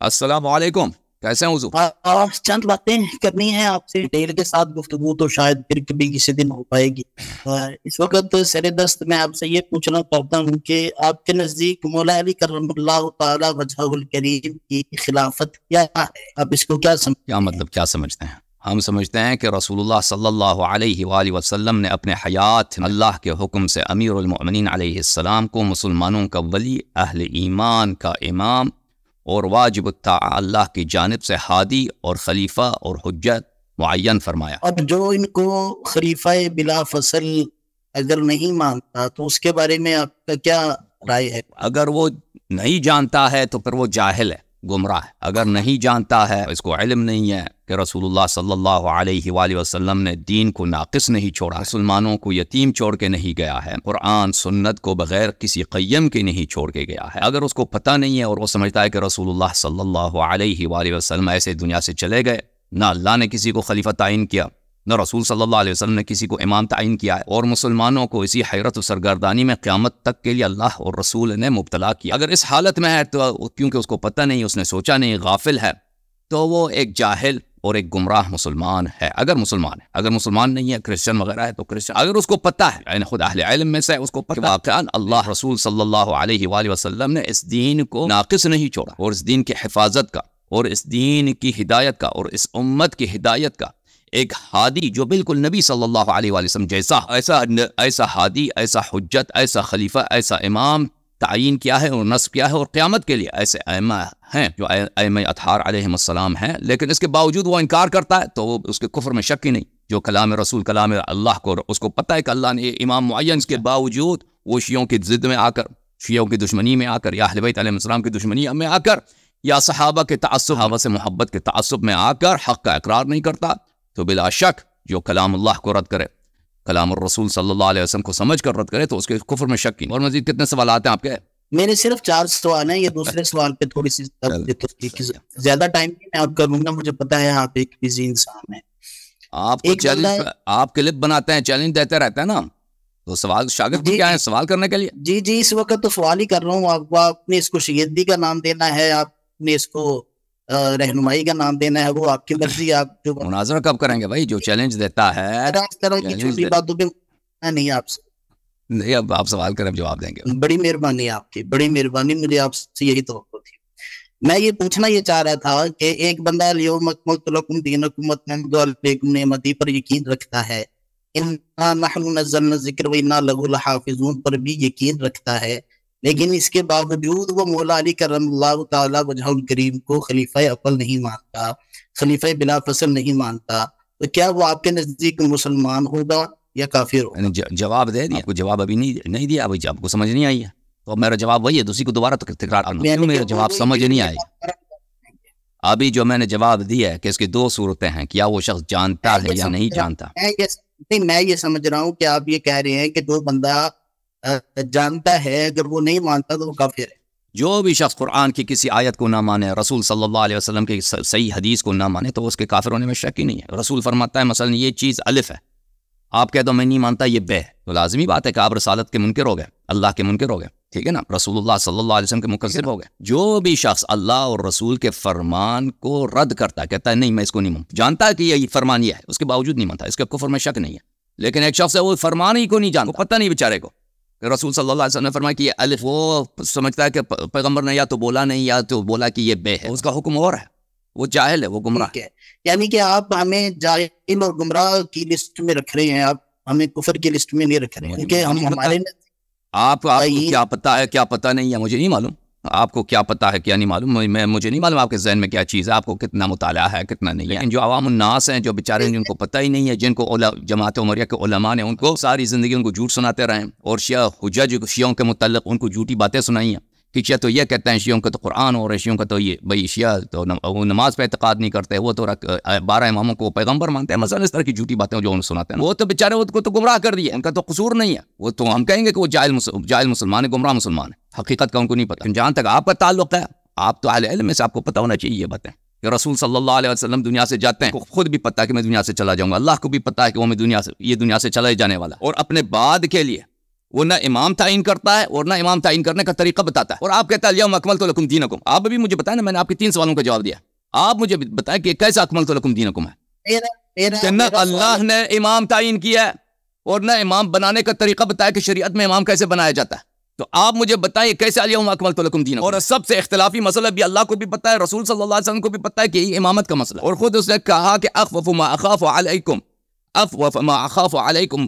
السلام علیکم، کیسے ہیں حضور؟ چند باتیں کرنی ہیں آپ سے ڈیل کے ساتھ گفتگو تو شاید پھر کبھی کسی دن ہو پائے گی۔ اس وقت سر دست میں آپ سے یہ پوچھنا چاہتا ہوں کہ آپ کے نزدیک مولا علی کرم اللہ تعالی وجہہ الکریم کی خلافت کیا ہے؟ آپ اس کو کیا کیا سمجھتے ہیں؟ ہم سمجھتے ہیں کہ رسول اللہ صلی اللہ علیہ وآلہ وسلم نے اپنے حیات اللہ کے حکم سے امیر المؤمنین علیہ السلام کو مسلمانوں کا ولی، اہل ایمان کا امام اور واجب الطاعہ اللہ کی جانب سے ہادی اور خلیفہ اور حجت معین فرمایا۔ اب جو ان کو خلیفہ بلا فصل اگر نہیں مانتا تو اس کے بارے میں آپ کا کیا رائے ہے؟ اگر وہ نہیں جانتا ہے تو پھر وہ جاہل ہے، گمراہ ہے۔ اگر نہیں جانتا ہے، اس کو علم نہیں ہے کہ رسول اللہ صلی اللہ علیہ وآلہ وسلم نے دین کو ناقص نہیں چھوڑا، مسلمانوں کو یتیم چھوڑ کے نہیں گیا ہے، قرآن سنت کو بغیر کسی قیم کے نہیں چھوڑ کے گیا ہے، اگر اس کو پتہ نہیں ہے اور وہ سمجھتا ہے کہ رسول اللہ صلی اللہ علیہ وآلہ وسلم ایسے دنیا سے چلے گئے، نہ اللہ نے کسی کو خلیفہ تعین کیا، نہ رسول صلی اللہ علیہ وسلم نے کسی کو امام تعین کیا ہے، اور مسلمانوں کو اسی حیرت و سرگردانی میں قیامت تک کے لیے اللہ اور رسول نے مبتلا کیا، اگر اس حالت میں ہے تو کیونکہ اس کو پتہ نہیں، اس نے سوچا نہیں، غافل ہے، تو وہ ایک جاہل اور ایک گمراہ مسلمان ہے۔ اگر مسلمان ہے، اگر مسلمان نہیں ہے، کرسچن وغیرہ ہے تو کرسچن، اگر اس کو پتہ ہے، یعنی خود اہل علم میں سے اس کو پتہ ہے واقعاً اللہ رسول صلی اللہ علیہ وآلہ وسلم نے اس دین کو ناقص نہیں چھوڑا، اور اس دین کی حفاظت کا اور اس دین کی ہدایت کا اور اس امت کی ہدایت کا ایک ہادی جو بالکل نبی صلی اللہ علیہ وآلہ وسلم جیسا ایسا ہادی، ایسا حجت، ایسا خلیفہ، ایسا امام تعین کیا ہے اور نصب کیا ہے، اور قیامت کے لیے ایسے ائمہ ہیں جو ائمہ اطہار علیہم السلام ہیں، لیکن اس کے باوجود وہ انکار کرتا ہے تو وہ اس کے کفر میں شک ہی نہیں۔ جو کلام رسول، کلام اللہ کو اس کو پتہ ہے کہ اللہ نے امام معین، اس کے باوجود وہ شیعوں کی ضد میں آ کر، شیعوں کی دشمنی میں آ کر، یا اہل بیت علیہ السلام کی دشمنی میں آ کر، یا صحابہ کے تعصب، صحابہ سے محبت کے تعصب میں آ کر حق کا اقرار نہیں کرتا، تو بلا شک جو کلام اللہ کو رد کرے، کلام الرسول صلی اللہ علیہ وسلم کو سمجھ کر رد کرے، تو اس کے کفر میں شک نہیں۔ اور مزید کتنے سوالات ہیں آپ کے؟ میرے صرف 4 سوال ہیں، یہ دوسرے سوال پہ تھوڑی سی زیادہ ٹائم نہیں میں آپ کروں گا، مجھے پتا ہے آپ ایک بزی انسان ہیں، آپ کو چیلنج، آپ کلپ بناتے ہیں، چیلنج دیتے رہتے ہیں نا، تو سوال شاگرد کیا ہے سوال کرنے کے لیے؟ جی اس وقت تو سوال ہی کر رہا ہوں، آپ نے اس کو شیدی کا نام دینا ہے، آپ نے اس کو رہنمائی کا نام دینا ہے، وہ آپ کی مرضی۔ آپ جو مناظرہ کب کریں گے بھائی؟ جو چیلنج دیتا ہے اس طرح کی چھوٹی باتوں پہ نہیں، آپ سے نہیں، اب آپ سوال کریں، جواب دیں گے۔ بڑی مہربانی آپ کی، بڑی مہربانی، مجھے آپ سے یہی توقع تھی۔ میں یہ پوچھنا یہ چاہ رہا تھا کہ ایک بندہ الیوم اکملت لکم دینکم واتممت علیکم نعمتی پر یقین رکھتا ہے، انا نحن نزلنا الذکر وانا لہ لحافظون پر بھی یقین رکھتا ہے، لیکن اس کے باوجود وہ مولا علی کرم اللہ تعالی وجہ الکریم کو خلیفہ اول نہیں مانتا، خلیفہ بلا فصل نہیں مانتا، تو کیا وہ آپ کے نزدیک مسلمان ہوگا یا کافر ہوگا؟ جواب دے دیا آپ کو، جواب ابھی نہیں دیا، ابھی آپ کو سمجھ نہیں آئی ہے، تو میرا جواب وہی ہے، دوسری کو دوبارہ تکرار کرنا، کیوں میرا جواب سمجھ نہیں آئی؟ ابھی جو میں نے جواب دیا ہے کہ اس کی 2 صورتیں ہیں، کیا وہ شخص جانتا ہے یا نہیں جانتا۔ میں یہ سمجھ رہا ہوں کہ آپ یہ کہہ رہے ہیں کہ جو بندہ جانتا ہے اگر وہ نہیں مانتا تو وہ کافر ہے۔ جو بھی شخص قرآن کی کسی آیت کو نہ مانے، رسول صلی اللہ علیہ وسلم کی صحیح حدیث کو نہ مانے، تو اس کے کافر ہونے میں شک ہی نہیں ہے۔ رسول فرماتا ہے مثلا یہ چیز الف ہے، آپ کہہ دو میں نہیں مانتا یہ بے ہے، تو لازمی بات ہے کہ آپ رسالت کے منکر ہو گئے، اللہ کے منکر ہو گئے، ٹھیک ہے نا، رسول اللہ صلی اللہ علیہ وسلم کے مکذب ہو گئے۔ جو بھی شخص اللہ اور رسول کے فرمان کو رد کرتا ہے، کہتا ہے نہیں میں اس کو نہیں مانتا، جانتا ہے کہ یہ فرمان یہ ہے، اس کے باوجود نہیں مانتا، اس کے کفر میں شک نہیں ہے۔ لیکن ایک شخص ہے وہ فرمان ہی کو نہیں جانتا، پتہ نہیں بیچارے کو کہ رسول صلی اللہ علیہ وسلم نے فرمایا کہ یہ الف، وہ سمجھتا ہے کہ پیغمبر نے یا تو بولا نہیں یا تو بولا کہ یہ بے ہے، اس کا حکم اور ہے، وہ جاہل ہے، وہ گمراہ ہے۔ یعنی کہ آپ ہمیں جاہل اور گمراہ کی لسٹ میں رکھ رہے ہیں، آپ ہمیں کفر کی لسٹ میں نہیں رکھ رہے ہیں، کیونکہ ہم ہمارے آپ کو کیا پتا ہے کیا پتہ نہیں ہے مجھے نہیں معلوم، آپ کو کیا پتا ہے کیا نہیں معلوم، مجھے نہیں معلوم آپ کے ذہن میں کیا چیز ہے، آپ کو کتنا مطالعہ ہے کتنا نہیں ہے۔ لیکن جو عوام الناس ہیں، جو بیچارے جن کو پتہ ہی نہیں ہے، جن کو جماعت عمریہ کے علماء نے ان کو ساری زندگی ان کو جھوٹ سناتے رہے، اور شیعہ حجج شیعوں کے متعلق ان کو جھوٹی باتیں سنائی ہیں کہ شیعہ تو یہ کہتے ہیں، شیعوں کا تو قرآن اور شیعوں کا تو یہ بھائی شیعہ تو وہ نماز پہ اعتقاد نہیں کرتے، وہ تو 12 اماموں کو پیغمبر مانتے ہیں، مثلا اس طرح کی جھوٹی باتیں جو انہوں سناتے ہیں، وہ تو بیچارے ان کو تو گمراہ کر دیا، ان کا تو قصور نہیں ہے، وہ تو ہم کہیں گے کہ وہ جاہل مسلمان ہے، گمراہ مسلمان ہے، حقیقت کا ان کو نہیں پتہ۔ جہاں تک آپ کا تعلق ہے، آپ تو اہل علم میں سے آپ کو پتہ ہونا چاہیے یہ باتیں کہ رسول صلی اللہ علیہ وسلم دنیا سے جاتے ہیں، خود بھی پتہ ہے کہ میں دنیا سے چلا جاؤں گا، اللہ کو بھی پتہ ہے کہ وہ یہ دنیا سے چلا جانے والا، اور اپنے بعد کے لیے وہ نہ امام تعین کرتا ہے اور نہ امام تعین کرنے کا طریقہ بتاتا ہے، اور آپ کہتے ہیں الیوم اکملت لکم دینکم۔ آپ ابھی مجھے بتائیں نا، میں نے آپ کے 3 سوالوں کا جواب دیا، آپ مجھے بتائیں کہ کیسا اکملت لکم دینکم ہے؟ کہ نہ اللہ نے امام تعین کیا ہے اور نہ امام بنانے کا طریقہ بتایا کہ شریعت میں امام کیسے بنایا جاتا ہے۔ تو آپ مجھے بتائیں کیسے الیوم اکملت لکم دینکم، اور سب سے اختلافی مسئلہ بھی اللہ کو بھی پتا ہے، رسول صلی اللہ علیہ وسلم کو بھی پتا ہے کہ یہ امامت کا مسئلہ ہے، اور خود اس نے کہا کہ اخوف ما اخاف علیکم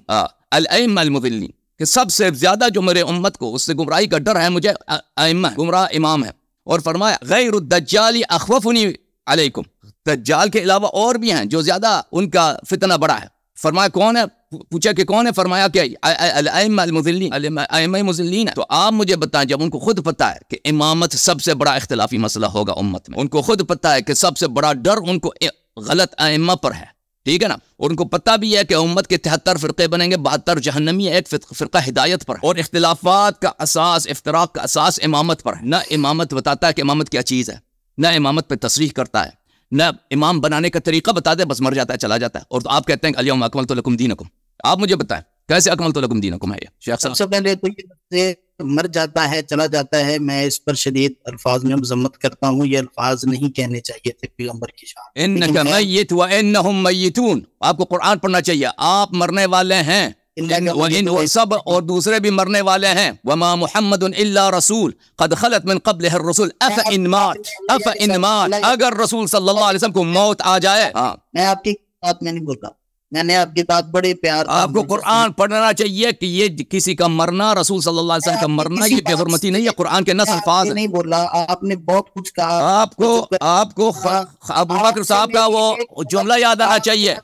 الائمہ المضلین، کہ سب سے زیادہ جو میرے امت کو اس سے گمراہی کا ڈر ہے مجھے ائمہ گمراہ امام ہے، اور فرمایا غیر الدجال اخوفنی علیکم، دجال کے علاوہ اور بھی ہیں جو زیادہ ان کا فتنہ بڑا ہے۔ فرمایا کون ہے؟ پوچھا کہ کون ہے؟ فرمایا کہ الائمہ المضلین، ائمہ مضلین ہے۔ تو آپ مجھے بتائیں، جب ان کو خود پتا ہے کہ امامت سب سے بڑا اختلافی مسئلہ ہوگا امت میں، ان کو خود پتا ہے کہ سب سے بڑا ڈر ان کو غلط ائمہ پر ہے، ٹھیک ہے نا، اور ان کو پتہ بھی ہے کہ امت کے 73 فرقے بنیں گے، 72 جہنمی، ایک فرقہ ہدایت پر ہے، اور اختلافات کا اساس، افتراق کا اساس امامت پر ہے۔ نہ امامت بتاتا ہے کہ امامت کیا چیز ہے، نہ امامت پہ تصریح کرتا ہے، نہ امام بنانے کا طریقہ بتا دے، بس مر جاتا ہے، چلا جاتا ہے، اور تو آپ کہتے ہیں الیوم اکملت لکم دینکم۔ آپ مجھے بتائیں کیسے اکملت لکم دینکم ہے یہ شیخ صاحب؟ سب سے پہلے تو یہ مر جاتا ہے، چلا جاتا ہے، میں اس پر شدید الفاظ میں مذمت کرتا ہوں، یہ الفاظ نہیں کہنے چاہیے تھے پیغمبر کی شان۔ انک میت وانہم میتون، آپ کو قرآن پڑھنا چاہیے، آپ مرنے والے ہیں، وہ سب اور دوسرے بھی مرنے والے ہیں۔ وما محمد الا رسول قد خلت من قبلہ الرسل افإن مات، اگر رسول صلی اللہ علیہ وسلم کو موت آ جائے۔ میں آپ کی بات میں نہیں بول رہا، میں نے آپ کی بات بڑے پیار، آپ کو قرآن پڑھنا چاہیے کہ یہ کسی کا مرنا، رسول صلی اللہ علیہ وسلم کا مرنا یہ بے حرمتی نہیں ہے، قرآن کے نص الفاظ نہیں بول رہا، آپ نے بہت کچھ کہا۔ آپ کو ابو بکر صاحب کا وہ جملہ یاد آنا چاہیے،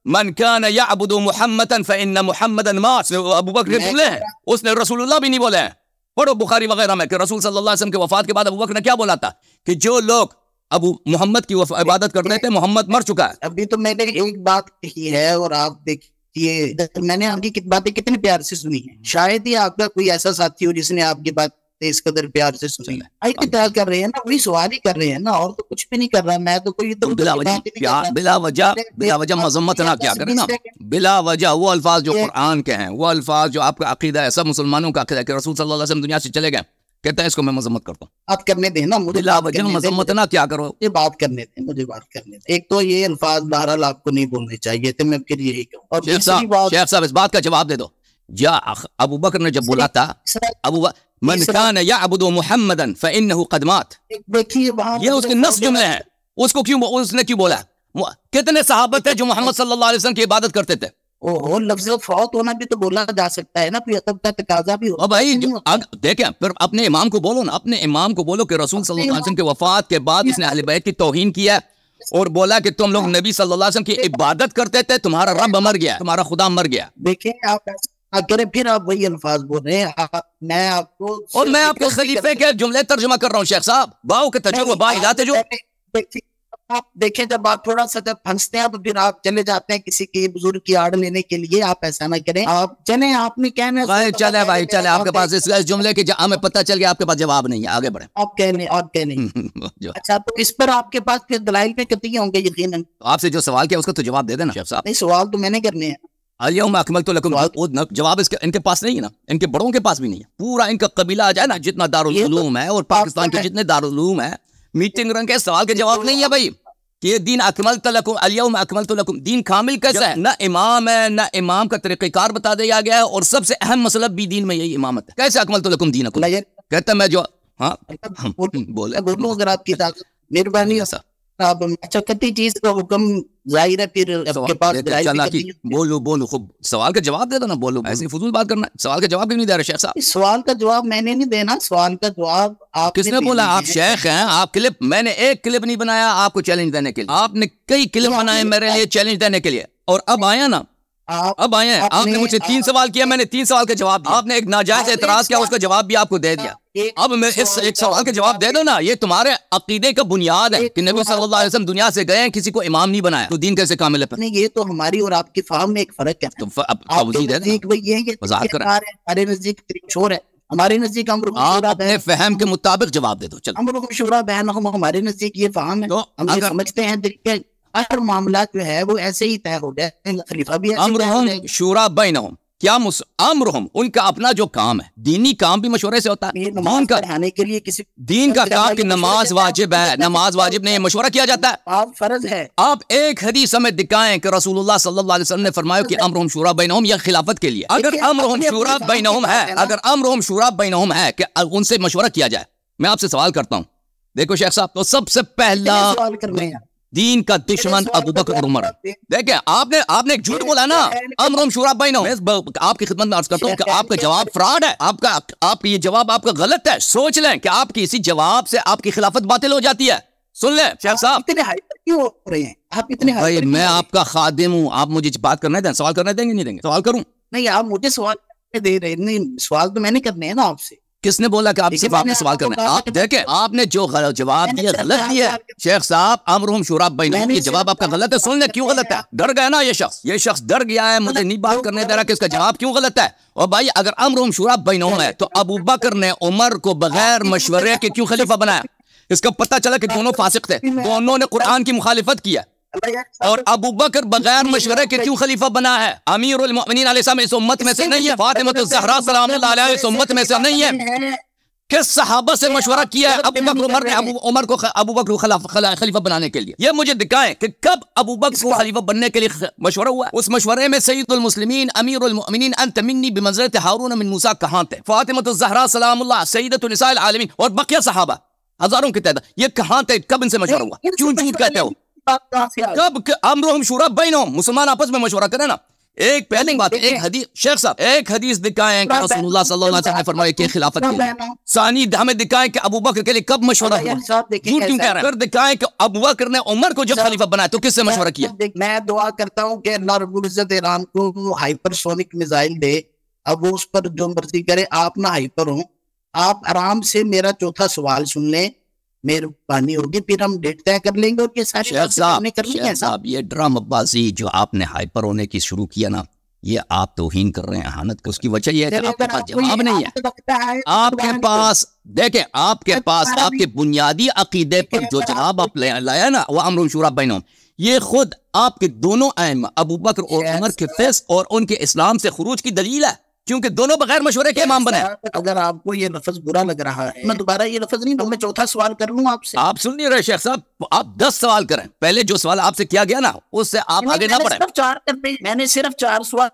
من کان یعبد محمدا فإن محمدا مات، ابو بکر کے جملے ہیں، اس نے رسول اللہ بھی نہیں بولے ہیں۔ پڑھو بخاری وغیرہ میں کہ رسول صلی اللہ علیہ وسلم کے وفات کے بعد ابو بکر نے کیا بولا تھا کہ جو لوگ ابو محمد کی عبادت کرتے تھے محمد مر چکا ہے۔ ابھی تو میں نے ایک بات کہی ہے اور آپ دیکھیے، میں نے آپ کی باتیں کتنے پیار سے سنی ہیں، شاید ہی آپ کا کوئی ایسا ساتھی ہو جس نے آپ کی بات اس قدر پیار سے سنی ہے۔ پیار کر رہے ہیں نا، وہی سوال ہی کر رہے ہیں نا، اور تو کچھ بھی نہیں کر رہا، میں تو کوئی بلا وجہ مذمت نہ کیا کریں نا، بلا وجہ وہ الفاظ جو قرآن کے ہیں، وہ الفاظ جو آپ کا عقیدہ ہے، سب مسلمانوں کا عقیدہ ہے کہ رسول صلی اللہ علیہ وسلم دنیا سے چلے گئے، کہتا ہے اس کو میں مذمت کرتا ہوں۔ بات کرنے دیں نا مجھے، بلا وجہ مذمت نہ کیا کرو، یہ بات کرنے دیں، مجھے بات کرنے دیں۔ ایک تو یہ الفاظ بہرحال آپ کو نہیں بولنے چاہیے تھے، میں پھر یہی کہوں۔ اور شیخ صاحب اس بات کا جواب دے دو، ابو بکر نے جب بولا تھا من کان یعبد محمدا فإنہ قد مات، دیکھیے یہ اس کے نص جملے ہیں، اس کو کیوں، اس نے کیوں بولا؟ کتنے صحابہ تھے جو محمد صلی اللہ علیہ وسلم کی عبادت کرتے تھے؟ لفظ فوت ہونا بھی تو بولا جا سکتا ہے نا، کوئی ادب کا تقاضا بھی ہو۔ بھائی دیکھیں، پھر اپنے امام کو بولو نا، اپنے امام کو بولو کہ رسول صلی اللہ علیہ وسلم کے وفات کے بعد اس نے اہل بیت کی توہین کی ہے، اور بولا کہ تم لوگ نبی صلی اللہ علیہ وسلم کی عبادت کرتے تھے، تمہارا رب مر گیا، تمہارا خدا مر گیا۔ دیکھیں آپ کریں، پھر آپ وہی الفاظ بول رہے ہیں، میں آپ کو، اور میں آپ کے خلیفے کے جملے ترجمہ کر رہا ہوں شیخ صاحب، باؤ کے تجربہ با لاتے جو آپ دیکھیں، جب آپ تھوڑا سا جب پھنستے ہیں تو پھر آپ چلے جاتے ہیں کسی کی بزرگ کی آڑ لینے کے لیے، آپ ایسا نہ کریں، آپ چلیں، آپ نے کہنا چلے بھائی چلے، آپ کے پاس اس جملے کے ہمیں پتہ چل گیا آپ کے پاس جواب نہیں ہے، آگے بڑھیں۔ آپ کہنے اور کہنے اچھا، تو اس پر آپ کے پاس پھر دلائل پہ قطعی ہوں گے یقیناً۔ آپ سے جو سوال کیا اس کا تو جواب دے دینا شیخ صاحب۔ نہیں، سوال تو میں نے کرنے ہیں۔ الیوم اکملت لکم، جواب ان کے پاس نہیں ہے نا، ان کے بڑوں کے پاس بھی نہیں ہے، پورا ان کا قبیلہ آ جائے نا، جتنا دارالعلوم ہے اور پاکستان کے جتنے دارالعلوم ہے، میٹنگ رنگ کے سوال کے جواب نہیں ہے بھائی کہ یہ دین اکملت لکم، الیوم اکملت لکم، دین کامل کیسا ہے؟ نہ امام ہے، نہ امام کا طریقہ کار بتا دیا گیا ہے، اور سب سے اہم مسئلہ بھی دین میں یہی امامت ہے۔ کیسے اکملت لکم دینکم؟ کہتا میں جو بولے بولوں اگر آپ کی طاقت، مہربانی آپ، اچھا کتی چیز کا حکم ظاہر ہے، پھر آپ کے پاس بولو خوب، سوال کا جواب دے دو نا، بولو، ایسی فضول بات کرنا، سوال کا جواب کیوں نہیں دے رہے شیخ صاحب؟ سوال کا جواب میں نے نہیں دینا، سوال کا جواب آپ کس نے بولا؟ آپ شیخ ہیں، آپ کلپ، میں نے ایک کلپ نہیں بنایا آپ کو چیلنج دینے کے لیے، آپ نے کئی کلپ بنائے میرے لیے چیلنج دینے کے لیے، اور اب آیا نا، اب آئے ہیں، آپ نے مجھ سے 3 سوال کیا، میں نے 3 سوال کا جواب دیا، آپ نے ایک ناجائز اعتراض کیا، اس کا جواب بھی آپ کو دے دیا، اب میں اس ایک سوال کا جواب دے دو نا، یہ تمہارے عقیدے کا بنیاد ہے کہ نبی صلی اللہ علیہ وسلم دنیا سے گئے ہیں، کسی کو امام نہیں بنایا، تو دین کیسے کامل ہے؟ نہیں، یہ تو ہماری اور آپ کی فہم میں ایک فرق ہے، ہمارے نزدیک شور ہے، ہمارے نزدیک آپ اپنے فہم کے مطابق جواب دے دو، چلو امر شورا بینہم، ہمارے نزدیک یہ فہم ہے، ہم یہ سمجھتے ہیں ہر معاملات جو ہے وہ ایسے ہی طے ہو جائے، خلیفہ بھی امرہم شورا بینہم، کیا امرہم ان کا اپنا جو کام ہے، دینی کام بھی مشورے سے ہوتا ہے. نماز پڑھانے کے لیے کسی دین کا کام کہ نماز واجب ہے، نماز واجب نہیں، مشورہ کیا جاتا ہے. آپ فرض ہے. آپ ایک حدیث ہمیں دکھائیں کہ رسول اللہ صلی اللہ علیہ وسلم نے فرمایا کہ امرہم شورا بینہم، یا خلافت کے لیے اگر امرہم شورا بینہم ہے، اگر امرہم شورا بینہم ہے کہ ان سے مشورہ کیا جائے. میں آپ سے سوال کرتا ہوں، دیکھو شیخ صاحب، تو سب سے پہلا سوال کرنے ہیں دین کا دشمن ابوبکر اور عمر. دیکھیں آپ نے ایک جھوٹ بولا نا، امرہم شورا بینہم. میں آپ کی خدمت میں عرض کرتا ہوں کہ آپ کا جواب فراڈ ہے، آپ یہ جواب آپ کا غلط ہے. سوچ لیں کہ آپ کی اسی جواب سے آپ کی خلافت باطل ہو جاتی ہے. سن لیں شیخ صاحب، اتنے ہائپر کیوں ہو رہے ہیں آپ؟ اتنے بھائی میں آپ کا خادم ہوں، آپ مجھے بات کرنے دیں. سوال کرنے دیں گے نہیں دیں گے؟ سوال کروں؟ نہیں، آپ مجھے سوال دے رہے نہیں، سوال تو میں نے کرنے ہیں نا آپ سے. کس نے بولا کہ آپ صرف آپ نے سوال کرنا ہے؟ آپ دیکھیں آپ نے جو جواب دیا غلط دیا ہے شیخ صاحب. امرہم شورا بینہم یہ جواب آپ کا غلط ہے. سن لیں کیوں غلط ہے. ڈر گیا نا یہ شخص ڈر گیا ہے، مجھے نہیں بات کرنے دے رہا کہ اس کا جواب کیوں غلط ہے. اور بھائی اگر امرہم شورا بینہم ہے تو ابوبکر نے عمر کو بغیر مشورے کے کیوں خلیفہ بنایا؟ اس کا پتہ چلا کہ دونوں فاسق تھے، دونوں نے قرآن کی مخالفت کیا، اور ابوبکر بغیر مشورے کے کیوں خلیفہ بنا ہے؟ امیر المؤمنین علیہ السلام اس امت میں سے نہیں ہے، فاطمہ الزہرا سلام اللہ علیہا اس امت میں سے نہیں ہے. کس صحابہ سے مشورہ کیا ہے ابوبکر عمر نے عمر کو ابوبکر کو خلیفہ بنانے کے لیے؟ یہ مجھے دکھائیں کہ کب ابوبکر کو خلیفہ بننے کے لیے مشورہ ہوا. اس مشورے میں سید المسلمین امیر المؤمنین انت منی بمنزلۃ ہارون من موسیٰ کہاں تھے؟ فاطمہ الزہرا سلام اللہ سیدۃ نساء العالمین اور بقیہ صحابہ ہزاروں کی تعداد، یہ کہاں تھے؟ کب ان سے مشورہ ہوا؟ کیوں جھوٹ کہتے ہو؟ کب امرہم شورا بینہم، مسلمان آپس میں مشورہ کریں نا. ایک پہلی بات، ایک حدیث شیخ صاحب ایک حدیث دکھائیں کہ رسول اللہ صلی اللہ علیہ وسلم نے فرمایا کہ خلافت کے لیے. ثانی ہمیں دکھائیں کہ ابوبکر کے لیے کب مشورہ ہوا؟ جھوٹ کیوں کہہ رہے ہیں؟ پھر دکھائیں کہ ابوبکر نے عمر کو جب خلیفہ بنایا تو کس سے مشورہ کیا؟ میں دعا کرتا ہوں کہ اللہ رب العزت ایران کو ہائپر سونک میزائل دے، اب وہ اس پر جو مرضی کرے، آپ نہ ہائپر ہوں. آپ آرام سے میرا چوتھا سوال سن لیں، مہربانی ہوگی، پھر ہم ڈیٹ طے کر لیں گے. اور یہ ساری شیخ صاحب یہ ڈرامہ بازی جو آپ نے ہائپر ہونے کی شروع کیا نا، یہ آپ توہین کر رہے ہیں احانت کو. اس کی وجہ یہ ہے کہ آپ کے پاس جواب نہیں ہے. آپ کے پاس دیکھیں، آپ کے پاس آپ کے بنیادی عقیدے پر جو جواب آپ لایا نا، وہ امر شورا بینہم، یہ خود آپ کے دونوں ائمہ ابوبکر اور عمر کے فسق اور ان کے اسلام سے خروج کی دلیل ہے، کیونکہ دونوں بغیر مشورے کے امام بنے. اگر آپ کو یہ لفظ برا لگ رہا ہے، میں دوبارہ یہ لفظ نہیں دوں، میں چوتھا سوال کر لوں آپ سے. آپ سن نہیں رہے شیخ صاحب، آپ 10 سوال کریں. پہلے جو سوال آپ سے کیا گیا نا اس سے آپ آگے نہ بڑھیں. میں نے صرف 4 سوال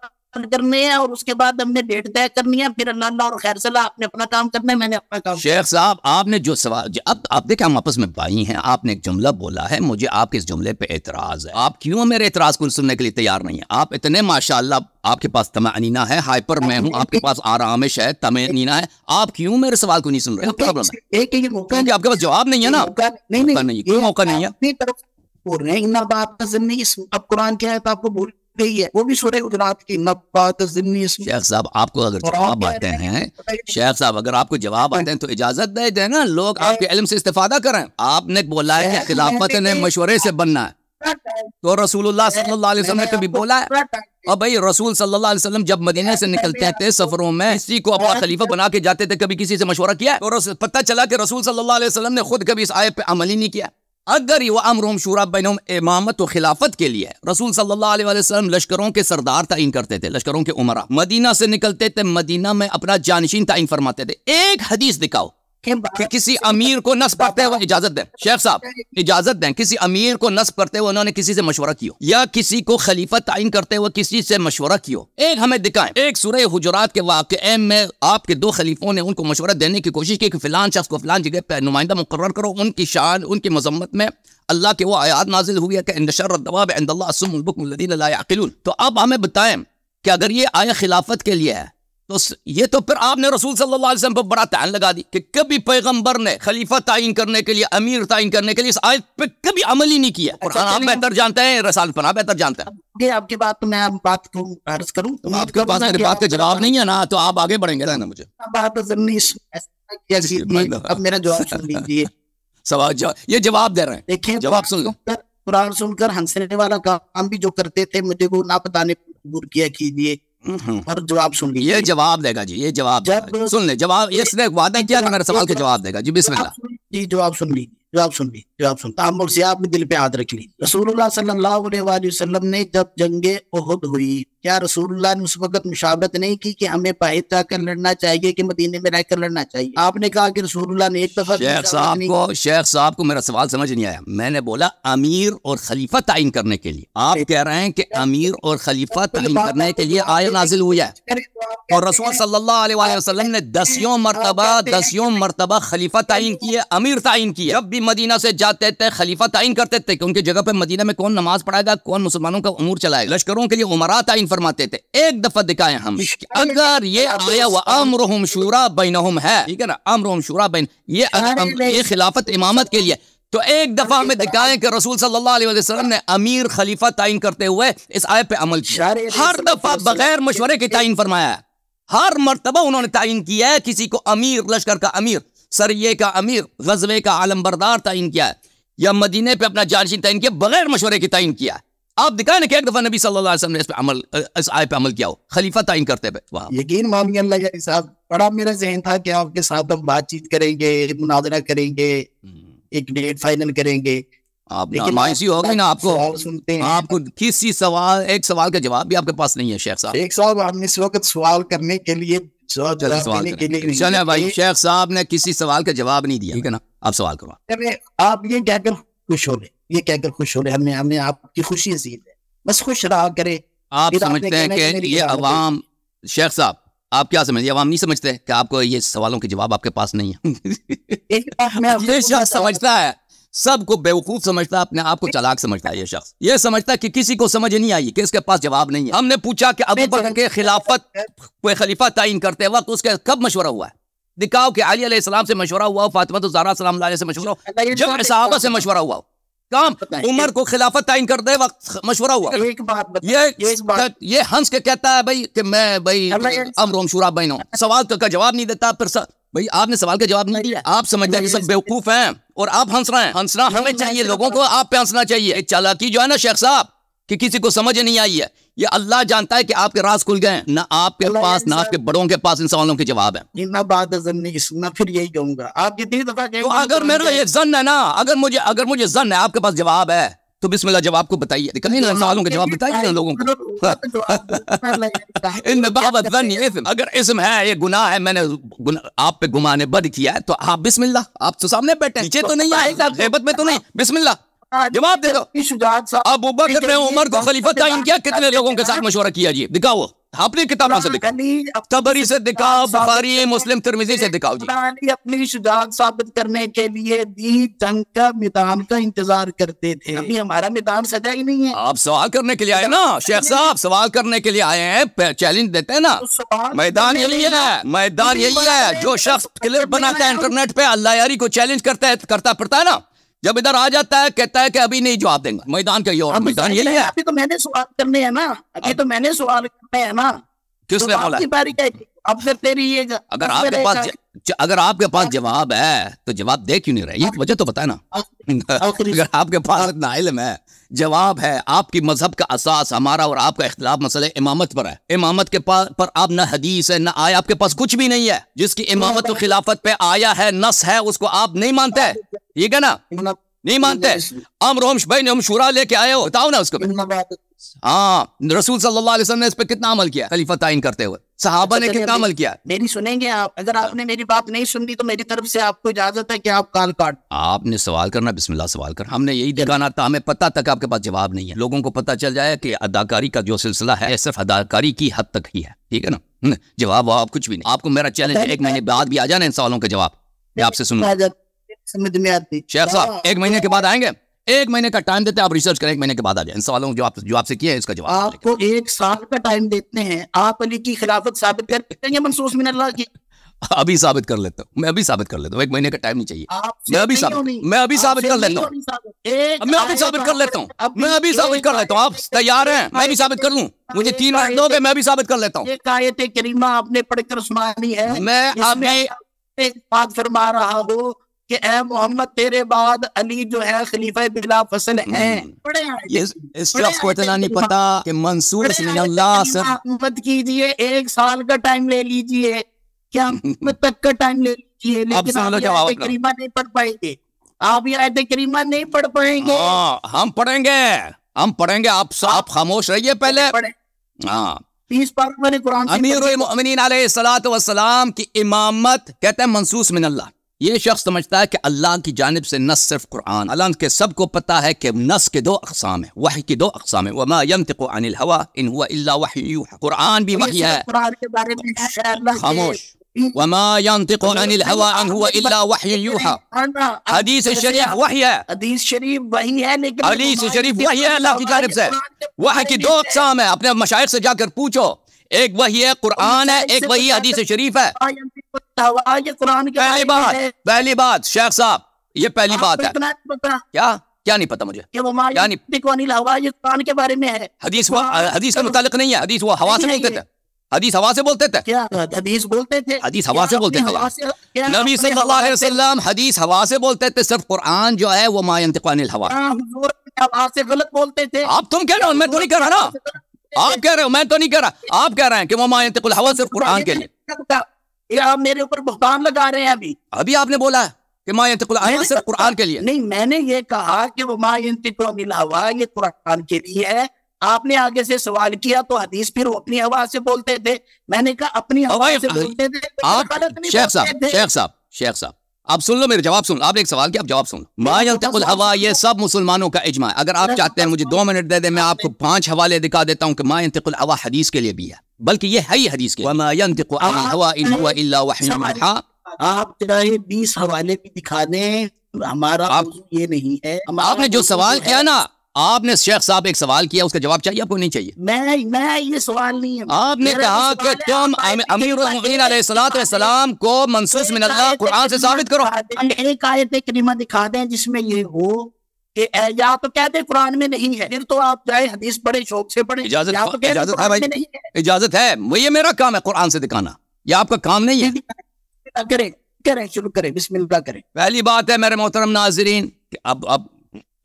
کرنے ہیں اور اس کے بعد ہم نے ڈیٹ طے کرنی ہے، پھر اللہ اور خیر صلاح آپ نے اپنا کام کرنا ہے، میں نے اپنا کام. شیخ صاحب آپ نے جو سوال اب آپ دیکھیں ہم آپس میں بھائی ہیں، آپ نے ایک جملہ بولا ہے، مجھے آپ کے اس جملے پہ اعتراض ہے. آپ کیوں میرے اعتراض کو سننے کے لیے تیار نہیں ہیں؟ آپ اتنے ماشاءاللہ آپ کے پاس طمأنینہ ہے، ہائپر میں ہوں، آپ کے پاس آرامش ہے، طمأنینہ ہے، آپ کیوں میرے سوال کو نہیں سن رہے؟ پرابلم ہے کہ آپ کے پاس جواب نہیں ہے نا. نہیں کیوں موقع نہیں ہے؟ بول رہے ہیں اب قرآن کی آیت آپ کو بھول گئی ہے، وہ بھی سورہ حجرات کی نبات ذنی. شیخ صاحب آپ کو اگر جواب آتے ہیں، شیخ صاحب اگر آپ کو جواب آتے ہیں تو اجازت دے دیں نا، لوگ آپ کے علم سے استفادہ کریں. آپ نے بولا ہے کہ خلافت نے مشورے سے بننا ہے، تو رسول اللہ صلی اللہ علیہ وسلم نے کبھی بولا ہے؟ اور بھائی رسول صلی اللہ علیہ وسلم جب مدینہ سے نکلتے تھے سفروں میں کسی کو اپنا خلیفہ بنا کے جاتے تھے، کبھی کسی سے مشورہ کیا؟ اور پتہ چلا کہ رسول صلی اللہ علیہ وسلم نے خود کبھی اس آیت پہ عمل ہی نہیں کیا. اگر یہ امرہم شورا بینہم امامت و خلافت کے لیے رسول صلی اللہ علیہ وسلم لشکروں کے سردار تعین کرتے تھے، لشکروں کے عمرہ مدینہ سے نکلتے تھے، مدینہ میں اپنا جانشین تعین فرماتے تھے. ایک حدیث دکھاؤ کہ کسی امیر کو نصب کرتے ہوئے اجازت دیں، شیخ صاحب اجازت دیں، کسی امیر کو نصب کرتے ہوئے انہوں نے کسی سے مشورہ کیا یا کسی کو خلیفہ تعین کرتے ہوئے کسی سے مشورہ کیا؟ ایک ہمیں دکھائیں. ایک سورہ حجرات کے واقعے میں آپ کے 2 خلیفوں نے ان کو مشورہ دینے کی کوشش کی کہ فلان شخص کو فلان جگہ پہ نمائندہ مقرر کرو. ان کی شان، ان کی مذمت میں اللہ کے وہ آیات نازل ہوئی ہے کہ ان شر الدواب عند اللہ الصم البکم الذین لا یعقلون. تو اب ہمیں بتائیں کہ اگر یہ آیا خلافت کے لیے ہے تو یہ تو پھر آپ نے رسول صلی اللہ علیہ وسلم پر بڑا تعین لگا دی کہ کبھی پیغمبر نے خلیفہ تعین کرنے کے لیے، امیر تعین کرنے کے لیے اس آیت پہ کبھی عمل ہی نہیں کیا. قرآن آپ بہتر جانتے ہیں، رسالت پناہ بہتر جانتے ہیں. آپ کی بات تو میں بات کو عرض کروں، آپ کے پاس میری بات کا جواب نہیں ہے نا، تو آپ آگے بڑھیں گے نا. مجھے اب میرا جواب سن لیجیے. یہ جواب دے رہے ہیں، دیکھیں جواب سن لو. قرآن سن کر ہنسنے والا کام بھی جو کرتے تھے مجھے وہ نہ بتانے مجبور کیا کیجیے، اور جواب سن لیجیے. یہ جواب دے گا جی، یہ جواب سن لے. جواب اس نے وعدہ کیا کہ میرے سوال کا جواب دے گا جی. بسم اللہ جی جواب سن لیجیے، جواب سن تعمل سے آپ نے دل پہ ہاتھ رکھ لیجیے۔ رسول اللہ صلی اللہ علیہ وآلہ وسلم نے جب جنگ احد ہوئی، کیا رسول اللہ نے اس وقت مشاورت نہیں کی کہ ہمیں باہر جا کر لڑنا چاہیے کہ مدینے میں رہ کر لڑنا چاہیے؟ آپ نے کہا کہ رسول اللہ نے ایک دفعہ شیخ صاحب کو میرا سوال سمجھ نہیں آیا۔ میں نے بولا امیر اور خلیفہ تعین کرنے کے لیے، آپ کہہ رہے ہیں کہ امیر اور خلیفہ تعین کرنے کے لیے آیت نازل ہوئی ہے، اور رسول صلی اللہ علیہ وآلہ وسلم نے 10 مرتبہ خلیفہ تعین کیے، امیر تعین کیے۔ جب بھی مدینہ سے جاتے تھے خلیفہ تعین کرتے تھے کہ ان کی جگہ پہ مدینہ میں کون نماز پڑھائے گا، کون مسلمانوں کا امور چلائے گا۔ لشکروں کے لیے عمراء تعین فرماتے تھے۔ ایک دفعہ دکھائیں ہم اگر یہ آیا وَأَمْرُهُمْ شُورَىٰ بَيْنَهُمْ ہے، ٹھیک ہے نا، امرهم شورا بین، یہ خلافت امامت کے لیے، تو ایک دفعہ ہمیں دکھائیں کہ رسول صلی اللہ علیہ وسلم نے امیر خلیفہ تعین کرتے ہوئے اس آیت پہ عمل کیا۔ ہر دفعہ بغیر مشورے کے تعین فرمایا ہے، ہر مرتبہ انہوں نے تعین کیا ہے کسی کو امیر، لشکر کا امیر، سریے کا امیر، غزوے کا عالم بردار تعین کیا ہے، یا مدینے پہ اپنا جانشین تعین کیا، بغیر مشورے کے تعین کیا ہے۔ آپ دکھائیں نا کہ ایک دفعہ نبی صلی اللہ علیہ وسلم نے اس آیت پہ عمل کیا ہو، خلیفہ تعین کرتے ہوئے۔ یقین مانیے اللہ صاحب، بڑا میرا ذہن تھا کہ آپ کے ساتھ ہم بات چیت کریں گے، مناظرہ کریں گے، ایک ڈیٹ فائنل کریں گے۔ آپ مایوسی ہوگی نا آپ کو، سنتے ہیں آپ کو کسی سوال، ایک سوال کا جواب بھی آپ کے پاس نہیں ہے شیخ صاحب۔ ایک صاحب ہم اس وقت سوال کرنے کے لیے چلے بھائی، شیخ صاحب نے کسی سوال کا جواب نہیں دیا، ٹھیک ہے نا، آپ سوال کرو۔ آپ یہ کہہ کر خوش ہو لے، یہ کہہ کر خوش ہو لے، ہمیں آپ کی خوشی نصیب ہے، بس خوش رہا کرے۔ آپ سمجھتے ہیں کہ یہ عوام، شیخ صاحب آپ کیا سمجھتے ہیں، عوام نہیں سمجھتے کہ آپ کو یہ سوالوں کے جواب آپ کے پاس نہیں ہے؟ یہ شخص سمجھتا ہے، سب کو بیوقوف سمجھتا ہے، اپنے آپ کو چالاک سمجھتا ہے۔ یہ شخص یہ سمجھتا ہے کہ کسی کو سمجھ نہیں آئی کہ اس کے پاس جواب نہیں ہے۔ ہم نے پوچھا کہ ابو بکر کے خلافت کوئی خلیفہ تعین کرتے وقت اس کے کب مشورہ ہوا ہے؟ دکھاؤ کہ علی علیہ السلام سے مشورہ ہوا ہو، فاطمہ الزہرا سلام اللہ علیہ سے مشورہ ہوا، جب صحابہ سے مشورہ ہوا ہو، کام عمر کو خلافت تعین کرتے وقت مشورہ ہوا۔ یہ ہنس کے کہتا ہے بھائی کہ میں بھائی امرهم شورا بینہم، سوال کا جواب نہیں دیتا۔ پھر بھائی آپ نے سوال کا جواب نہیں دیا، آپ سمجھتے ہیں کہ سب بیوقوف ہیں اور آپ ہنس رہے ہیں۔ ہنسنا ہمیں چاہیے، لوگوں کو آپ پہ ہنسنا چاہیے۔ چالاکی جو ہے نا شیخ صاحب کہ کسی کو سمجھ نہیں آئی ہے، یہ اللہ جانتا ہے کہ آپ کے راز کھل گئے، نہ آپ کے پاس نہ آپ کے بڑوں کے پاس ان سوالوں کے جواب ہیں۔ میں پھر یہی کہوں گا، آپ کتنی دفعہ تو اگر میرا یہ ظن ہے نا، اگر مجھے ظن ہے آپ کے پاس جواب ہے تو بسم اللہ جواب کو بتائیے، سوالوں کے جواب بتائیے لوگوں کو۔ ان بعض الظن اثم، اگر اسم ہے، یہ گناہ ہے، میں نے آپ پہ گمان بد کیا ہے، تو آپ بسم اللہ، آپ تو سامنے بیٹھے، نیچے تو نہیں آئے گا، غیبت میں تو نہیں، بسم اللہ جواب دے دو۔ ابو بکر نے عمر کو خلیفہ تعین کیا، کتنے لوگوں کے ساتھ مشورہ کیا؟ جی دکھاؤ، اپنی کتابوں سے دکھاؤ، طبری سے دکھاؤ، بخاری، مسلم، ترمذی سے دکھاؤ۔ جی اپنی شجاعت ثابت کرنے کے لیے دی جنگ کا میدان کا انتظار کرتے تھے، ابھی ہمارا میدان سجا ہی نہیں ہے۔ آپ سوال کرنے کے لیے آئے نا شیخ صاحب، سوال کرنے کے لیے آئے ہیں، چیلنج دیتے ہیں نا۔ میدان یہی ہے، میدان یہی ہے، جو شخص کلپ بناتا ہے انٹرنیٹ پہ، اللہ یاری کو چیلنج کرتا پڑتا ہے نا، جب ادھر آ جاتا ہے کہتا ہے کہ ابھی نہیں جواب دیں گا۔ میدان کا یہ اور میدان یہی ہے۔ ابھی تو میں نے سوال کرنے ہیں نا، ابھی تو میں نے سوال کرنے ہیں نا۔ کس نے بولا؟ اب پھر تیری یہ اگر آپ کے پاس جواب ہے تو جواب دے کیوں نہیں رہے؟ یہ وجہ تو بتائے نا۔ اگر آپ کے پاس اتنا علم ہے، جواب ہے، آپ کی مذہب کا اساس، ہمارا اور آپ کا اختلاف مسئلہ امامت پر ہے، امامت کے پر آپ نہ حدیث ہے نہ آیا، آپ کے پاس کچھ بھی نہیں ہے۔ جس کی امامت و خلافت پہ آیا ہے، نص ہے، اس کو آپ نہیں مانتے، ٹھیک ہے نا، نہیں مانتے۔ امرهم بینہم شورا لے کے آئے ہو، بتاؤ نا اس کو۔ ہاں، رسول صلی اللہ علیہ وسلم نے اس پہ کتنا عمل کیا خلیفہ تعین کرتے ہوئے؟ صحابہ نے کتنا عمل کیا؟ میری سنیں گے آپ؟ اگر آپ نے میری بات نہیں سنی تو میری طرف سے آپ کو اجازت ہے کہ آپ کال کاٹ۔ آپ نے سوال کرنا، بسم اللہ سوال کر، ہم نے یہی دکھانا تھا، ہمیں پتہ تک آپ کے پاس جواب نہیں ہے، لوگوں کو پتہ چل جائے کہ اداکاری کا جو سلسلہ ہے صرف اداکاری کی حد تک ہی ہے، ٹھیک ہے نا، جواب آپ کچھ بھی نہیں۔ آپ کو میرا چیلنج ہے، 1 مہینے بعد بھی آ جانا ان سوالوں کے جواب، میں آپ سے سنوں۔ سمجھ میں آتی شیخ صاحب 1 مہینے کے بعد آئیں گے، 1 مہینے کا ٹائم دیتے ہیں، آپ ریسرچ کریں، 1 مہینے کے بعد آ جائیں، ان سوالوں جو آپ سے کیا ہے اس کا جواب۔ آپ کو 1 سال کا ٹائم دیتے ہیں، آپ علی کی خلافت ثابت کرتے ہیں، یہ منصوص من اللہ کی۔ ابھی ثابت کر لیتا ہوں، میں ابھی ثابت کر لیتا ہوں، 1 مہینے کا ٹائم نہیں چاہیے، میں ابھی ثابت کر لیتا ہوں، میں ابھی ثابت کر لیتا ہوں، آپ تیار ہیں؟ میں بھی ثابت کر لوں، مجھے 3 وقت دو گے، میں بھی ثابت کر لیتا ہوں۔ ایک آیت کریمہ آپ نے پڑھ کر سنانی ہے، میں بات فرما رہا ہوں کہ اے محمد تیرے بعد علی جو ہے خلیفہ بلا فصل ہیں۔ اس شخص کو اتنا نہیں پتا کہ منصور من اللہ سے مت کیجئے، 1 سال کا ٹائم لے لیجئے، کیا تک کا ٹائم لے لیجئے۔ کیے لیکن آپ یہ آیت کریمہ نہیں پڑھ پائیں گے. آپ یہ آیت کریمہ نہیں پڑھ پائیں گے. ہم پڑھیں گے. آپ خاموش رہیے پہلے. ہاں 30 پارہ میں نے قرآن سے امیر المؤمنین علیہ الصلوۃ والسلام کی امامت کہتے ہیں منصوص من اللہ. یہ شخص سمجھتا ہے کہ اللہ کی جانب سے نص صرف قرآن. اللہ کے سب کو پتا ہے کہ نص کے 2 اقسام ہیں, وحی کی 2 اقسام ہیں. وما ينطق عن الهوى ان هو الا وحی یوحى. قرآن بھی وحی ہے. قرآن کے بارے میں خاموش. وما ينطق عن الهوى ان هو الا وحی یوحى. حدیث شریف وحی ہے. حدیث شریف وحی ہے لیکن حدیث شریف وحی ہے اللہ کی جانب سے. وحی کی 2 اقسام ہیں. اپنے مشائخ سے جا کر پوچھو. ایک وحی ہے قرآن ہے, ایک وحی حدیث شریف ہے. پہلی بات شیخ صاحب, یہ پہلی بات ہے. کیا نہیں پتا مجھے, قرآن کے بارے میں ہے. حدیث کے متعلق نہیں ہے. حدیث وہ ہوا سے بولتے تھے. حدیث ہوا سے بولتے تھے. حدیث بولتے تھے. حدیث ہوا سے بولتے تھے. نبی صلی اللہ علیہ وسلم حدیث ہوا سے بولتے تھے. صرف قرآن جو ہے وہ ما ينطق عن الهوى. حضور سے غلط بولتے تھے. آپ تم کہہ رہے ہو, میں تو نہیں کہہ رہا نا. آپ کہہ رہے ہو, میں تو نہیں کہہ رہا. آپ کہہ رہے ہیں کہ وہ ما ينطق الهوى صرف قرآن کے لیے. آپ میرے اوپر بہتان لگا رہے ہیں. ابھی آپ نے بولا ہے کہ ما ينطق الهوى صرف قرآن کے لیے. نہیں, میں نے یہ کہا کہ وہ ما ينطق عن الهوى یہ قرآن کے لیے ہے. آپ نے آگے سے سوال کیا تو حدیث پھر وہ اپنی ہوا سے بولتے تھے. میں نے کہا اپنی ہوا سے بولتے تھے. شیخ صاحب آپ سن لو, میرے جواب سن. آپ نے ایک سوال کیا, آپ جواب سن. ما ينطق الهوى یہ سب مسلمانوں کا اجماع ہے. اگر آپ چاہتے ہیں مجھے 2 منٹ دے دیں, میں آپ کو 5 حوالے دکھا دیتا ہوں کہ ما ينطق الهوى حدیث کے لیے بھی ہے, بلکہ یہ ہے ہی حدیث کے. وما ينطق عن الهوى ان هو الا وحی یوحى. آپ چاہے 20 حوالے بھی دکھا دیں, ہمارا موضوع یہ نہیں ہے. آپ نے جو سوال کیا نا, آپ نے شیخ صاحب ایک سوال کیا, اس کا جواب چاہیے آپ کو نہیں چاہیے؟ میں یہ سوال نہیں ہے. آپ نے کہا کہ تم امیر المؤمنین علیہ الصلوۃ والسلام کو منصوص من اللہ قرآن سے ثابت کرو. ایک آیت کریمہ دکھا دیں جس میں یہ ہو کہ یا تو کہتے قرآن میں نہیں ہے, پھر تو آپ جائے حدیث پڑھیں, شوق سے پڑھیں. اجازت ہے بھائی, اجازت ہے. یہ میرا کام ہے قرآن سے دکھانا, یہ آپ کا کام نہیں ہے. کریں شروع کریں, بسم اللہ کریں. پہلی بات ہے میرے محترم ناظرین,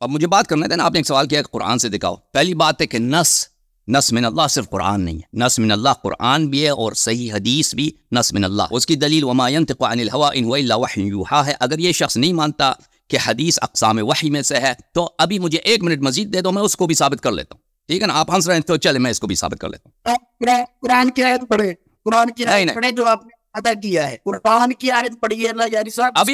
اب مجھے بات کرنا تھا نا. آپ نے ایک سوال کیا کہ قرآن سے دکھاؤ. پہلی بات ہے کہ نص من اللہ صرف قرآن نہیں ہے. نص من اللہ قرآن بھی ہے اور صحیح حدیث بھی نص من اللہ. اس کی دلیل وما ينطق عن الهوى ان هو الا وحی یوحى ہے. اگر یہ شخص نہیں مانتا کہ حدیث اقسام وحی میں سے ہے تو ابھی مجھے 1 منٹ مزید دے دو, میں اس کو بھی ثابت کر لیتا ہوں. ٹھیک ہے نا, آپ ہنس رہے ہیں تو چلے میں اس کو بھی ثابت کر لیتا ہوں. قرآن کی آیت پڑھے, قرآن کی آیت پڑھے جو آپ نے ادا کیا ہے. قرآن کی آیت پڑھی ہے. اللہ جاری صاحب ابھی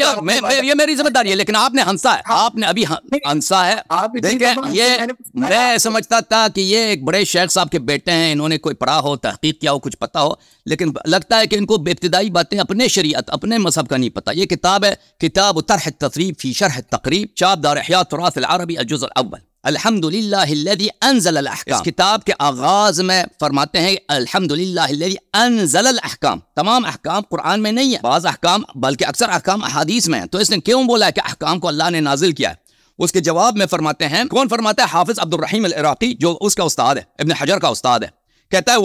یہ میری ذمہ داری ہے, لیکن آپ نے ہنسا ہے. آپ نے ابھی ہنسا ہے. دیکھیں یہ میں سمجھتا تھا کہ یہ ایک بڑے شیخ صاحب کے بیٹے ہیں, انہوں نے کوئی پڑھا ہو, تحقیق کیا ہو, کچھ پتا ہو, لیکن لگتا ہے کہ ان کو ابتدائی باتیں اپنے شریعت اپنے مذہب کا نہیں پتا. یہ کتاب ہے کتاب طرح التثریب فی شرح التقریب, چاپ دار احیاء التراث العربی الجزء الاول. الحمدللہ الذی انزل الاحکام. اس کتاب کے آغاز میں فرماتے ہیں الحمدللہ الذی انزل الاحکام. تمام احکام قرآن میں نہیں ہے, بعض احکام بلکہ اکثر احکام احادیث میں ہیں. تو اس نے کیوں بولا ہے کہ احکام کو اللہ نے نازل کیا ہے؟ اس کے جواب میں فرماتے ہیں, کون فرماتا ہے؟ حافظ عبد الرحیم العراقی, جو اس کا استاد ہے, ابن حجر کا استاد ہے. کہتا ہے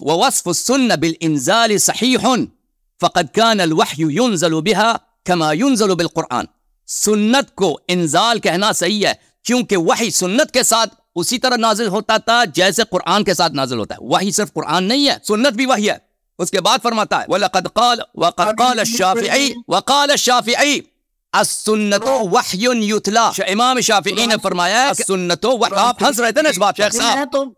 ووصف السنة بالانزال صحیح فقد كان الوحی ينزل بها كما ينزل بالقرآن. سنت کو انزال کہنا صحیح ہے کیونکہ وحی سنت کے ساتھ اسی طرح نازل ہوتا تھا جیسے قرآن کے ساتھ نازل ہوتا ہے. وحی صرف قرآن نہیں ہے, سنت بھی وحی ہے. اس کے بعد فرماتا ہے وقد قال الشافعی السنة وحی یتلا. امام شافعی نے فرمایا کہ سنت آپ ہنس رہے تھے نا اس بات شیخ صاحب,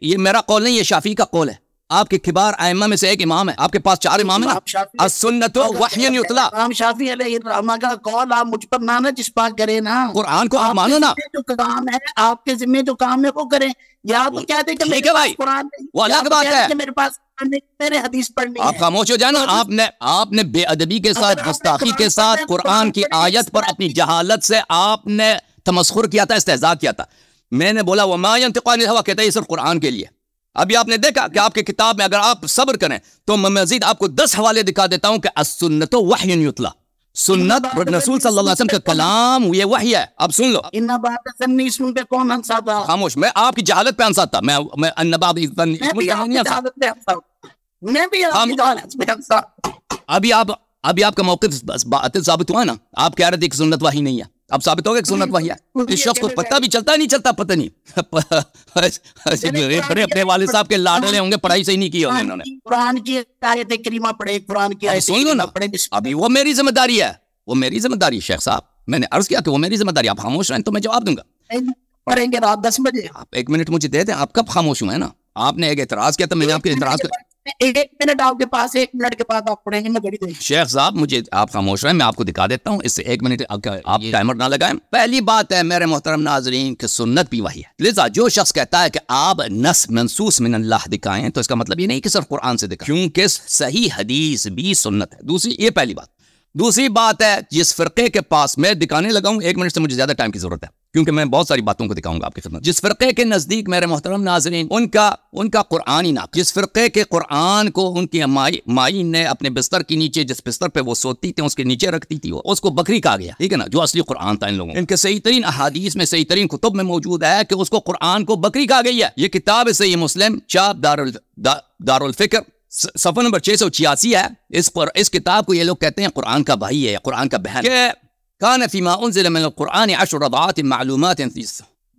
یہ میرا قول نہیں, یہ شافعی کا قول ہے. آپ کے کبار ائمہ میں سے ایک امام ہے, آپ کے پاس 4 امام ہیں. السنت وحی یتلا. امام شافعی علیہ الرحمہ کا قول آپ مجھ پر نہ جس پاک کریں نا, قرآن کو آپ مانو نا. جو کام ہے آپ کے ذمہ جو کام ہے وہ کریں. یا تو کہتے کہ میرے پاس قرآن نہیں, وہ الگ بات ہے, میرے پاس میرے حدیث پڑھنی ہے. آپ خاموش ہو جائیں نا. آپ نے بے ادبی کے ساتھ, گستاخی کے ساتھ قرآن کی آیت پر اپنی جہالت سے آپ نے تمسخر کیا تھا, استہزاء کیا تھا. میں نے بولا وما ينطق عن الهوى, کہتا ہے یہ صرف قرآن کے لیے. ابھی آپ نے دیکھا کہ آپ کی کتاب میں اگر آپ صبر کریں تو میں مزید آپ کو 10 حوالے دکھا دیتا ہوں کہ السنت وحی یتلا. سنت رسول صلی اللہ علیہ وسلم کا کلام یہ وحی ہے. اب سن لو. ان بات سنی اسم پہ کون ہنسا تھا؟ خاموش, میں آپ کی جہالت پہ ہنسا تھا. میں ان بعض الظن میں بھی جہالت پہ ہنسا. ابھی آپ کا موقف ثابت ہوا نا. آپ کہہ رہے تھے کہ سنت وحی نہیں ہے. اب ثابت ہو گیا کہ سنت وحی ہے. اس شخص کو پتہ بھی چلتا ہے نہیں چلتا پتہ نہیں. اپنے والد صاحب کے لاڈلے ہوں گے, پڑھائی صحیح نہیں کی ہوگی انہوں نے. قرآن کی آیت کریمہ پڑھے, قرآن کی آیت سن لو نا, ابھی وہ میری ذمہ داری ہے, وہ میری ذمہ داری ہے شیخ صاحب. میں نے عرض کیا کہ وہ میری ذمہ داری ہے. آپ خاموش رہیں تو میں جواب دوں گا. پڑھیں گے رات 10 بجے. آپ 1 منٹ مجھے دے دیں. آپ کب خاموش ہوئے نا؟ آپ نے ایک اعتراض کیا تو میں نے آپ کے اعتراض کر 1 منٹ آپ کے پاس, 1 منٹ کے بعد آپ پڑھیں گے, میں گھڑی دیں گے. شیخ صاحب مجھے آپ خاموش رہیں, میں آپ کو دکھا دیتا ہوں. اس سے 1 منٹ آپ ٹائمر نہ لگائیں. پہلی بات ہے میرے محترم ناظرین کہ سنت بھی وحی ہے. لذا جو شخص کہتا ہے کہ آپ نص منسوس من اللہ دکھائیں تو اس کا مطلب یہ نہیں کہ صرف قرآن سے دکھائیں, کیونکہ صحیح حدیث بھی سنت ہے. یہ پہلی بات. دوسری بات ہے جس فرقے کے پاس میں دکھانے لگا ہوں, 1 منٹ سے مجھے زیادہ ٹائم کی ضرورت ہے کیونکہ میں بہت ساری باتوں کو دکھاؤں گا آپ کی خدمت. جس فرقے کے نزدیک میرے محترم ناظرین ان کا قرآن ہی نہ, جس فرقے کے قرآن کو ان کی مائی نے اپنے بستر کے نیچے, جس بستر پہ وہ سوتی تھی اس کے نیچے رکھتی تھی, اس کو بکری کہا گیا, ٹھیک ہے نا, جو اصلی قرآن تھا ان لوگوں. ان کے صحیح ترین احادیث میں, صحیح ترین کتب میں موجود ہے کہ اس کو قرآن کو بکری کہا گئی ہے. یہ کتاب ہے صحیح مسلم, چاپ دار الفکر, صفحہ نمبر 686 ہے. اس کتاب کو یہ لوگ کہتے ہیں قرآن کا بھائی ہے, قرآن کا بہن. کہ كان فيما أنزل من القرآن 10 رضعات معلومات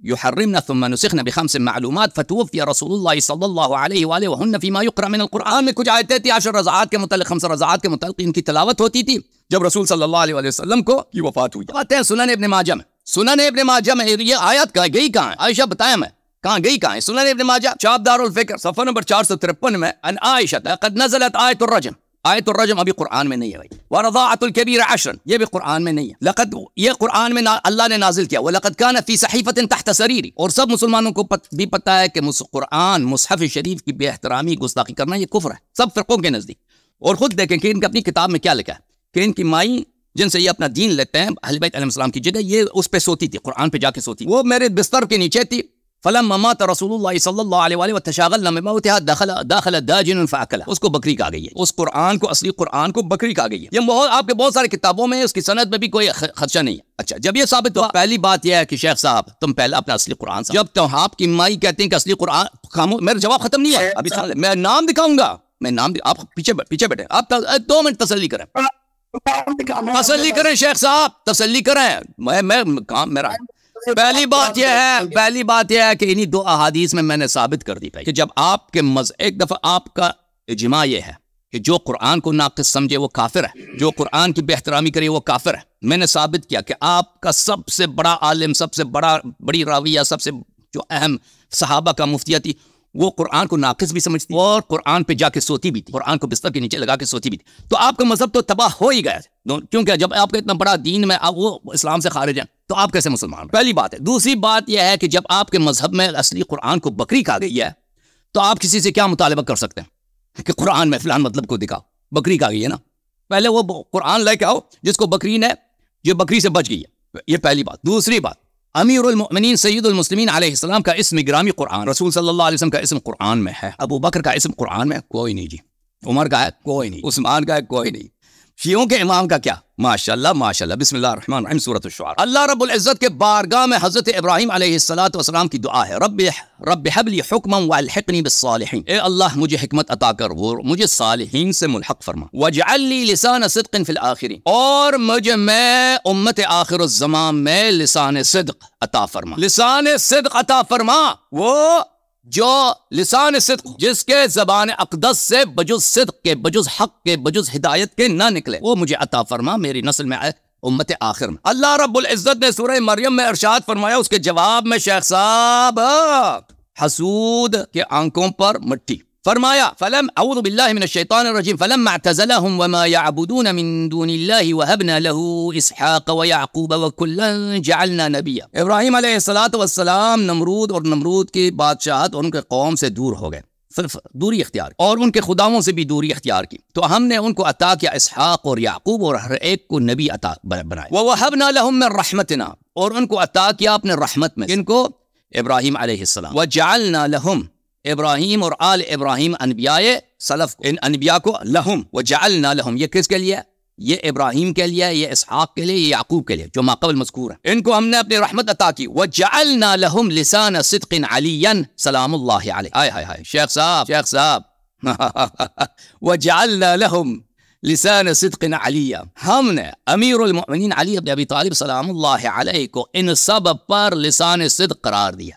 يحرمن ثم نسخن ب5 معلومات فتوفي رسول الله صلى الله عليه وآله وهن فيما يقرأ من القرآن. میں کچھ آیتیں تھی 10 رضعات کے متعلق, 5 رضعات کے متعلق ان کی تلاوت ہوتی تھی جب رسول صلی اللہ علیہ وسلم کو کی وفات ہوئی. باتیں ہیں سنن ابن ماجہ میں. سنن ابن ماجہ میں یہ آیت کہاں گئی, کہاں ہے عائشہ بتایا میں کہاں گئی, کہاں ہے سنن ابن ماجہ چاپ دار الفکر صفحہ نمبر 453 میں. ان عائشہ قد نزلت آیت الرجم. آیت الرجم ابھی قرآن میں نہیں ہے بھائی. ورضاعۃ الکبیر 10 یہ بھی قرآن میں نہیں ہے. لقد یہ قرآن میں اللہ نے نازل کیا. وَلَقَدْ كَانَ فِي صَحِيفَةٍ تَحْتَ سَرِيرِ. اور سب مسلمانوں کو بھی پتہ ہے کہ قرآن مصحف شریف کی بے احترامی گستاخی کرنا یہ کفر ہے سب فرقوں کے نزدیک. اور خود دیکھیں کہ ان کی اپنی کتاب میں کیا لکھا ہے کہ ان کی مائی جن سے یہ اپنا دین لیتے ہیں اہل بیت علیہ السلام کی جگہ, یہ اس پہ سوتی تھی, قرآن پہ جا کے سوتی. وہ میرے بستر کے نیچے تھی. فلما مات رسول اللہ صلی اللہ علیہ وآلہ وتشاغلنا من موتها داخل داجن فاکلها. اس کو بکری کہا گئی ہے. اس قرآن کو, اصلی قرآن کو بکری کہا گئی ہے. یہ آپ کے بہت ساری کتابوں میں اس کی سند میں بھی کوئی خدشہ نہیں ہے. اچھا, جب یہ ثابت ہوا, پہلی بات یہ ہے کہ شیخ صاحب تم پہلے اپنا اصلی قرآن صاحب, جب تو آپ کی مائی کہتے ہیں کہ اصلی قرآن, میرا جواب ختم نہیں ہے ابھی, میں نام دکھاؤں گا, میں نام آپ پیچھے بیٹھے, آپ 2 منٹ تسلی کریں, تسلی کریں شیخ صاحب, تسلی کریں. میں کام میرا. پہلی بات یہ ہے کہ انہی 2 احادیث میں نے ثابت کر دی کہ جب آپ کے ایک دفعہ آپ کا اجماع یہ ہے کہ جو قرآن کو ناقص سمجھے وہ کافر ہے, جو قرآن کی بے احترامی کرے وہ کافر ہے. میں نے ثابت کیا کہ آپ کا سب سے بڑا عالم, سب سے بڑی راویہ, سب سے جو اہم صحابہ کا مفتیہ تھی, وہ قرآن کو ناقص بھی سمجھتی اور قرآن پہ جا کے سوتی بھی تھی, قرآن کو بستر کے نیچے لگا کے سوتی بھی تھی. تو آپ کا مذہب تو تباہ ہو ہی گیا, کیونکہ جب آپ کا اتنا بڑا دین میں وہ اسلام سے خارج ہیں تو آپ کیسے مسلمان؟ پہلی بات ہے. دوسری بات یہ ہے کہ جب آپ کے مذہب میں اصلی قرآن کو بکری کہا گئی ہے تو آپ کسی سے کیا مطالبہ کر سکتے ہیں کہ قرآن میں فلان مطلب کو دکھاؤ, بکری کہا گئی ہے نا, پہلے وہ قرآن لے کے آؤ جس کو بکری نے, جو بکری سے بچ گئی ہے. یہ پہلی بات. دوسری بات, امیر المؤمنین سید المسلمین علیہ السلام کا اسم گرامی قرآن, رسول صلی اللہ علیہ وسلم کا اسم قرآن میں ہے, ابو بکر کا اسم قرآن میں کوئی نہیں جی, عمر کا ہے کوئی نہیں, عثمان کا ہے کوئی نہیں, شیعوں کے امام کا کیا, ماشاءاللہ ماشاءاللہ. بسم اللہ الرحمن الرحیم, سورۃ الشعراء. اللہ رب العزت کے بارگاہ میں حضرت ابراہیم علیہ السلام کی دعا ہے, رب حب لی حکما والحقنی بالصالحین. اے اللہ مجھے حکمت عطا کر, وہ مجھے صالحین سے ملحق فرما. واجعل لی لسان صدق فی الآخرین, اور میں امت آخر الزمان میں لسان صدق عطا فرما. لسان صدق عطا فرما, وہ جو لسان صدق جس کے زبان اقدس سے بجز صدق کے, بجز حق کے, بجز ہدایت کے نہ نکلے, وہ مجھے عطا فرما میری نسل میں امت آخر میں. اللہ رب العزت نے سورہ مریم میں ارشاد فرمایا, اس کے جواب میں شیخ صاحب حسود کے آنکھوں پر مٹی فرمایا. اعوذ باللہ من الشیطان الرجیم. فلما اعتزلهم وما يعبدون من دون الله وهبنا له اسحاق ويعقوب وكلا جعلنا نبيا. ابراہیم علیہ السلام نمرود اور نمرود کی بادشاہت اور ان کے قوم سے دور ہو گئے, صرف دوری اختیار, اور ان کے خداؤں سے بھی دوری اختیار کی, تو ہم نے ان کو عطا کیا اسحاق اور یعقوب, اور ہر ایک کو نبی عطا بنائے. ووهبنا لهم من رحمتنا, اور ان کو عطا کیا اپنے رحمت میں, ان کو ابراہیم علیہ السلام. وجعلنا لهم, ابراہیم اور آل ابراہیم انبیاء سلف, ان انبیاء کو لہم وجعلنا لہم, یہ کس کے لیے؟ یہ ابراہیم کے لیے, یہ اسحاق کے لیے, یہ یعقوب کے لیے جو ماقبل مذکور ہے. ان کو ہم نے اپنی رحمت عطا کی. وجعلنا لہم لسان صدق علیا سلام اللہ علیہ. آئے ہائے ہائے شیخ صاحب وجعلنا لہم لسان صدق علیہ، ہم نے امیر المؤمنین علی بن ابی طالب سلام اللہ علیہ کو ان سب پر لسان صدق قرار دیا.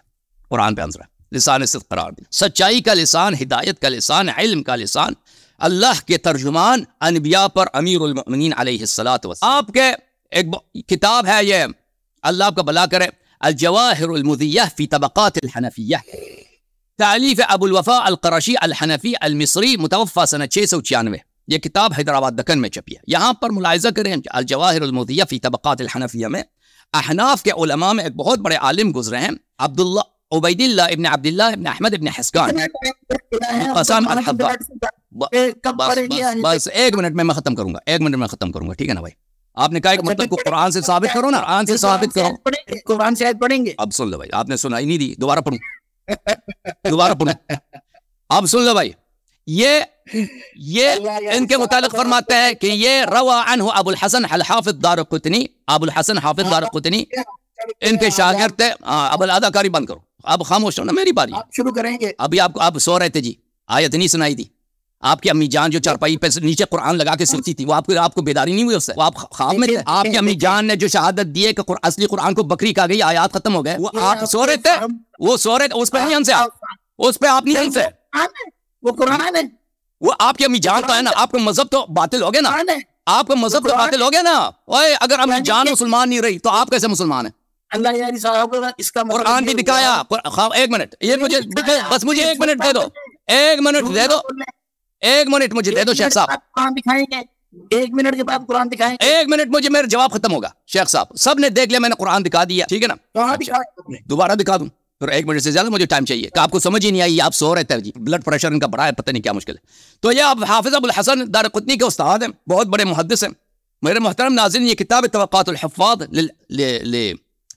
قرآن پہ آنسر ہے، لسان صدق قرار دیا، سچائی کا لسان، ہدایت کا لسان، علم کا لسان، اللہ کے ترجمان انبیاء پر امیر المؤمنین علیہ الصلاۃ والسلام. آپ کے ایک کتاب ہے، یہ اللہ آپ کا بھلا کرے، الجواہر المضیہ فی طبقات الحنفیہ، تالیف ابو الوفاء القرشی الحنفی المصری، متوفى سنہ 696. یہ کتاب حیدرآباد دکن میں چھپی ہے. یہاں پر ملاحظہ کریں الجواہر المضیہ فی طبقات الحنفیہ میں احناف کے علماء میں ایک بہت بڑے عالم گزرے ہیں، عبداللہ عبید اللہ ابن عبداللہ ابن احمد ابن حسکان قسام الحضار. بس ایک منٹ میں ختم کروں گا، ایک منٹ میں ختم کروں گا، ٹھیک ہے نا بھائی؟ آپ نے کہا کہ مطلب کو قرآن سے ثابت کرو نا، قرآن سے ثابت کرو. قرآن سے آیت پڑھیں گے. اب سن لو بھائی، آپ نے سنا ہی نہیں دی، دوبارہ پڑھوں، دوبارہ پڑھوں. اب سن لو بھائی، یہ ان کے متعلق فرماتے ہیں کہ یہ روا عنہ ابو الحسن الحافظ دارقطنی، ابو الحسن حافظ دارقطنی ان کے شاگرد تھے. اب اداکاری بند کرو، اب خاموش ہونا، میری باری شروع کریں گے. ابھی آپ سو رہے تھے جی، آیت نہیں سنائی تھی. آپ کی امی جان جو چارپائی پہ نیچے قرآن لگا کے سوتی تھی، وہ آپ کو بیداری نہیں ہوئی اس سے؟ وہ آپ خواب میں تھے؟ آپ کی امی جان نے جو شہادت دی ہے کہ اصلی قرآن کو بکری کہا گئی، آیات ختم ہو گئے، وہ آپ سو رہے تھے، وہ سو رہے تھے، اس پہ نہیں ہنسے، اس پہ آپ نہیں ہنسے. وہ قرآن ہے، وہ آپ کی امی جان تو ہے نا. آپ کا مذہب تو باطل ہو گیا نا، آپ کا مذہب تو باطل ہو گیا نا. اوے اگر امی جان مسلمان نہیں رہی تو آپ کیسے مسلمان ہیں؟ اللہ یاری صاحب اس کا قرآن بھی دکھایا. ایک منٹ، یہ مجھے بس مجھے ایک منٹ دے دو، ایک منٹ دے دو، ایک منٹ مجھے دے دو شیخ صاحب. قرآن دکھائیں گے، ایک منٹ کے بعد قرآن دکھائیں گے. ایک منٹ مجھے، میرا جواب ختم ہوگا. شیخ صاحب سب نے دیکھ لیا، میں نے قرآن دکھا دیا، ٹھیک ہے نا؟ دوبارہ دکھا دوں پھر ایک منٹ سے زیادہ مجھے ٹائم چاہیے کہ آپ کو سمجھ ہی نہیں آئی، آپ سو رہے تھے جی، بلڈ پریشر ان کا بڑا ہے، پتہ نہیں کیا مشکل ہے. تو یہ آپ حافظ ابو الحسن دارقطنی کے استاد ہیں، بہت بڑے محدث ہیں. میرے محترم ناظرین، یہ کتاب طبقات الحفاظ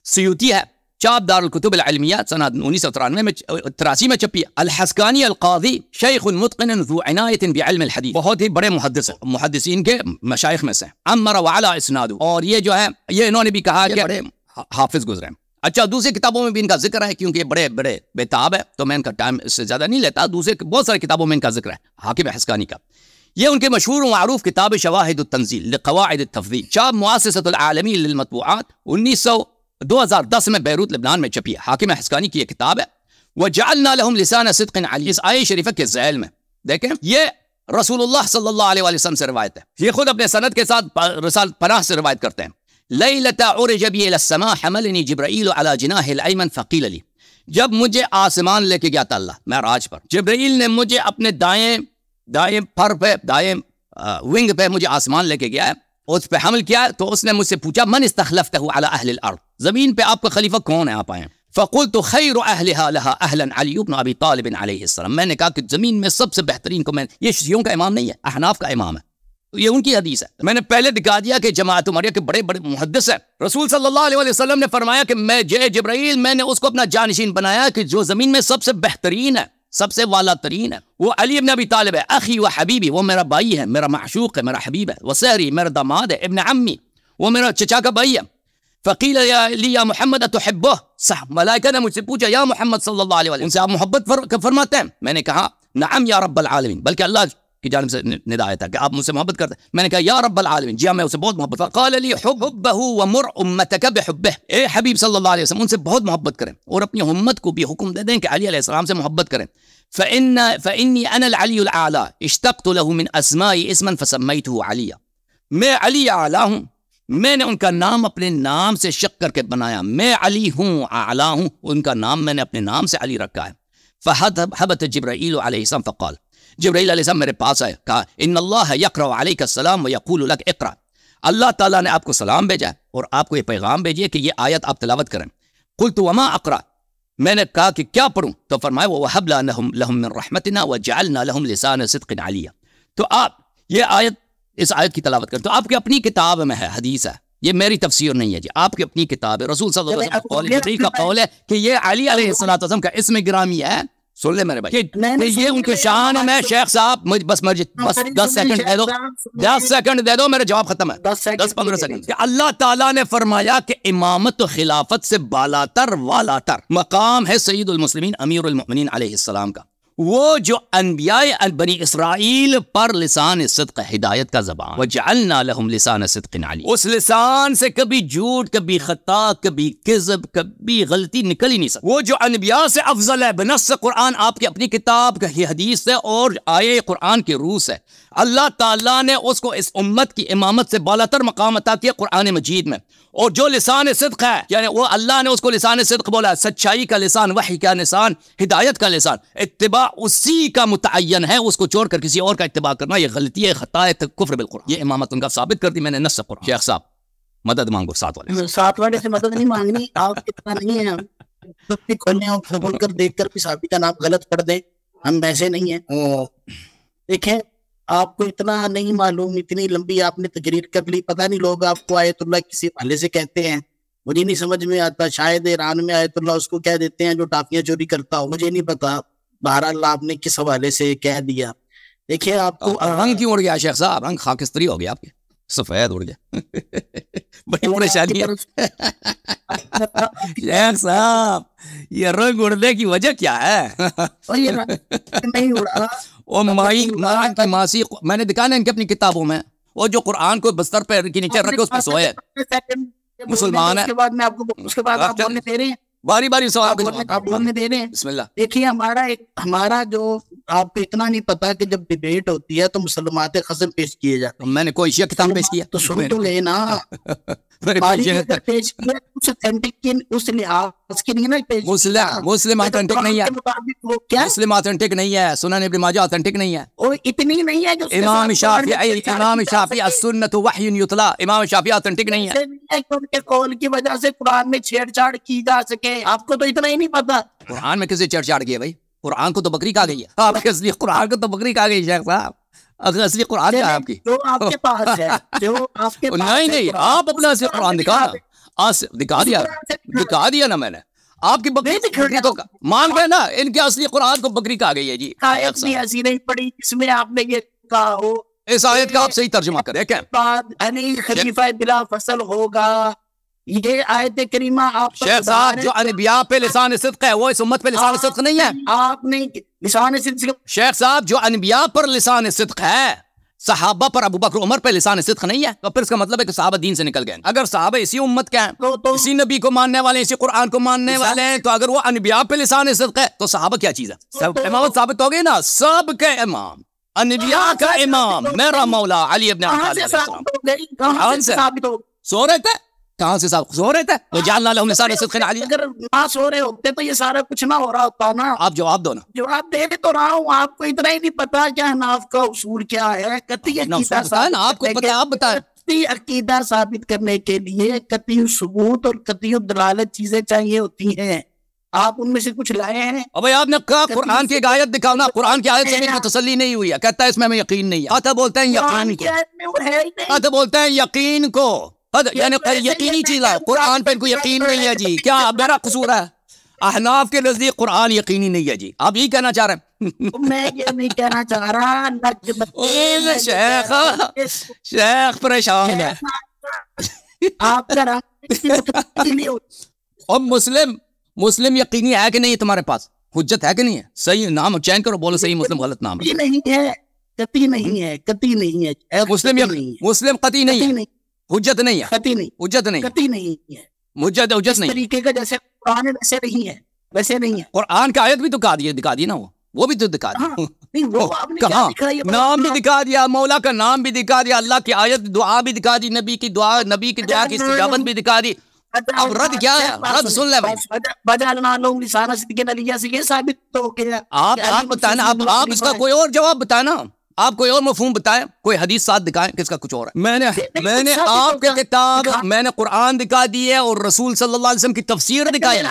سیوطی ہے، چاپ دار الکتب العلمیہ سنہ 1993 میں 83 میں چھپی ہے. الحسکانی القاضی شیخ متقن ذو عنایت بعلم الحدیث، بہت ہی بڑے محدث، محدثین کے مشائخ میں سے. عمر وعلا اسناد، اور یہ جو ہے یہ انہوں نے بھی کہا کہ بڑے حافظ گزرے ہیں. اچھا، دوسری کتابوں میں بھی ان کا ذکر ہے، کیونکہ یہ بڑے بڑے بیتاب ہے تو میں ان کا ٹائم اس سے زیادہ نہیں لیتا. دوسرے بہت ساری کتابوں میں ان کا ذکر ہے، حاکم حسکانی کا. یہ ان کے مشہور و معروف کتاب شواہد التنزیل لقواعد التفضیل، چاپ مؤسسۃ العالمی للمطبوعات 2010 میں بیروت لبنان میں چھپی ہے. حاکم حسکانی کی یہ کتاب ہے. وجعلنا لهم لسان صدق علی، اس آیہ شریفہ کے ذیل میں دیکھیں یہ رسول اللہ صلی اللہ علیہ وسلم سے روایت ہے. یہ خود اپنے سند کے ساتھ رسالۃ پناہ سے روایت کرتے ہیں. لیلۃ عرج بی الی السماء حملنی جبرائیل علی جناح الایمن فقیل لی، جب مجھے آسمان لے کے گیا تھا اللہ معراج پر، جبرائیل نے مجھے اپنے دائیں پر پہ، دائیں ونگ پہ مجھے آسمان لے کے گیا ہے، اس پہ حمل کیا ہے. تو اس نے مجھ سے پوچھا من استخلفتہ علی اہل الارض، زمین پہ آپ کا خلیفہ کون ہے؟ آپ آئے. فقلت خیر اہلها لها اہلا علی بن ابی طالب علیہ السلام، میں نے کہا کہ زمین میں سب سے بہترین کو، میں یہ شیعوں کا امام نہیں ہے، احناف کا امام ہے، یہ ان کی حدیث ہے. میں نے پہلے دکھا دیا کہ جماعت عمریہ کے بڑے بڑے محدث ہیں. رسول صلی اللہ علیہ وسلم نے فرمایا کہ میں جبرائیل، میں نے اس کو اپنا جانشین بنایا کہ جو زمین میں سب سے بہترین ہے، سب سے والا ترین ہے، وہ علی ابن ابی طالب ہے. اخی و حبیبی، وہ میرا بھائی ہے، میرا معشوق ہے، میرا حبیب ہے. وسہری، میرا داماد ہے. ابن عمی، وہ میرا چچا کا بھائی ہے. فقیل لی یا محمد اتحبہ، ملائکہ نے مجھ سے پوچھا یا محمد صلی اللہ علیہ وسلم، ان سے آپ محبت فرماتے ہیں؟ میں نے کہا نعم یا رب العالمین، بلکہ اللہ کی جانب سے ندا آیا تھا کہ آپ مجھ سے محبت کرتے ہیں. میں نے کہا یا رب العالمین، جی ہاں میں اسے بہت محبت. فقال لی حبہ ومر امتک بحبہ، اے حبیب صلی اللہ علیہ وسلم ان سے بہت محبت کریں اور اپنی امت کو بھی حکم دے دیں کہ علی علیہ السلام سے محبت کریں. فإني أنا العلی الأعلى اشتقت له من اسماء اسما فسميته علیہ، میں علی اعلیٰ ہوں، میں نے ان کا نام اپنے نام سے شق کر کے بنایا. میں علی ہوں، اعلیٰ ہوں، ان کا نام میں نے اپنے نام سے علی رکھا ہے. فحبت جبرائیل علیہ السلام فقال، جبرائیل علیہ السلام میرے پاس آئے، کہا ان اللہ یقرأ علیک السلام ویقول لک اقرأ، اللہ تعالیٰ نے آپ کو سلام بھیجا اور آپ کو یہ پیغام بھیجیے کہ یہ آیت آپ تلاوت کریں. قلت وما اقرأ، میں نے کہا کہ کیا پڑھوں؟ تو فرمایا وَوَهَبْ لَهُمْ مِنْ رَحْمَتِنَا وَجَعَلْنَا لَهُمْ لِسَانَ صِدْقٍ عَلِيًّا. تو آپ یہ آیت، اس آیت کی تلاوت کریں. تو آپ کی اپنی کتاب میں ہے، حدیث ہے، یہ میری تفسیر نہیں ہے جی، آپ کی اپنی کتاب ہے. رسول صلی اللہ علیہ وسلم جبریل کا قول ہے کہ یہ علی علیہ السلام کا اسم گرامی ہے. سن لے میرے بھائی، یہ ان کے شان ہے. میں شیخ صاحب بس 10 سیکنڈ دے دو، 10 سیکنڈ دے دو، میرا جواب ختم ہے. 10-15 سیکنڈ. کہ اللہ تعالیٰ نے فرمایا کہ امامت و خلافت سے بالاتر والاتر مقام ہے سید المسلمین امیر المؤمنین علیہ السلام کا. وہ جو انبیاء بنی اسرائیل پر لسان صدق ہدایت کا زبان، وجعلنا لهم لسان صدق علی، اس لسان سے کبھی جھوٹ، کبھی خطا، کبھی کذب، کبھی غلطی نکل ہی نہیں سکتی۔ وہ جو انبیاء سے افضل ہے بنص قرآن، آپ کی اپنی کتاب کی حدیث سے اور آیے قرآن کے روح سے، اللہ تعالیٰ نے اس کو اس امت کی امامت سے بالاتر مقام عطا کیا قرآن مجید میں۔ اور جو لسان صدق ہے، یعنی وہ اللہ نے اس کو لسان صدق بولا، سچائی کا لسان، وحی کا لسان، ہدایت کا لسان، اتباع اسی کا متعین ہے، اس کو چھوڑ کر کسی اور کا اتباع کرنا یہ غلطی ہے، خطا ہے، کفر بالقرآن۔ یہ امامت ان کا ثابت کر دی میں نے نص قرآن۔ شیخ صاحب مدد مانگو ساتھ والے سے مدد نہیں مانگنی، آپ کتنا نہیں ہے کھولنے اور کھول کر دیکھ کر بھی صحابی کا نام غلط کر دیں، ہم ایسے نہیں ہیں۔ دیکھیں آپ کو اتنا نہیں معلوم، اتنی لمبی آپ نے تقریر کر لی، پتہ نہیں لوگ آپ کو آیت اللہ کسی حوالے سے کہتے ہیں، مجھے نہیں سمجھ میں آتا، شاید ایران میں آیت اللہ اس کو کہہ دیتے ہیں جو ٹافیاں چوری کرتا ہو، مجھے نہیں پتا، بہرحال آپ نے کس حوالے سے کہہ دیا۔ دیکھیں آپ کو رنگ کیوں اڑ گیا شیخ صاحب؟ رنگ خاکستری ہو گیا آپ کے، سفید اڑ گیا، بڑی پریشانی ہے شیخ صاحب، یہ رنگ اڑنے کی وجہ کیا ہے؟ نہیں اڑا وہ مائی کی ماسی، میں نے دکھانا ان کی اپنی کتابوں میں، وہ جو قرآن کو بستر پہ کے نیچے رکھ کے اس پہ سوئے مسلمان ہے۔ اس کے بعد میں آپ کو اس کے بعد آپ بولنے دے رہے ہیں، باری باری سوال آپ بولنے دے رہے ہیں۔ بسم اللہ۔ دیکھیے ہمارا جو آپ کو اتنا نہیں پتا کہ جب ڈیبیٹ ہوتی ہے تو مسلمات خصم پیش کیے جاتے ہیں۔ میں نے کوئی شیعہ کتاب پیش کیا تو سن تو لے نا، پیش کیا اس لحاظ کی نہیں نا، مسلم آتھنٹک نہیں ہے، کیا مسلم آتھنٹک نہیں ہے، سنن ابن ماجہ آتھنٹک نہیں ہے، وہ اتنی نہیں ہے جو امام شافعی السنت وحی یتلا، امام شافعی آتھنٹک نہیں ہے۔ ان کے قول کی وجہ سے قرآن میں چھیڑ چھاڑ کی جا سکے، آپ کو تو اتنا ہی نہیں پتا۔ قرآن میں کسی چھیڑ چھاڑ کی ہے بھائی؟ قرآن کو تو بکری کھا گئی ہے، آپ کے اصلی قرآن کو تو بکری کھا گئی شیخ صاحب، اگر اصلی قرآن کیا ہے آپ کی؟ جو آپ کے پاس ہے، جو آپ کے پاس ہے، نہیں آپ اپنا اصلی قرآن دکھا دیا نا میں نے، آپ کی بکری تو مان گئے نا، ان کے اصلی قرآن کو بکری کھا گئی ہے جی۔ اتنی ایسی نہیں پڑی جس میں آپ نے یہ کہا ہو، اس آیت کا آپ صحیح ترجمہ کریں کیا؟ خلیفہ بلا فصل ہوگا، یہ آیت کریمہ آپ شیخ صاحب جو انبیاء پہ لسان صدق ہے وہ اس امت پہ لسان صدق نہیں ہے؟ آپ نے لسان صدق، شیخ صاحب جو انبیاء پر لسان صدق ہے، صحابہ پر ابو بکر عمر پہ لسان صدق نہیں ہے، تو پھر اس کا مطلب ہے کہ صحابہ دین سے نکل گئے۔ اگر صحابہ اسی امت کے ہیں، اسی نبی کو ماننے والے، اسی قرآن کو ماننے والے ہیں، تو اگر وہ انبیاء پہ لسان صدق ہے تو صحابہ کیا چیز ہے؟ امامت ثابت ہو گئی نا، سب کے امام، انبیاء کا امام میرا مولا علی ابن ابی طالب علیہ السلام۔ سو رہے تھے کہاں سے صاحب؟ سو رہے تھے وجعلنا لهم لسان صدق علی۔ اگر نہ سو رہے ہوتے تو یہ سارا کچھ نہ ہو رہا ہوتا نا۔ آپ جواب دو نا۔ جواب دے تو رہا ہوں، آپ کو اتنا ہی نہیں پتا کہ حناف کا اصول کیا ہے، قطعی عقیدہ آپ کو پتا، آپ بتائیں۔ قطعی عقیدہ ثابت کرنے کے لیے قطعی ثبوت اور قطعی دلالت چیزیں چاہیے ہوتی ہیں، آپ ان میں سے کچھ لائے ہیں؟ ابھی آپ نے کہا قرآن کی ایک آیت دکھاؤ نا، قرآن کی آیت سے میری تسلی نہیں ہوئی ہے، کہتا ہے اس میں ہمیں یقین نہیں ہے، آتا بولتے ہیں یقین کو، آتا بولتے ہیں یقین کو، یعنی یقینی چیز ہے، قرآن پہ ان کو یقین نہیں ہے جی، کیا میرا قصور ہے؟ احناف کے نزدیک قرآن یقینی نہیں ہے جی، آپ یہی کہنا چاہ رہے ہیں؟ میں یہ نہیں کہنا چاہ رہا، شیخ پریشان ہے۔ آپ ذرا اور مسلم یقینی ہے کہ نہیں تمہارے پاس؟ حجت ہے کہ نہیں ہے؟ صحیح نام چین کرو، بولو صحیح مسلم غلط نام ہے؟ نہیں ہے، قطعی نہیں ہے، قطعی نہیں ہے، مسلم قطعی نہیں ہے، حجت نہیں ہے، قطعی نہیں، حجت نہیں، قطعی نہیں ہے، حجت نہیں، طریقے کا جیسے قرآن ویسے نہیں ہے، ویسے نہیں ہے۔ قرآن کی آیت بھی تو دکھا دی نا، وہ بھی تو دکھا دی، کہاں نام بھی دکھا دیا، مولا کا نام بھی دکھا دیا، اللہ کی آیت دعا بھی دکھا دی، نبی کی دعا کی استجابت بھی دکھا دی، اب رد کیا ہے؟ رد سن لے بھائی، وجعلنا لهم لسان صدق علیہ سے یہ ثابت ہو گیا۔ آپ بتائیں نا، آپ اس کا کوئی اور جواب بتائیں نا، آپ کوئی اور مفہوم بتائیں، کوئی حدیث ساتھ دکھائیں کس کا کچھ اور ہے۔ میں نے آپ کے کتاب، میں نے قرآن دکھا دی ہے اور رسول صلی اللہ علیہ وسلم کی تفسیر دکھائی ہے،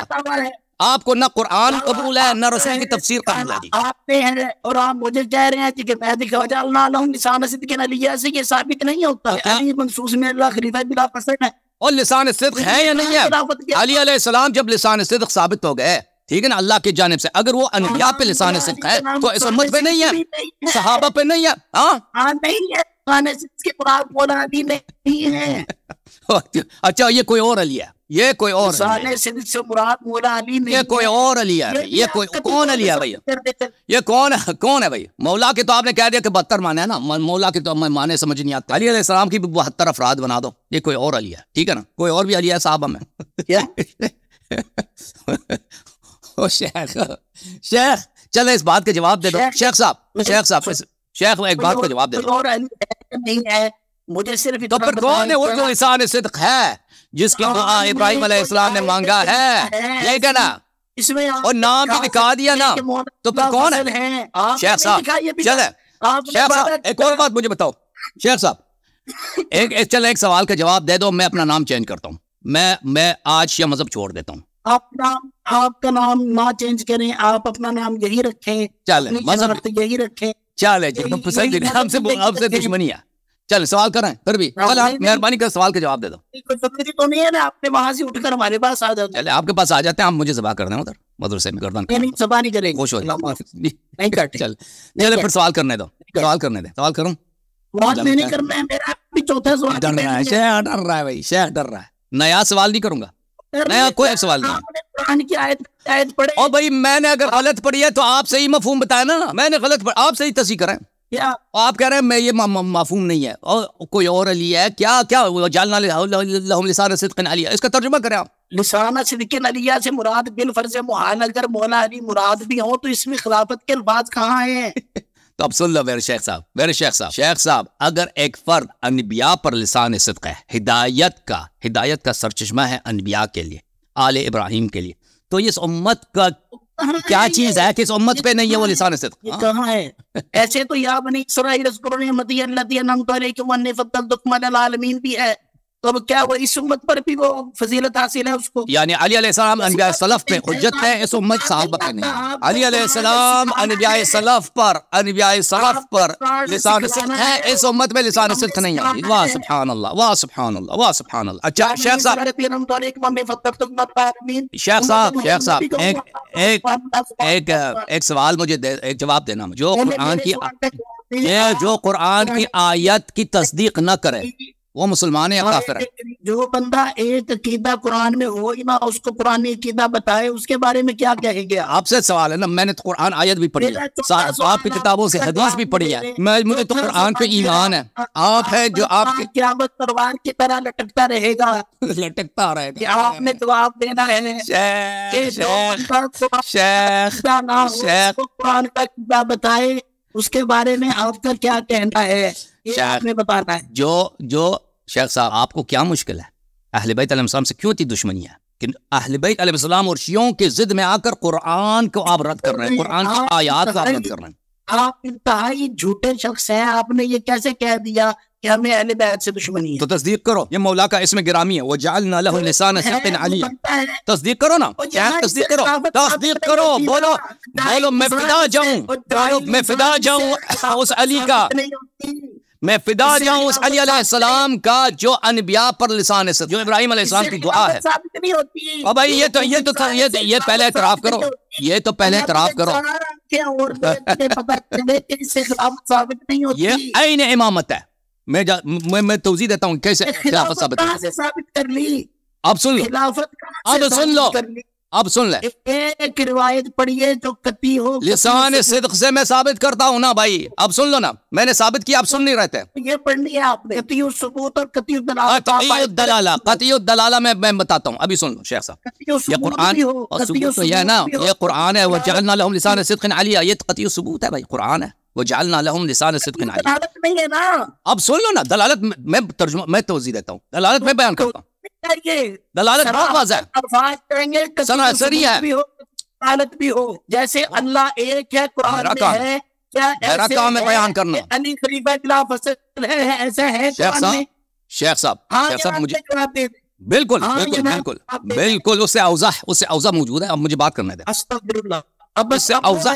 آپ کو نہ قرآن قبول ہے نہ رسول کی تفسیر قبول ہے۔ آپ نے اور آپ مجھے کہہ رہے ہیں کہ میں وجعلنا لهم لسان صدق علیہ سے یہ ثابت نہیں ہوتا، علی منصوص میں اللہ خلیفہ بلا فصل ہے، اور لسان صدق ہے یا نہیں ہے؟ علی علیہ السلام جب لسان صدق ثابت ہو گئے، ٹھیک ہے نا، اللہ کی جانب سے، اگر وہ انبیاء پہ لسان صدق ہے تو اس امت پہ نہیں ہے، صحابہ پہ نہیں ہے۔ ہاں نہیں ہے، لسان صدق کے قرآن بولا بھی نہیں ہے، اچھا یہ کوئی اور علی ہے، یہ کوئی اور لسان صدق سے مراد مولا علی نہیں، یہ کوئی اور علی ہے، یہ کوئی کون علی ہے بھائی؟ یہ کون ہے بھائی؟ مولا کے تو آپ نے کہہ دیا کہ 72 معنی ہے نا، مولا کے تو معنی سمجھ نہیں آتے. علی علیہ السلام کی بھی 72 افراد بنا دو، یہ کوئی اور علی ہے، ٹھیک ہے نا؟ کوئی اور بھی علی ہے صاحب ہمیں. شیخ چلے اس بات کا جواب دے دو. شیخ صاحب ایک بات کا جواب دے دو. نہیں ہے مجھے صرف تو پھر کون ہے وہ جو لسان صدق ہے جس کی دعا ابراہیم علیہ السلام نے مانگا ہے؟ یہ کہنا اس میں اور نام بھی دکھا دیا نا، تو پھر کون ہے؟ شیخ صاحب چلے، شیخ صاحب ایک اور بات مجھے بتاؤ. شیخ صاحب چلے ایک سوال کا جواب دے دو، میں اپنا نام چینج کرتا ہوں، میں آج شیعہ مذہب چھوڑ دیتا ہوں. آپ کا نام نہ چینج کریں، آپ اپنا نام یہی رکھیں، چلے مذہب یہی رکھیں. چلے جی ہم سے دشمنی ہے. چل سوال کریں پھر بھی مہربانی کر سوال کا جواب دے دو. تو نہیں ہے نا، آپ نے وہاں سے اٹھ کر ہمارے پاس آ جاتے. چلے آپ کے پاس آ جاتے ہیں، آپ مجھے ذبح کر دیں ادھر مدرسے میں گردن. نہیں ذبح نہیں کریں، خوش ہو چلے پھر سوال کرنے دو، سوال کروں. بات میں نہیں کرنا ہے، میرا بھی چوتھا سوال. ڈر رہا ہے بھائی، شیخ ڈر رہا ہے. نیا سوال نہیں کروں گا، نیا کوئی سوال نہیں. قرآن کی آیت پڑھے. اور بھائی میں نے اگر غلط پڑھی ہے تو آپ صحیح مفہوم بتایا نا، میں نے غلط پڑھا، آپ صحیح تصحیح کریں. آپ کہہ رہے ہیں میں یہ مفہوم نہیں ہے اور کوئی اور علی ہے، کیا جعلنا لہم لسان صدق علیہ، اس کا ترجمہ کریں آپ. لسان صدق علیہ سے مراد بالفرض محال اگر مولا علی مراد بھی ہوں تو اس میں خلافت کے الفاظ کہاں ہیں؟ تو اب سن لو میرے شیخ صاحب اگر ایک فرد انبیاء پر لسان صدق ہے، ہدایت کا سرچشمہ ہے انبیاء کے لیے، آل ابراہیم کے لیے، تو اس امت کا کیا چیز ہے کہ اس امت پہ نہیں ہے وہ لسان صدق؟ یہ کہاں ہے؟ ایسے تو یا بنی اسرائیل اذکروا نعمتی التی انعمت علیکم وانی فضلتکم علی العالمین بھی ہے، تو اب کیا وہ اس امت پر بھی وہ فضیلت حاصل ہے اس کو؟ یعنی علی علیہ السلام انبیاء سلف پہ حجت ہے، اس امت صحابہ پہ نہیں. علی علیہ السلام انبیاء سلف پر لسان صدق ہے، اس امت میں لسان صدق نہیں ہے. واہ سبحان اللہ، واہ سبحان اللہ، واہ سبحان اللہ. اچھا شیخ صاحب ایک سوال مجھے ایک جواب دینا. جو قرآن کی آیت کی تصدیق نہ کرے وہ مسلمان ہے یا کافر ہے؟ جو بندہ ایک عقیدہ قرآن میں ہو ہی نہ اس کو قرآن عقیدہ بتائے، اس کے بارے میں کیا کہے گا؟ آپ سے سوال ہے نا، میں نے تو قرآن آیت بھی پڑھی ہے، آپ کی کتابوں سے حدیث بھی پڑھی ہے، مجھے تو قرآن پہ ایمان ہے. آپ ہے جو آپ کی قیامت تلوار کی طرح لٹکتا رہے گا، لٹکتا رہے گا. آپ نے جواب دینا ہے. شیخ قرآن کا عقیدہ بتائے، اس کے بارے میں آپ کا کیا کہنا ہے، یہ آپ نے بتانا ہے. جو شیخ صاحب آپ کو کیا مشکل ہے؟ اہل بیت علیہ السلام سے کیوں اتنی دشمنی ہے کہ اہل بیت علیہ السلام اور شیعوں کی ضد میں آ کر قرآن کو آپ رد کر رہے ہیں، قرآن کی آیات کو آپ رد کر رہے ہیں؟ آپ انتہائی جھوٹے شخص ہیں، آپ نے یہ کیسے کہہ دیا کہ ہمیں اہل بیت سے دشمنی ہے؟ تو تصدیق کرو، یہ مولا کا اسم گرامی ہے، وَجَعَلْنَا لَهُ لِسَانَ صِدْقٍ عَلِيًّا. تصدیق کرو نا، تصدیق کرو، بولو میں فدا جاؤں اس علی کا، میں فدا جاؤں اس علی علیہ السلام کا جو انبیاء پر لسان صدق، جو ابراہیم علیہ السلام کی دعا ہے. اور بھائی یہ پہلے اعتراف کرو، یہ تو پہلے اعتراف کرو. یہ عین امامت ہے. میں توضیح دیتا ہوں کیسے خلافت ثابت کر لی. اب سن لے ایک روایت پڑھیے جو قطعی ہو، لسان صدق سے میں ثابت کرتا ہوں نا بھائی. اب سن لو نا، میں نے ثابت کیا، آپ سن نہیں رہتے. یہ پڑھنی ہے آپ نے قطعی الثبوت اور قطعی الدلالہ میں بتاتا ہوں. ابھی سن لو شیخ صاحب، یہ قرآن تو یہ ہے نا، یہ قرآن ہے وَجَعَلْنَا لَهُمْ لِسَانَ صِدْقٍ عَلِيًّا، یہ قطعی ثبوت ہے بھائی، قرآن ہے وَجَعَلْنَا لَهُمْ لِسَانَ صِدْقٍ عَلِيًّا. اب سن لو نا، دلالت میں ترجمہ میں توضیح دیتا ہوں، دلالت میں بیان کرتا ہوں. دلالت بہت واضح ہے، سری ہے، دلالت بھی ہو جیسے اللہ ایک ہے، قرآن میں ہے، میرا کام ہے بیان کرنا. علی خلیفہ بلا فصل ہے، ایسا ہے شیخ صاحب مجھے بالکل اس سے اوضاح موجود ہے. اب مجھے بات کرنے دیں. استغفراللہ. اب اس سے اوضاح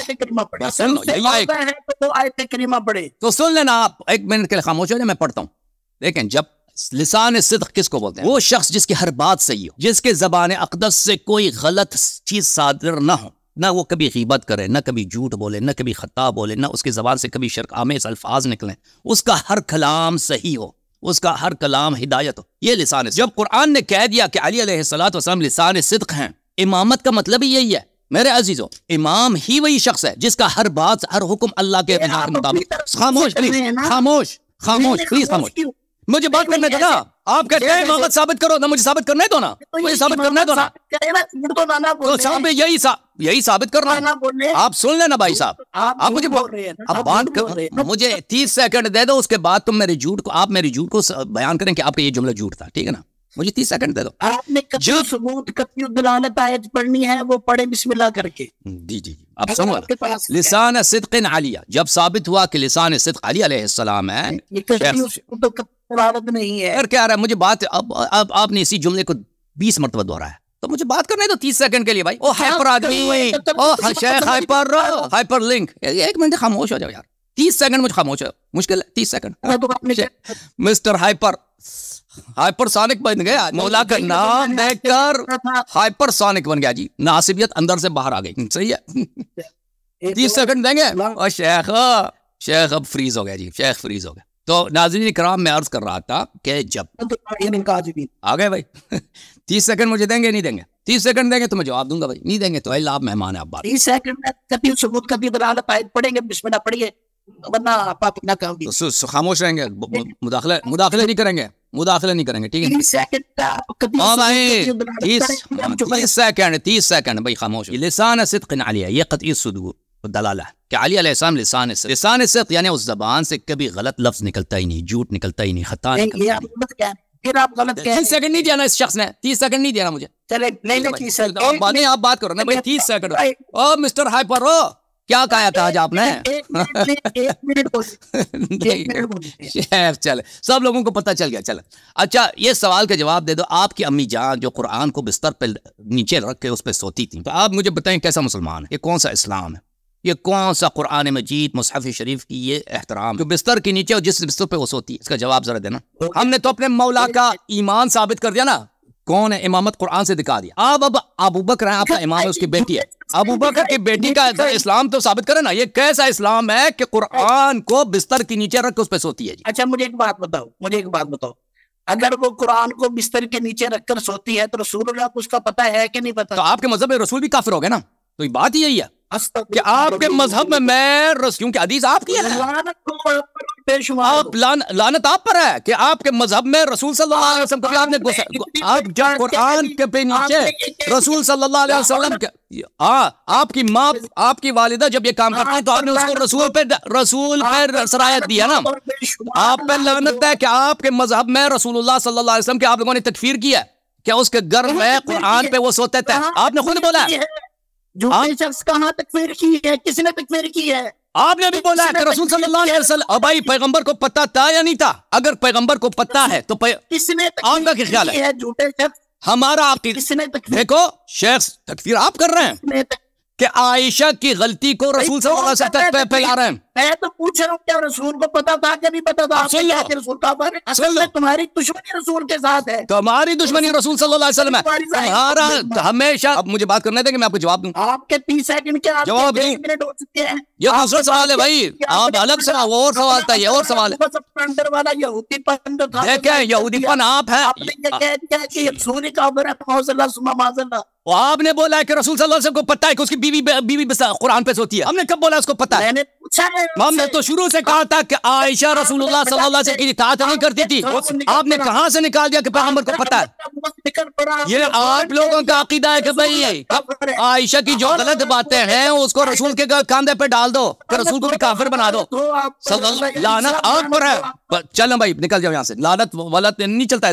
تو سن لینا آپ، ایک منٹ کے لیے خاموش ہو جائے، میں پڑھتا ہوں. لیکن جب لسان صدق کس کو بولتے ہیں؟ وہ شخص جس کی ہر بات صحیح ہو، جس کے زبان اقدس سے کوئی غلط چیز صادر نہ ہو، نہ وہ کبھی غیبت کرے، نہ کبھی جھوٹ بولے، نہ کبھی خطا بولے، نہ اس کی زبان سے کبھی شرک آمیز الفاظ نکلیں، اس کا ہر کلام صحیح ہو، اس کا ہر کلام ہدایت ہو، یہ لسان صدق۔ جب قرآن نے کہہ دیا کہ علی علیہ الصلوۃ والسلام لسان صدق ہیں، امامت کا مطلب ہی یہی ہے میرے عزیزوں، امام ہی وہی شخص ہے جس کا ہر بات ہر حکم اللہ کے مطابق۔ خاموش پلیز، خاموش خاموش پلیز، خاموش، مجھے بات کرنے دو نا۔ آپ کہتے ہیں امامت ثابت کرو نا، مجھے ثابت کرنے دو نا، مجھے ثابت کرنے دو نا، تو صاحب یہی ثابت کر رہا ہے۔ آپ سن لینا بھائی صاحب، آپ مجھے اب بات مجھے 30 سیکنڈ دے دو، اس کے بعد تم میرے جھوٹ کو، آپ میرے جھوٹ کو بیان کریں کہ آپ کا یہ جملہ جھوٹ تھا، ٹھیک ہے نا؟ مجھے 30 سیکنڈ دے دو۔ آپ نے قطعی ثبوت قطعی دلالت آیت پڑھنی ہے، وہ پڑھے بسم اللہ کر کے۔ جی اب سنو، لسان صدق علیہ، جب ثابت ہوا کہ لسان صدق علی علیہ السلام ہے، یہ قطعی دلالت نہیں ہے۔ پھر کیا رہا ہے؟ مجھے بات اب آپ نے اسی جملے کو 20 مرتبہ دہرایا ہے، تو مجھے بات کرنے دو 30 سیکنڈ کے لیے بھائی۔ او ہائپر آدمی، او شیخ ہائپر لنک، 1 منٹ خاموش ہو جاؤ یار، 30 سیکنڈ مجھے خاموش ہو، مشکل ہے 30 سیکنڈ۔ مسٹر ہائپر سونک بن گیا، مولا کا نام دیکھ کر ہائپر سونک بن گیا جی، ناصبیت اندر سے باہر آ گئی، صحیح ہے؟ 30 سیکنڈ دیں گے؟ اور شیخ اب فریز ہو گیا جی، شیخ فریز ہو گیا۔ تو ناظرین کرام، میں عرض کر رہا تھا کہ جب آ گئے بھائی 30 سیکنڈ مجھے دیں گے نہیں دیں گے؟ 30 سیکنڈ دیں گے تو میں جواب دوں گا بھائی، نہیں دیں گے تو اللہ آپ مہمان ہیں، آپ بات 30 سیکنڈ میں قطعی ثبوت قطعی دلالت آیت پڑھیں گے، بسم اللہ پڑھیے، ورنہ آپ اپنا کام بھی خاموش رہیں گے، مداخلے نہیں کریں گے، مداخلہ نہیں کریں گے، ٹھیک ہے؟ 30 سیکنڈ ہاں بھائی 30 سیکنڈ بھائی خاموش۔ لسان صدق علیہ، یہ قطعی ثبوت دلالہ ہے کہ علی علیہ السلام لسان صدق، لسان صدق یعنی اس زبان سے کبھی غلط لفظ نکلتا ہی نہیں، جھوٹ نکلتا ہی نہیں، خطا نکلتا ہی۔ پھر آپ غلط کہہ 30 سیکنڈ نہیں دینا اس شخص نے، 30 سیکنڈ نہیں دینا مجھے۔ چلے نہیں آپ بات کرو نا بھائی 30 سیکنڈ۔ او مسٹر ہائپر، کیا کہا تھا آج آپ نے؟ شیخ چلے، سب لوگوں کو پتہ چل گیا۔ چلے اچھا، یہ سوال کا جواب دے دو، آپ کی امی جان جو قرآن کو بستر پہ نیچے رکھ کے اس پہ سوتی تھی، تو آپ مجھے بتائیں کیسا مسلمان ہے؟ یہ کون سا اسلام ہے؟ یہ کون سا قرآن مجید مصحف شریف کی یہ احترام جو بستر کے نیچے اور جس بستر پہ وہ سوتی ہے؟ اس کا جواب ذرا دینا۔ ہم نے تو اپنے مولا کا ایمان ثابت کر دیا نا، کون ہے؟ امامت قرآن سے دکھا دیا۔ اب ابو بکر ہیں، آپ کا امام ہے، اس کی بیٹی ہے، ابو بکر کی بیٹی کا اسلام تو ثابت کرے نا۔ یہ کیسا اسلام ہے کہ قرآن کو بستر کے نیچے رکھ کے اس پہ سوتی ہے جی؟ اچھا مجھے ایک بات بتاؤ، اگر وہ قرآن کو بستر کے نیچے رکھ کر سوتی ہے تو رسول اللہ کو اس کا پتہ ہے کہ نہیں پتہ؟ تو آپ کے مذہب میں رسول بھی کافر ہو گئے نا، تو یہ بات ہی یہی ہے کہ آپ کے مذہب میں کیونکہ حدیث آپ کی ہے، لعنت آپ پر ہے کہ آپ کے مذہب میں رسول صلی اللہ علیہ وسلم کبھی آپ جب قرآن کے نیچے رسول صلی اللہ علیہ وسلم آپ کی ماں، آپ کی والدہ جب یہ کام کرتے ہیں تو آپ نے اس کو رسول پہ سرایت دیا نا۔ آپ پہ لعنت ہے کہ آپ کے مذہب میں رسول اللہ صلی اللہ علیہ وسلم کے آپ لوگوں نے تکفیر کیا کہ اس کے گھر میں قرآن پہ وہ سوتے تھے، آپ نے خود بولا ہے۔ جھوٹے شخص کہاں تکفیر کی ہے؟ کس نے تکفیر کی ہے؟ آپ نے بھی بولا ہے کہ رسول صلی اللہ علیہ وسلم، بھائی پیغمبر کو پتہ تھا یا نہیں تھا؟ اگر پیغمبر کو پتہ ہے تو کس نے آپ کا کیا خیال ہے؟ جھوٹے شخص ہمارا عقیدہ، کس نے تکفیر؟ دیکھو شیخ تکفیر آپ کر رہے ہیں کہ عائشہ کی غلطی کو رسول صلی اللہ علیہ وسلم پہ پھیلا رہے ہیں۔ میں تو پوچھ رہا ہوں کیا رسول کو پتا تھا کہ نہیں پتا تھا؟ سن لو، رسول کا اصل میں تمہاری دشمنی رسول کے ساتھ ہے، تمہاری دشمنی رسول صلی اللہ علیہ وسلم ہے تمہارا ہمیشہ۔ اب مجھے بات کرنے دیں گے، میں آپ کو جواب دوں۔ آپ کے 30 سیکنڈ کے جواب دوں، منٹ ہو چکے ہیں۔ یہ دوسرا سوال ہے بھائی، آپ الگ سے وہ اور سوال تھا، یہ اور سوال ہے۔ اندر والا یہودی پن تھا، دیکھیں یہودی پن آپ ہیں، آپ نے یہ کہہ دیا کہ یہ رسول کا عمر ہے، معاذ اللہ ثم معاذ اللہ۔ آپ نے بولا ہے کہ رسول صلی اللہ علیہ وسلم کو پتہ ہے کہ اس کی بیوی قرآن پہ سوتی ہے، ہم نے کب بولا اس کو پتہ ہے؟ میں نے پوچھا ہے، ہم نے تو شروع سے کہا تھا کہ عائشہ رسول اللہ صلی اللہ علیہ وسلم کی اطاعت نہیں کرتی تھی۔ آپ نے کہاں سے نکال دیا کہ پیغمبر کو پتہ ہے؟ یہ آپ لوگوں کا عقیدہ ہے کہ بھائی عائشہ کی جو غلط باتیں ہیں اس کو رسول کے کاندھے پہ ڈال دو کہ رسول کو بھی کافر بنا دو۔ لعنت آپ پر ہے۔ چلیں بھائی نکل جاؤ یہاں سے، لعنت ولت نہیں چلتا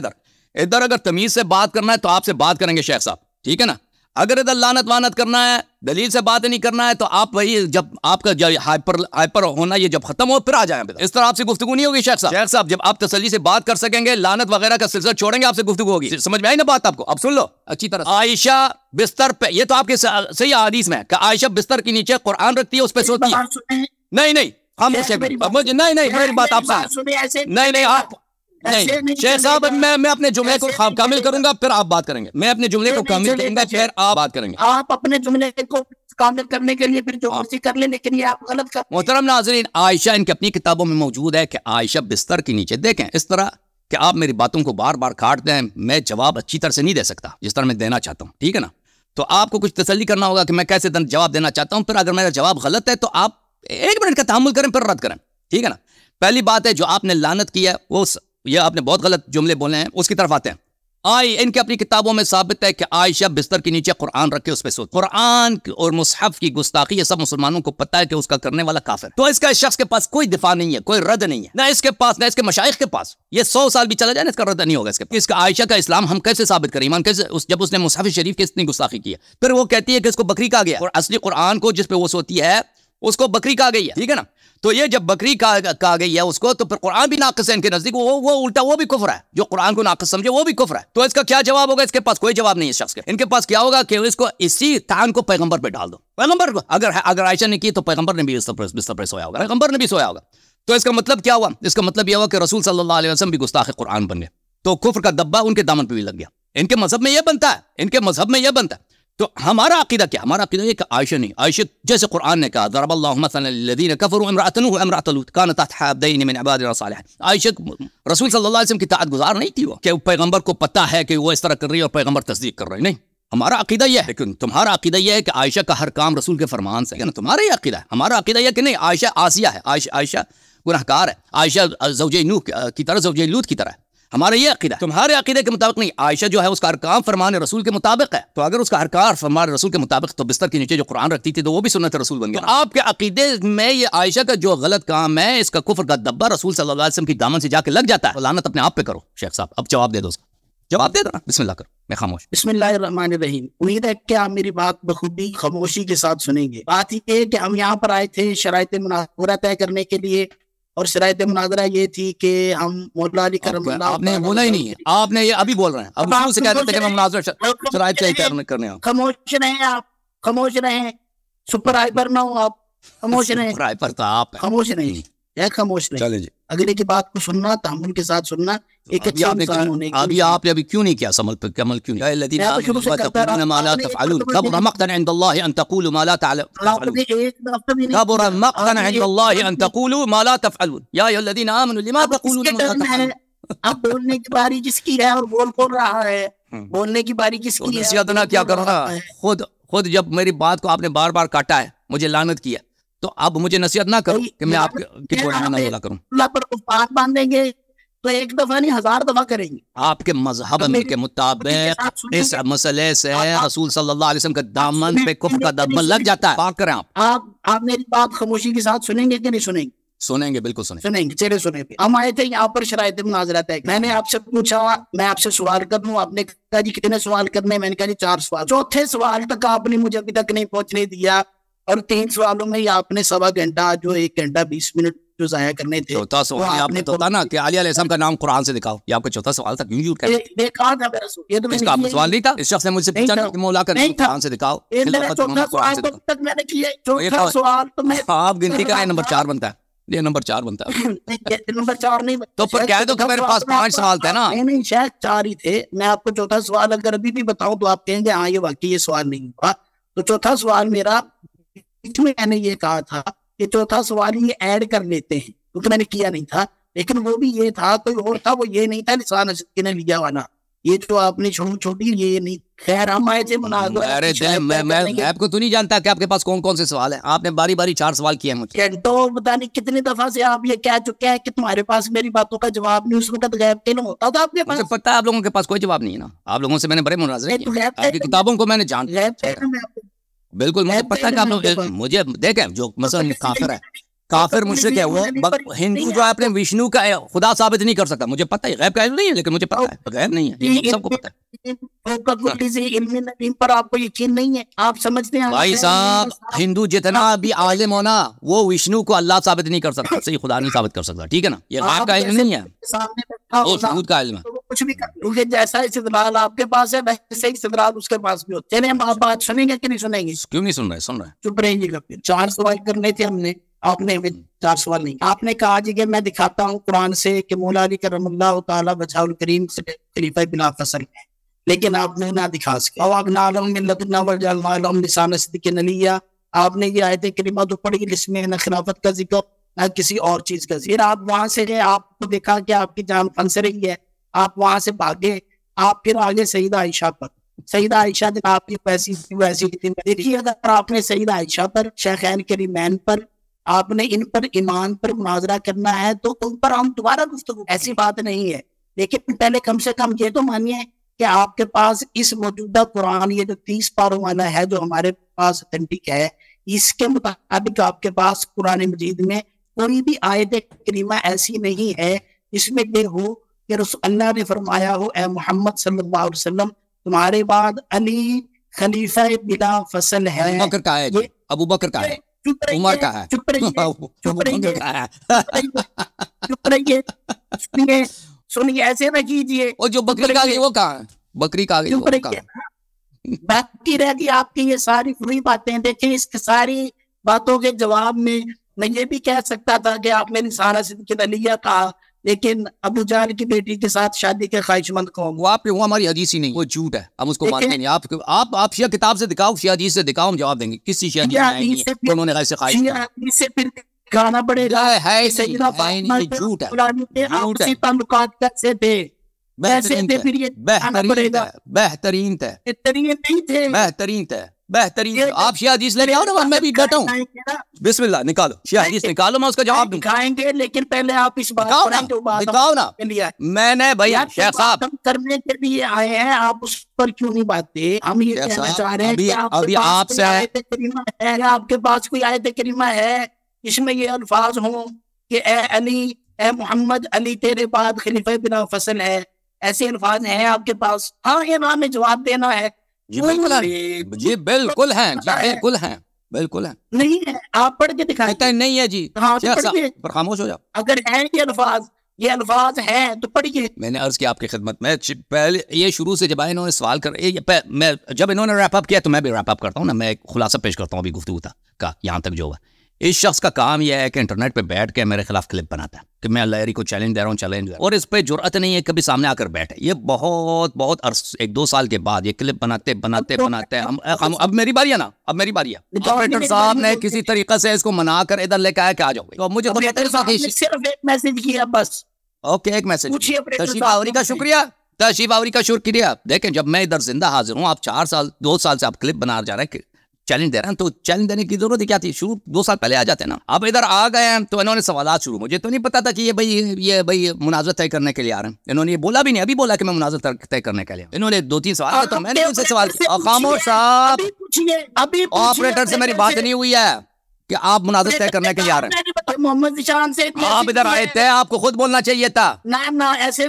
ادھر اگر تمیز سے بات کرنا ہے تو آپ سے بات کریں گے شیخ صاحب، ٹھیک ہے نا؟ اگر ادھر لعنت وانت کرنا ہے، دلیل سے بات نہیں کرنا ہے، تو آپ وہی جب آپ کا ہائپر ہونا یہ جب ختم ہو پھر آ جائیں۔ اس طرح آپ سے گفتگو نہیں ہوگی شیخ صاحب، جب آپ تسلی سے بات کر سکیں گے، لعنت وغیرہ کا سلسلہ چھوڑیں گے، آپ سے گفتگو ہوگی۔ سمجھ میں آئی نا بات آپ کو؟ اب سن لو اچھی طرح۔ عائشہ بستر پہ، یہ تو آپ کے صحیح حدیث میں کہ عائشہ بستر کے نیچے قرآن رکھتی ہے، اس پہ سوتی ہے۔ نہیں ہم نہیں میری بات آپ سے نہیں آپ نہیں شیخ صاحب، میں اپنے جملے کو کامل کروں گا پھر آپ بات کریں گے، میں اپنے جملے کو کامل کروں گا پھر آپ بات کریں گے۔ آپ اپنے جملے کو کامل کرنے کے لیے پھر جو مرضی کر لیں، لیکن یہ آپ غلط کر۔ محترم ناظرین، عائشہ ان کی اپنی کتابوں میں موجود ہے کہ عائشہ بستر کے نیچے، دیکھیں اس طرح کہ آپ میری باتوں کو بار بار کاٹ دیں، میں جواب اچھی طرح سے نہیں دے سکتا جس طرح میں دینا چاہتا ہوں، ٹھیک ہے نا؟ تو آپ کو کچھ تسلی کرنا ہوگا کہ میں کیسے جواب دینا چاہتا ہوں، پھر اگر میرا جواب غلط ہے تو آپ 1 منٹ کا تحمل کریں پھر رد کریں، ٹھیک ہے نا؟ پہلی بات ہے جو آپ نے لعنت کی ہے وہ یہ آپ نے بہت غلط جملے بولے ہیں، اس کی طرف آتے ہیں۔ ان کے اپنی کتابوں میں ثابت ہے کہ عائشہ بستر کے نیچے قرآن رکھ کے اس پہ سوتی۔ قرآن اور مصحف کی گستاخی یہ سب مسلمانوں کو پتہ ہے کہ اس کا کرنے والا کافر ہے، تو اس کا اس شخص کے پاس کوئی دفاع نہیں ہے، کوئی رد نہیں ہے، نہ اس کے پاس نہ اس کے مشائخ کے پاس۔ یہ 100 سال بھی چلا جائے نا اس کا رد نہیں ہوگا اس کے پاس۔ اس کا عائشہ کا اسلام ہم کیسے ثابت کریں؟ ایمان کیسے جب اس نے مصحف شریف کی اتنی گستاخی کی ہے؟ پھر وہ کہتی ہے کہ اس کو بکری کہا گیا، اور اصلی قرآن کو جس پہ وہ سوتی ہے اس کو بکری کہا گئی ہے، ٹھیک ہے نا؟ تو یہ جب بکری کہا گئی ہے اس کو، تو پھر قرآن بھی ناقص ہے ان کے نزدیک، وہ الٹا وہ بھی کفر ہے، جو قرآن کو ناقص سمجھے وہ بھی کفر ہے۔ تو اس کا کیا جواب ہوگا؟ اس کے پاس کوئی جواب نہیں ہے اس شخص کے۔ ان کے پاس کیا ہوگا کہ اس کو اسی طعن کو پیغمبر پہ ڈال دو، پیغمبر کو اگر عائشہ نے کی تو پیغمبر نے بھی بستر پہ سویا ہوگا، پیغمبر نے بھی سویا ہوگا۔ تو اس کا مطلب کیا ہوا؟ اس کا مطلب یہ ہوا کہ رسول صلی اللہ علیہ وسلم بھی گستاخ قرآن بن گئے، تو کفر کا دبا ان کے دامن پہ بھی لگ گیا۔ ان کے مذہب میں یہ بنتا ہے، ان کے مذہب میں یہ بنتا ہے۔ تو ہمارا عقیدہ کیا؟ ہمارا عقیدہ یہ کہ عائشہ نہیں، عائشہ جیسے قرآن نے کہا ضرب اللہ مثلا للذین کفروا امرأۃ نوح وامرأۃ لوط كانتا تحت عبدین من عبادنا الصالحین۔ عائشہ رسول صلی اللہ علیہ وسلم کی اطاعت گزار نہیں تھی، وہ کہ پیغمبر کو پتہ ہے کہ وہ اس طرح کر رہی ہے اور پیغمبر تصدیق کر رہے ہیں، نہیں۔ ہمارا عقیدہ یہ ہے، لیکن تمہارا عقیدہ یہ ہے کہ عائشہ کا ہر کام رسول کے فرمان سے ہے نا، تمہارا یہ عقیدہ ہے۔ ہمارا عقیدہ یہ کہ نہیں، عائشہ عاصیہ ہے، عائشہ گنہگار ہے، عائشہ زوجہ نوح کی طرح، زوجہ لوط کی طرح ہے۔ ہمارا یہ عقیدہ ہے، تمہارے عقیدے کے مطابق نہیں۔ عائشہ جو ہے اس کا ارکان فرمان رسول کے مطابق ہے، تو اگر اس کا ارکان فرمان رسول کے مطابق تو بستر کے نیچے جو قرآن رکھتی تھی تو وہ بھی سنت رسول بن گیا۔ تو آپ کے عقیدے میں یہ عائشہ کا جو غلط کام ہے، اس کا کفر کا دبا رسول صلی اللہ علیہ وسلم کی دامن سے جا کے لگ جاتا ہے، تو لعنت اپنے آپ پہ کرو۔ شیخ صاحب اب جواب دے دو، اس کا جواب دے دو نا، بسم اللہ کرو، میں خاموش۔ بسم اللہ الرحمن الرحیم۔ امید ہے کہ آپ میری بات بخوبی خاموشی کے ساتھ سنیں گے۔ بات یہ ہے کہ ہم یہاں پر آئے تھے شرائط مناظرہ طے کرنے کے لیے، اور شرائط مناظرہ یہ تھی کہ ہم مولا علی کرم اللہ۔ آپ نے بولا ہی نہیں ہے، آپ نے یہ ابھی بول رہے ہیں، اب شروع سے کہتے تھے کہ ہم مناظرہ شرائط طے کرنے ہوں۔ خاموش رہیں آپ، خاموش رہیں، سپر ہائپر نہ ہو آپ، خاموش رہیں۔ سپر ہائپر تو آپ ہیں، خاموش رہیں، خاموش رہیں۔ چلیں جی، اگلے کی بات کو سننا، تحمل کے ساتھ سننا، ایک اچھا انسان ہونے کی۔ آپ نے ابھی کیوں نہیں کیا عمل کیوں نہیں؟ یا الذین آمنوا تقولون ما لا تفعلون کبر مقتا عند اللہ ان تقولوا ما لا تفعلون کبر مقتا عند اللہ ان تقولوا ما لا تفعلون یا ایھا الذین آمنوا لما تقولون ما لا تفعلون۔ اب بولنے کی باری جس کی ہے اور بول رہا ہے، بولنے کی باری کس کی ہے؟ نصیحت نہ کیا کرو نا، خود جب میری بات کو آپ نے بار بار کاٹا ہے، مجھے لعنت کیا، تو اب مجھے نصیحت نہ کرو کہ میں آپ کی بولنا نہ بولا کروں۔ اللہ پر بات باندھیں گے تو 1 دفعہ نہیں 1000 دفعہ کریں گے۔ آپ کے مذہب کے مطابق اس مسئلے سے رسول صلی اللہ علیہ وسلم کا دامن پہ کفر کا دامن لگ جاتا ہے، پاک کریں آپ میری بات خاموشی کے ساتھ سنیں گے کہ نہیں سنیں گے؟ سنیں گے، بالکل سنیں گے، چلے سنیں گے۔ ہم آئے تھے یہاں پر شرائط مناظرہ طے۔ میں نے آپ سے پوچھا میں آپ سے سوال کر لوں، آپ نے کہا جی کتنے سوال کرنے؟ میں نے کہا جی 4 سوال۔ چوتھے سوال تک آپ نے مجھے ابھی تک نہیں پہنچنے دیا، اور 3 سوالوں میں ہی آپ نے 1.25 گھنٹہ جو 1 گھنٹہ 20 منٹ جو ضائع کرنے تھے۔ چوتھا سوال آپ نے تو تھا نا کہ علی علیہ السلام کا نام قرآن سے دکھاؤ، یہ آپ کا چوتھا سوال تھا، کیوں جھوٹ کہتے ہیں؟ کہا تھا میرا سوال، یہ تو اس کا سوال نہیں تھا، اس شخص نے مجھ سے پوچھا کہ مولا کا نام قرآن سے دکھاؤ۔ چوتھا سوال تو تک میں نے کیا، چوتھا سوال تو میں آپ گنتی کریں، نمبر 4 بنتا ہے، یہ نمبر 4 بنتا ہے، نمبر 4 نہیں تو پھر کہہ دو کہ میرے پاس 5 سوال تھے نا۔ نہیں شاید 4 ہی تھے۔ میں آپ کو چوتھا سوال اگر ابھی بھی بتاؤں تو آپ کہیں گے ہاں یہ واقعی یہ سوال نہیں ہوا۔ تو چوتھا سوال میرا، میں نے یہ کہا تھا کہ چوتھا سوال یہ ایڈ کر لیتے ہیں، کیونکہ میں نے کیا نہیں تھا، لیکن وہ بھی یہ تھا، کوئی اور تھا، وہ یہ نہیں تھا لسان اسد نے لیا والا، یہ جو آپ نے چھوٹی یہ نہیں۔ خیر ہم آئے تھے مناظرہ۔ میں آپ کو تو نہیں جانتا کہ آپ کے پاس کون سے سوال ہیں، آپ نے باری باری 4 سوال کیے ہیں مجھے۔ گھنٹوں پتہ نہیں کتنی دفعہ سے آپ یہ کہہ چکے ہیں کہ تمہارے پاس میری باتوں کا جواب نہیں۔ اس وقت غیب علم ہوتا تھا آپ کے پاس؟ مجھے پتہ ہے آپ لوگوں کے پاس کوئی جواب نہیں ہے نا، آپ لوگوں سے میں نے بڑے مناظرے کیے، آپ کی کتابوں کو میں نے جان، بالکل مجھے پتہ ہے کہ آپ لوگ، مجھے دیکھیں جو مثلا کافر ہے، کافر مشرک ہے، وہ ہندو جو ہے اپنے وشنو کا خدا ثابت نہیں کر سکتا، مجھے پتہ ہے، غیب کا علم نہیں ہے لیکن مجھے پتہ ہے غیب نہیں ہے، یہ سب کو پتہ ہے۔ پر آپ کو یقین نہیں ہے، آپ سمجھتے ہیں بھائی صاحب ہندو جتنا بھی عالم ہونا وہ وشنو کو اللہ ثابت نہیں کر سکتا، صحیح خدا نہیں ثابت کر سکتا، ٹھیک ہے نا، یہ غیب کا علم نہیں ہے، وہ شہود کا علم ہے۔ کچھ بھی کیونکہ جیسا استدلال آپ کے پاس ہے ویسے ہی استدلال اس کے پاس بھی ہوتا ہے۔ چلیں ہم آپ بات سنیں گے کہ نہیں سنیں گے؟ کیوں نہیں سن رہے؟ سن رہے چپ رہیے گا۔ پھر 4 سوال کرنے تھے ہم نے، آپ نے 4 سوال نہیں۔ آپ نے کہا جی کہ میں دکھاتا ہوں قرآن سے کہ مولا علی کرم اللہ تعالیٰ وجہہ الکریم سے خلیفہ بلا فصل ہے، لیکن آپ نے نہ دکھا سکے۔ اور آپ نعلم من لدنا وجعلنا لهم لسان صدق علیا، آپ نے یہ آیت کریمہ تو پڑھی جس میں نہ خلافت کا ذکر نہ کسی اور چیز کا. پھر آپ وہاں سے آپ کو دیکھا کہ آپ کی جان پھنس رہی ہے, آپ وہاں سے بھاگے, آپ پھر آگے سیدہ عائشہ پر. سیدہ عائشہ نے آپ کی ویسی دیکھیے, اگر آپ نے سیدہ عائشہ پر, شیخین کریمین پر, آپ نے ان پر ایمان پر مناظرہ کرنا ہے تو ان پر ہم دوبارہ گفتگو, ایسی بات نہیں ہے. لیکن پہلے کم سے کم یہ تو مانیے کہ آپ کے پاس اس موجودہ قرآن, یہ جو 30 پاروں والا ہے جو ہمارے پاس اتھینٹک ہے, اس کے مطابق آپ کے پاس قرآن مجید میں کوئی بھی آیت کریمہ ایسی نہیں ہے جس میں یہ ہو کہ رسول اللہ نے فرمایا ہو اے محمد صلی اللہ علیہ وسلم تمہارے بعد علی خلیفہ بلا فصل ہے. ابو بکر کا ہے, ابو بکر کا ہے, عمر کا ہے, چپ رہیے, سنیے, ایسے نہ کیجیے. اور جو بکری کا گئی وہ کہاں ہے, بکری کا گئی وہ کہاں ہے؟ باقی رہ گئی آپ کی یہ ساری فری باتیں. دیکھیں اس ساری باتوں کے جواب میں یہ بھی کہہ سکتا تھا کہ آپ نے سارا صدیق علیہ کہا, لیکن ابو جہل کی بیٹی کے ساتھ شادی کے خواہش مند قوم. وہ آپ وہ ہماری حدیث ہی نہیں, وہ جھوٹ ہے, ہم اس کو مانتے نہیں. آپ شیعہ کتاب سے دکھاؤ, شیعہ حدیث سے دکھاؤ, ہم جواب دیں گے. کسی شیعہ حدیث سے انہوں نے ایسے خواہش سے پھر گانا پڑے گا ہے, جھوٹ ہے, تعلقات کیسے تھے, بہترین. آپ شیعہ حدیث لے کے آؤ نا, میں بھی بیٹھا ہوں. بسم اللہ نکالو, شیعہ حدیث نکالو, میں اس کا جواب دوں دکھائیں گے. لیکن پہلے آپ اس بات دکھاؤ نا. میں نے بھائی شیخ صاحب کرنے کے لیے آئے ہیں, آپ اس پر کیوں نہیں باتیں. ہم یہ کہنا چاہ رہے ہیں کہ آپ سے آپ کے پاس کوئی آیت کریمہ ہے اس میں یہ الفاظ ہوں کہ اے علی, اے محمد, علی تیرے بعد خلیفہ بلا فصل ہے, ایسے الفاظ ہیں آپ کے پاس؟ ہاں, یہ ہمیں جواب دینا ہے. جی بالکل ہیں, جی بالکل ہیں, بالکل ہیں, بالکل ہیں. نہیں ہے, آپ پڑھ کے دکھائیں. نہیں ہے جی, پر خاموش ہو جاؤ. اگر ہیں یہ الفاظ ہیں تو پڑھیے. میں نے عرض کیا آپ کی خدمت میں پہلے, یہ شروع سے جب انہوں نے سوال کر, میں جب انہوں نے ریپ اپ کیا تو میں بھی ریپ اپ کرتا ہوں نا, میں ایک خلاصہ پیش کرتا ہوں ابھی گفتگو کا یہاں تک جو ہوا. اس شخص کا کام یہ ہے کہ انٹرنیٹ پہ بیٹھ کے میرے خلاف کلپ بناتا ہے کہ میں لہری کو چیلنج دے رہا ہوں, چیلنج, اور اس پہ جرأت نہیں ہے کبھی سامنے آ کر بیٹھے. یہ بہت عرص 1-2 سال کے بعد یہ کلپ بناتے ہم اب میری باری ہے نا, اب میری باری ہے. آپریٹر صاحب نے کسی طریقے سے اس کو منا کر ادھر لے کے آیا کہ آ جاؤ. تو مجھے صرف ایک میسج کیا بس. اوکے, ایک میسج. تشریف آوری کا شکریہ, تشریف آوری کا شکریہ. دیکھیں جب میں ادھر زندہ حاضر ہوں, آپ 2 سال سے آپ کلپ بنا جا رہے ہیں, چیلنج دے رہے ہیں, تو چیلنج دینے کی ضرورت کیا تھی؟ شروع 2 سال پہلے آ جاتے ہیں نا. اب ادھر آ گئے ہیں تو انہوں نے سوالات شروع, مجھے تو نہیں پتا تھا کہ یہ بھائی مناظر طے کرنے کے لیے آ رہے ہیں. انہوں نے یہ بولا بھی نہیں, ابھی بولا کہ میں مناظر طے کرنے کے لیے. انہوں نے 2-3 سوال, تو میں نے ان سے سوال کیا. خاموش صاحب, آپریٹر سے میری بات نہیں ہوئی ہے کہ آپ مناظر طے کرنے کے لیے آ رہے ہیں. محمد ذیشان سے آپ ادھر آئے تھے, آپ کو خود بولنا چاہیے تھا,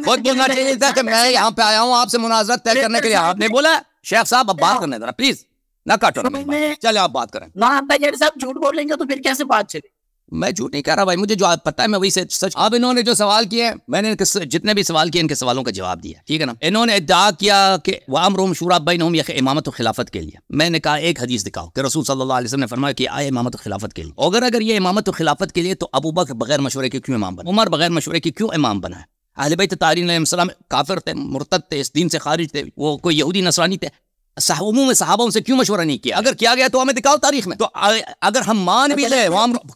خود بولنا چاہیے تھا کہ میں یہاں پہ آیا ہوں آپ سے مناظر طے کرنے کے لیے. آپ نے بولا شیخ صاحب اب بات کرنے ذرا پلیز, نہ کاٹو, چلے آپ بات کریں. صاحب جھوٹ بولیں گے تو پھر کیسے بات چلے؟ میں جھوٹ نہیں کہہ رہا بھائی, مجھے جو پتا ہے میں وہی سے سچ. اب انہوں نے جو سوال کیے, میں نے جتنے بھی سوال کیے ان کے سوالوں کا جواب دیا, ٹھیک ہے نا. انہوں نے ادعا کیا کہ وَأَمْرُهُمْ شُورَىٰ بَيْنَهُمْ, یہ امامت و خلافت کے لیے. میں نے کہا ایک حدیث دکھاؤ کہ رسول صلی اللہ علیہ وسلم نے فرمایا کہ آئے امامت و خلافت کے لیے. اگر یہ امامت و خلافت کے لیے تو ابو بکر بغیر مشورے کے کیوں امام بنا, عمر بغیر مشورے کے کیوں امام بنا ہے؟ اہل بیت طاہرین علیہ السلام کافر تھے, مرتد تھے, اس دین سے خارج تھے, وہ کوئی یہودی نصرانی تھے, صحابوں سے کیوں مشورہ نہیں کیا؟ اگر کیا گیا تو ہمیں دکھاؤ تاریخ میں. تو اگر ہم مان بھی لیں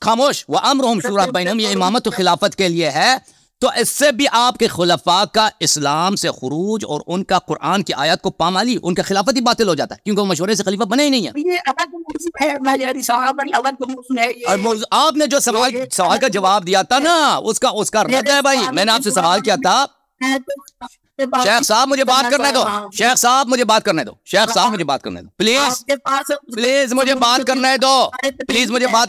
خاموش, وَأَمْرُهُمْ شُورَىٰ بَيْنَهُمْ, یہ امامت و خلافت کے لیے ہے, تو اس سے بھی آپ کے خلفاء کا اسلام سے خروج اور ان کا قرآن کی آیات کو پامالی, ان کا خلافت ہی باطل ہو جاتا ہے, کیونکہ وہ مشورے سے خلیفہ بنے ہی نہیں ہے. آپ نے جو سوال کا جواب دیا تھا نا, اس کا رد ہے بھائی. میں نے آپ سے سوال کیا تھا, شیخ صاحب مجھے بات کرنے دو, شیخ صاحب مجھے بات کرنے دو, شیخ صاحب مجھے بات کرنے دو, پلیز مجھے بات کرنے دو, پلیز مجھے بات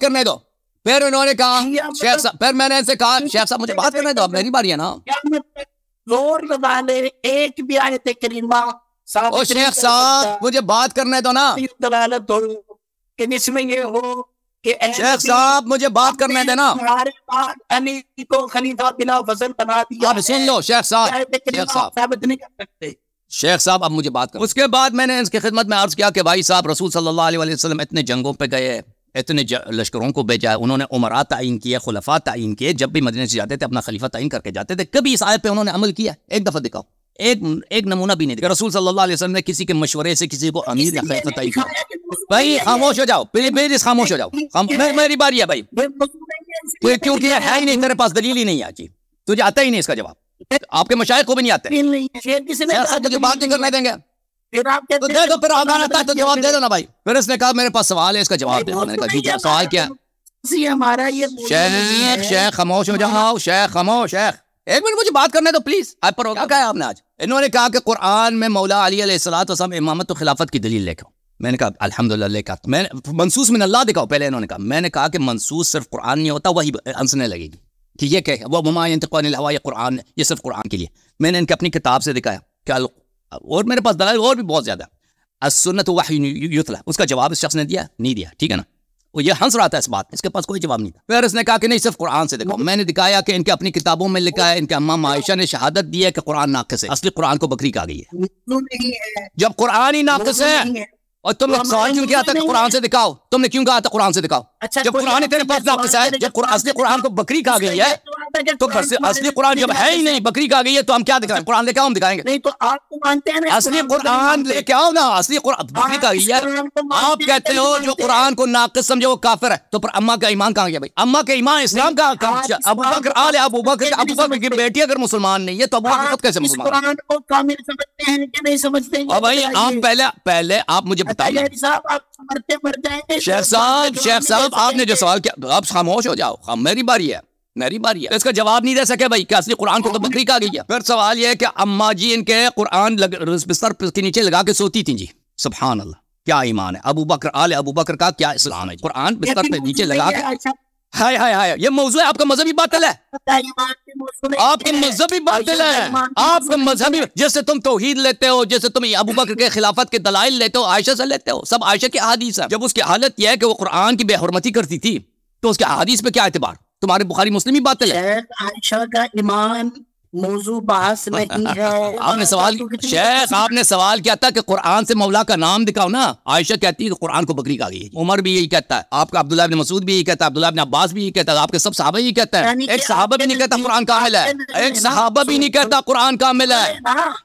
کرنے دو. پھر انہوں نے کہا شیخ صاحب, پھر میں نے ان سے کہا شیخ صاحب مجھے بات کرنے دو, اب میری باری ہے نا. زور لگا لے, ایک بھی آیت کریمہ او شیخ صاحب مجھے بات کرنے دو نا, دلالت ہو کہ اس میں یہ ہو کہ شیخ صاحب مجھے بات کرنے دینا. علی کو خلیفہ بلا فضل بنا دیا. اب سن لو شیخ صاحب, شیخ صاحب اب مجھے بات کریں. اس کے بعد میں نے اس کی خدمت میں عرض کیا کہ بھائی صاحب رسول صلی اللہ علیہ وسلم اتنے جنگوں پہ گئے, اتنے لشکروں کو بھیجا, انہوں نے عمراء تعین کیے, خلفاء تعین کیے, جب بھی مدینے سے جاتے تھے اپنا خلیفہ تعین کر کے جاتے تھے. کبھی اس آیت پہ انہوں نے عمل کیا؟ ایک دفعہ دکھاؤ, ایک نمونہ بھی نہیں دکھا. رسول صلی اللہ علیہ وسلم نے کسی کے مشورے سے کسی کو امیر یا خلیفہ تعین کیا. بھائی خاموش ہو جاؤ پلیز، خاموش ہو جاؤ. میری باری ہے بھائی، کیونکہ ہے ہی نہیں، میرے پاس دلیل ہی نہیں آتی، تجھے آتا ہی نہیں اس کا جواب. آپ کے مشائخ کو بھی نہیں آتے، تجھے بات نہیں کرنے دیں گے. تو دے دو، پھر آگانا تھا تو جواب دے دو نا بھائی. پھر اس نے کہا میرے پاس سوال ہے، اس کا جواب دے دو. میں نے کہا جی سوال کیا ہے؟ شیخ خاموش ہو جاؤ، شیخ خاموش. شیخ ایک منٹ مجھے بات کرنے دو پلیز. آپ پر کیا کہا ہے آپ نے آج؟ انہوں نے کہا کہ قرآن میں مولا علی علیہ السلام امامت و خلافت کی دلیل لے کے. میں نے کہا الحمدللہ لے کر میں منصوص من اللہ دکھاؤ. پہلے انہوں نے کہا، میں نے کہا کہ منصوص صرف قرآن نہیں ہوتا، وہی ہنسنے لگے گی کہ یہ کہ وہ وما ينطق عن الهوى، یہ قرآن یہ صرف قرآن کے لیے. میں نے ان کے اپنی کتاب سے دکھایا کہ اور میرے پاس دلائل اور بھی بہت زیادہ. السنت وحی یتلا، اس کا جواب اس شخص نے دیا نہیں دیا، ٹھیک ہے نا. وہ یہ ہنس رہا تھا اس بات، اس کے پاس کوئی جواب نہیں تھا. پھر اس نے کہا کہ نہیں صرف قرآن سے دکھاؤ. میں نے دکھایا کہ ان کے اپنی کتابوں میں لکھا ہے، ان کے امام عائشہ نے شہادت دی ہے کہ قرآن ناقص ہے. اصلی قرآن کو بکری کہا گئی ہے. جب قرآن ہی ناقص ہے اور تم نے سوال کیوں کیا تھا کہ قرآن سے دکھاؤ؟ تم نے کیوں کہا تھا قرآن سے دکھاؤ؟ جب قرآن ہی تیرے پاس ناقص ہے، جب اصلی قرآن کو بکری کہا گئی ہے، تو اصلی قرآن جب ہے ہی نہیں، بکری کہا گئی ہے، تو ہم کیا دکھائیں؟ قرآن لے کے آؤ، ہم دکھائیں گے. نہیں تو آپ تو مانتے ہیں اصلی قرآن لے کے آؤ نا. اصلی قرآن بکری کہا گئی ہے. آپ کہتے ہو جو قرآن کو ناقص سمجھے وہ کافر ہے، تو پھر اماں کا ایمان کہاں گیا بھائی؟ اماں کا ایمان اسلام کا. ابو بکر آل ابو بکر کی بیٹی اگر مسلمان نہیں ہے تو ابو بکر کیسے مسلمان؟ قرآن کو کامل سمجھتے ہیں کہ نہیں سمجھتے؟ اور بھائی آپ پہلے آپ مجھے بتائیے. شیخ صاحب آپ نے جو سوال کیا، آپ خاموش ہو جاؤ. میری باری ہے. اس کا جواب نہیں دے سکے بھائی کہ اصلی قرآن کو تو بکری کہا گئی ہے. پھر سوال یہ ہے کہ اماں جی ان کے قرآن بستر کے نیچے لگا کے سوتی تھیں. جی سبحان اللہ، کیا ایمان ہے. ابو بکر آل ابو بکر کا کیا اسلام ہے؟ قرآن بستر پہ نیچے لگا کے. ہائے یہ موضوع ہے آپ کا مذہبی باطل ہے. آپ کا مذہبی باطل ہے. آپ کا مذہبی، جیسے تم توحید لیتے ہو، جیسے تم ابو بکر کے خلافت کے دلائل لیتے ہو، عائشہ سے لیتے ہو، سب عائشہ کی احادیث ہے. جب اس کی حالت یہ ہے کہ وہ قرآن کی بے حرمتی کرتی تھی تو اس کے احادیث پہ کیا اعتبار؟ تمہارے بخاری مسلم ہی باطل ہے. عائشہ کا ایمان موضوع بحث نہیں ہے. آپ نے سوال کیا تھا کہ قرآن سے مولا کا نام دکھاؤ نا. عائشہ کہتی ہے کہ قرآن کو بکری کہا گئی ہے. عمر بھی یہی کہتا ہے، آپ کا عبداللہ بن مسعود بھی یہی کہتا ہے، عبداللہ بن عباس بھی یہی کہتا ہے، آپ کے سب صحابہ یہی کہتا ہے. ایک صحابہ بھی نہیں کہتا قرآن کامل ہے، ایک صحابہ بھی نہیں کہتا قرآن کامل ہے،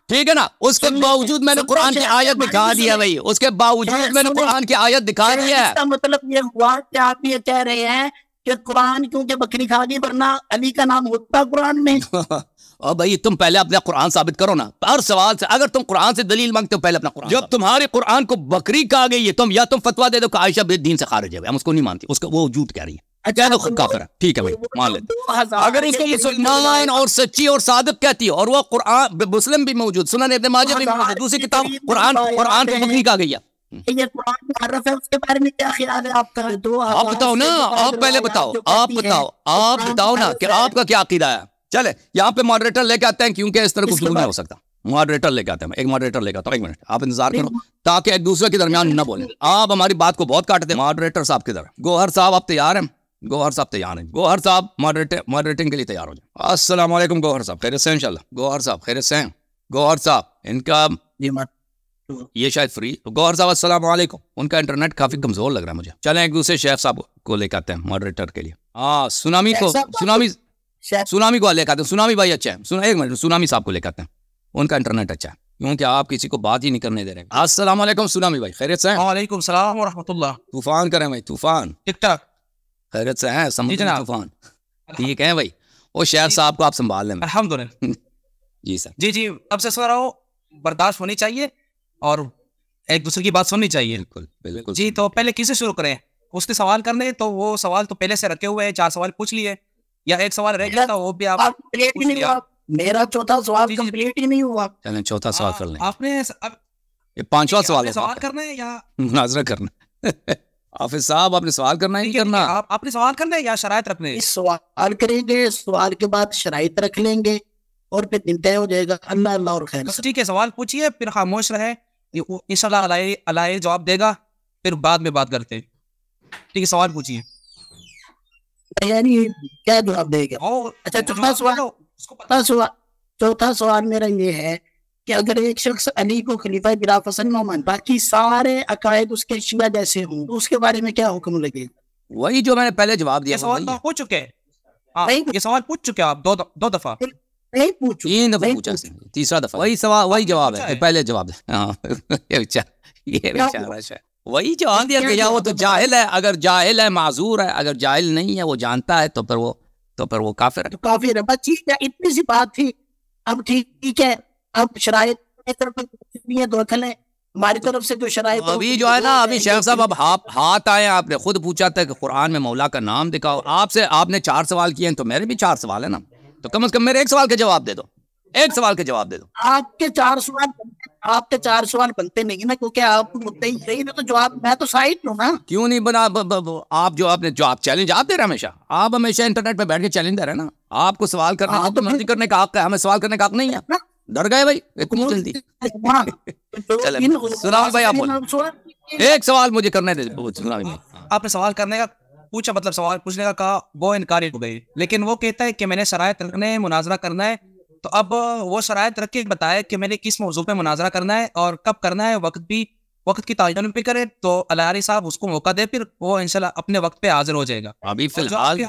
ٹھیک ہے نا. اس کے باوجود میں نے قرآن کی آیت دکھا دی ہے بھائی. اس کے باوجود میں نے قرآن کی آیت دکھا دی ہے. مطلب یہ ہوا کہ آپ یہ کہہ رہے ہیں کہ قرآن کیونکہ بکری کھا گئی، ورنہ علی کا نام ہوتا قرآن میں. اور بھائی تم پہلے اپنا قرآن ثابت کرو نا. ہر سوال سے اگر تم قرآن سے دلیل مانگتے ہو، پہلے اپنا قرآن. جب تمہارے قرآن کو بکری کہا گئی ہے، یا تم فتوا دے دو کہ عائشہ دین سے خارج ہے، ہم اس کو نہیں مانتے، اس کا وہ جھوٹ کہہ رہی ہے، کہہ دو خود کافر ہے، ٹھیک ہے بھائی مان لیتے. اگر اس کو مسلمان اور سچی اور صادق کہتی ہے، اور وہ قرآن مسلم بھی موجود، سنن ابن ماجہ بھی موجود، دوسری کتاب قرآن کو بکری کہا گئی ہے. یہ قرآن معرف ہے، اس کے بارے میں کیا خیال ہے آپ کا؟ آپ بتاؤ نا، آپ پہلے بتاؤ نا کہ آپ کا کیا عقیدہ ہے. چلے یہاں پہ ماڈریٹر لے کے آتے ہیں، کیونکہ اس طرح گفتگو نہیں ہو سکتا. ماڈریٹر لے کے آتے ہیں، ایک ماڈریٹر لے کے آتا ہوں. ایک منٹ آپ انتظار کرو تاکہ ایک دوسرے کے درمیان نہ بولیں. آپ ہماری بات کو بہت کاٹتے ہیں. ماڈریٹر صاحب کدھر؟ گوہر صاحب آپ تیار ہیں؟ گوہر صاحب ماڈریٹنگ کے لیے تیار ہو جائیں. السلام علیکم گوہر صاحب، خیریت سے ہیں انشاءاللہ؟ گوہر صاحب خیریت سے ہیں؟ گوہر صاحب ان کا یہ شاید فری. گوہر صاحب السلام علیکم. ان کا انٹرنیٹ کافی کمزور لگ رہا ہے مجھے. چلیں ایک دوسرے شیخ صاحب کو لے کے آتے ہیں ماڈریٹر کے لیے. سونامی کو لے کے آتے ہیں. سونامی بھائی اچھا ہے. ایک منٹ، سونامی صاحب کو لے کے آتے ہیں، ان کا انٹرنیٹ اچھا ہے، کیونکہ آپ کسی کو بات ہی نہیں کرنے دے رہے. السلام علیکم سونامی بھائی، خیریت سے ہیں؟ وعلیکم السلام ورحمۃ اللہ. طوفان کریں بھائی، طوفان ٹھیک ٹھاک خیریت سے ہیں؟ طوفان ٹھیک ہے بھائی. وہ شیخ صاحب کو آپ سنبھال لیں. الحمدللہ. جی سر. جی اب سے سو رہا ہو، برداشت ہونی چاہیے اور ایک دوسرے کی بات سننی چاہیے. بالکل. جی تو پہلے کس سے شروع کریں؟ اس کے سوال کرنے تو وہ سوال تو پہلے سے رکھے ہوئے ہیں، 4 سوال پوچھ لیے، یا ایک سوال رہ گیا تھا وہ بھی آپ. میرا چوتھا سوال کمپلیٹ ہی نہیں ہوا. چلیں چوتھا سوال کر لیں. آپ نے یہ 5واں سوال ہے. سوال کرنا ہے یا مناظرہ کرنا؟ حافظ صاحب آپ نے سوال کرنا ہے نہیں کرنا؟ آپ نے سوال کرنا ہے یا شرائط رکھنے؟ سوال کریں گے، سوال کے بعد شرائط رکھ لیں گے اور پھر دن طے ہو جائے گا. اللہ اور خیر. ٹھیک ہے، سوال پوچھیے پھر خاموش رہے، انشاءاللہ اللہ جواب دے گا، پھر بعد میں بات کرتے ہیں. ٹھیک ہے سوال پوچھیے. یعنی کیا جواب دے گا؟ اچھا چوتھا سوال میرا یہ ہے کہ اگر ایک شخص علی کو خلیفہ بلا فسن نہ مان، باقی سارے عقائد اس کے شیعہ جیسے ہوں، تو اس کے بارے میں کیا حکم لگے گا؟ وہی جو میں نے پہلے جواب دیا. سوال پوچھ چکے ہیں، یہ سوال پوچھ چکے آپ دو دفعہ. نہیں پوچھو، تین دفعہ نہیں پوچھا، پوچھو۔ تیسرا دفعہ وہی سوال، وہی جواب ہے، پہلے جواب دے۔ ہاں یہ بیچارہ ہے، وہی جواب دیا کہ یا وہ تو جاہل ہے، اگر جاہل ہے معذور ہے، اگر جاہل نہیں ہے وہ جانتا ہے تو پھر وہ کافر ہے۔ تو کافی ہے، بس ٹھیک ہے، اتنی سی بات تھی۔ اب ٹھیک ہے، اب شرائط کی طرف بھی ہے، دو کھلیں ہماری طرف سے جو شرائط ابھی جو ہے نا، ابھی شیخ صاحب اب ہاتھ آئے، آپ نے خود پوچھا تھا کہ قرآن میں مولا کا نام دکھاؤ، آپ نے 4 سوال کیے ہیں تو میرے بھی 4 سوال ہیں نا، تو کم از کم میرے ایک سوال کے جواب دے دو، ایک سوال کے جواب دے دو۔ آپ کے 4 سوال بنتے نہیں نا، کیونکہ آپ مدعی رہی نا، تو جواب میں تو سائٹ ہوں نا۔ کیوں نہیں بنا؟ آپ جو آپ چیلنج آپ دے رہے ہیں ہمیشہ، آپ ہمیشہ انٹرنیٹ پہ بیٹھ کے چیلنج دے رہے ہیں نا، آپ کو سوال کرنا تو مرضی کرنے کا حق ہے، ہمیں سوال کرنے کا حق نہیں ہے۔ ڈر گئے بھائی اتنی جلدی؟ سناؤ بھائی، آپ بولو، ایک سوال مجھے کرنے دے، سناؤ بھائی۔ آپ نے سوال کرنے کا پوچھا، مطلب سوال پوچھنے کا کہا، وہ انکاری ہو گئی، لیکن وہ کہتا ہے کہ میں نے شرائط رکھنے ہیں، مناظرہ کرنا ہے، تو اب وہ شرائط رکھ کے بتائے کہ میں نے کس موضوع پہ مناظرہ کرنا ہے اور کب کرنا ہے، وقت کی تعین بھی کرے، تو الہاری صاحب اس کو موقع دے، پھر وہ انشاءاللہ اپنے وقت پہ حاضر ہو جائے گا۔ ابھی فی الحال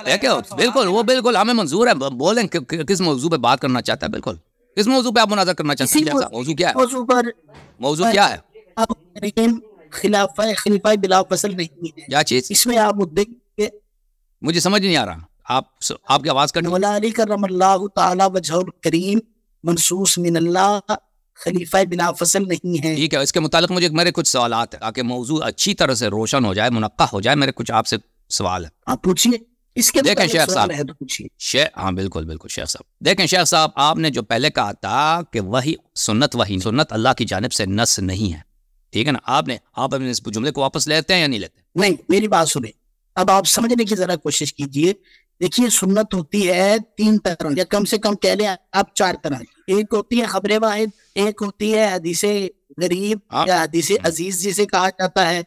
بالکل وہ بالکل ہمیں منظور ہے، بولیں کس موضوع پہ بات کرنا چاہتا ہے، بالکل کس موضوع پہ آپ مناظرہ کرنا چاہتے ہیں؟ موضوع کیا ہے؟ موضوع کیا ہے؟ خلیفہ بلا فصل نہیں ہے، کیا چیز؟ اس میں آپ مدعی، مجھے سمجھ نہیں آ رہا، آپ کی آواز کرنی۔ مولا علی کرم اللہ تعالی وجہ الکریم منصوص من اللہ خلیفہ بلا فصل نہیں ہے۔ ٹھیک ہے، اس کے متعلق مجھے میرے کچھ سوالات ہیں تاکہ موضوع اچھی طرح سے روشن ہو جائے، منقح ہو جائے، میرے کچھ آپ سے سوال ہے۔ آپ پوچھیے، اس کے دیکھیں شیخ صاحب، ہاں بالکل شیخ صاحب، دیکھیں شیخ صاحب، آپ نے جو پہلے کہا تھا کہ وہی سنت اللہ کی جانب سے نص نہیں ہے، ٹھیک ہے نا، آپ اپنے اس جملے کو واپس لیتے ہیں یا نہیں لیتے؟ نہیں، میری بات سنیں، اب آپ سمجھنے کی ذرا کوشش کیجئے۔ دیکھیے، سنت ہوتی ہے 3 طرح، یا کم سے کم کہہ لیں آپ 4 طرح۔ ایک ہوتی ہے خبر واحد، ایک ہوتی ہے حدیث غریب یا حدیث عزیز جسے کہا جاتا ہے،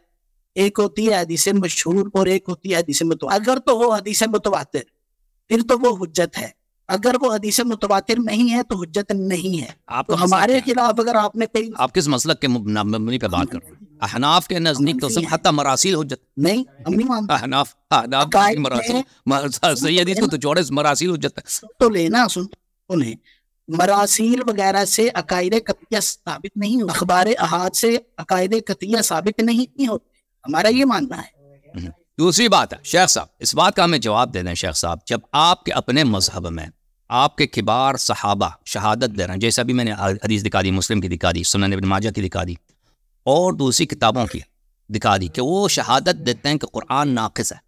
ایک ہوتی ہے حدیث مشہور، اور ایک ہوتی ہے حدیث متواتر۔ اگر تو وہ حدیث متواتر، پھر تو وہ حجت ہے، اگر وہ حدیث متواتر نہیں ہے تو حجت نہیں ہے۔ تو ہمارے خلاف اگر آپ نے کہیں، آپ کس مسلک کے مبنی پہ بات کر رہے ہیں؟ احناف کے نزدیک تو سب حتی مراسیل حجت نہیں، ہم نہیں مانتے۔ احناف صحیح حدیث کو تو جوڑے مراسیل حجت ہے تو لینا، سنیں، مراسیل وغیرہ سے عقائد قطعیہ ثابت نہیں ہو، اخبار احاد سے عقائد قطعیہ ثابت نہیں ہوتے، ہمارا یہ ماننا ہے۔ دوسری بات ہے شیخ صاحب، اس بات کا ہمیں جواب دے دیں شیخ صاحب، جب آپ کے اپنے مذہب میں آپ کے کبار صحابہ شہادت دے رہے ہیں، جیسا بھی میں نے حدیث دکھا دی، مسلم کی دکھا دی، سنن ابن ماجہ کی دکھا دی، اور دوسری کتابوں کی دکھا دی، کہ وہ شہادت دیتے ہیں کہ قرآن ناقص ہے،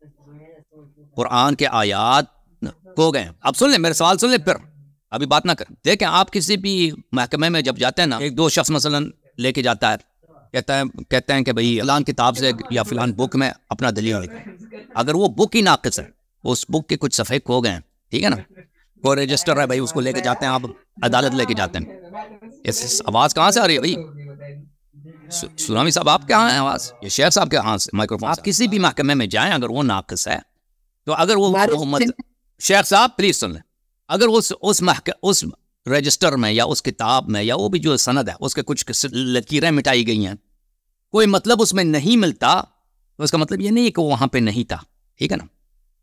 قرآن کے آیات کھو گئے ہیں۔ اب سن لیں، میرے سوال سن لیں، پھر ابھی بات نہ کریں۔ دیکھیں، آپ کسی بھی محکمے میں جب جاتے ہیں نا، ایک دو شخص مثلا لے کے جاتا ہے، کہتے ہیں کہ بھئی فلان کتاب سے یا فلان بک میں اپنا دلیل لکھیں، اگر وہ بک ہی ناقص ہے، اس بک کے کچھ صفحے کھو گئے ہیں، ٹھیک ہے نا، کوئی رجسٹر ہے بھائی، اس کو لے کے جاتے ہیں، آپ عدالت لے کے جاتے ہیں۔ اس آواز کہاں سے آ رہی ہے بھائی؟ سلامی صاحب آپ کے ہاں ہے آواز؟ یہ شیخ صاحب کے ہاں سے مائکروفون۔ آپ کسی بھی محکمے میں جائیں، اگر وہ ناقص ہے تو اگر وہ شیخ صاحب پلیز سن لیں، اگر اس رجسٹر میں یا اس کتاب میں یا وہ بھی جو سند ہے اس کے کچھ لکیریں مٹائی گئی ہیں، کوئی مطلب اس میں نہیں ملتا، تو اس کا مطلب یہ نہیں ہے کہ وہ وہاں پہ نہیں تھا، ٹھیک ہے نا،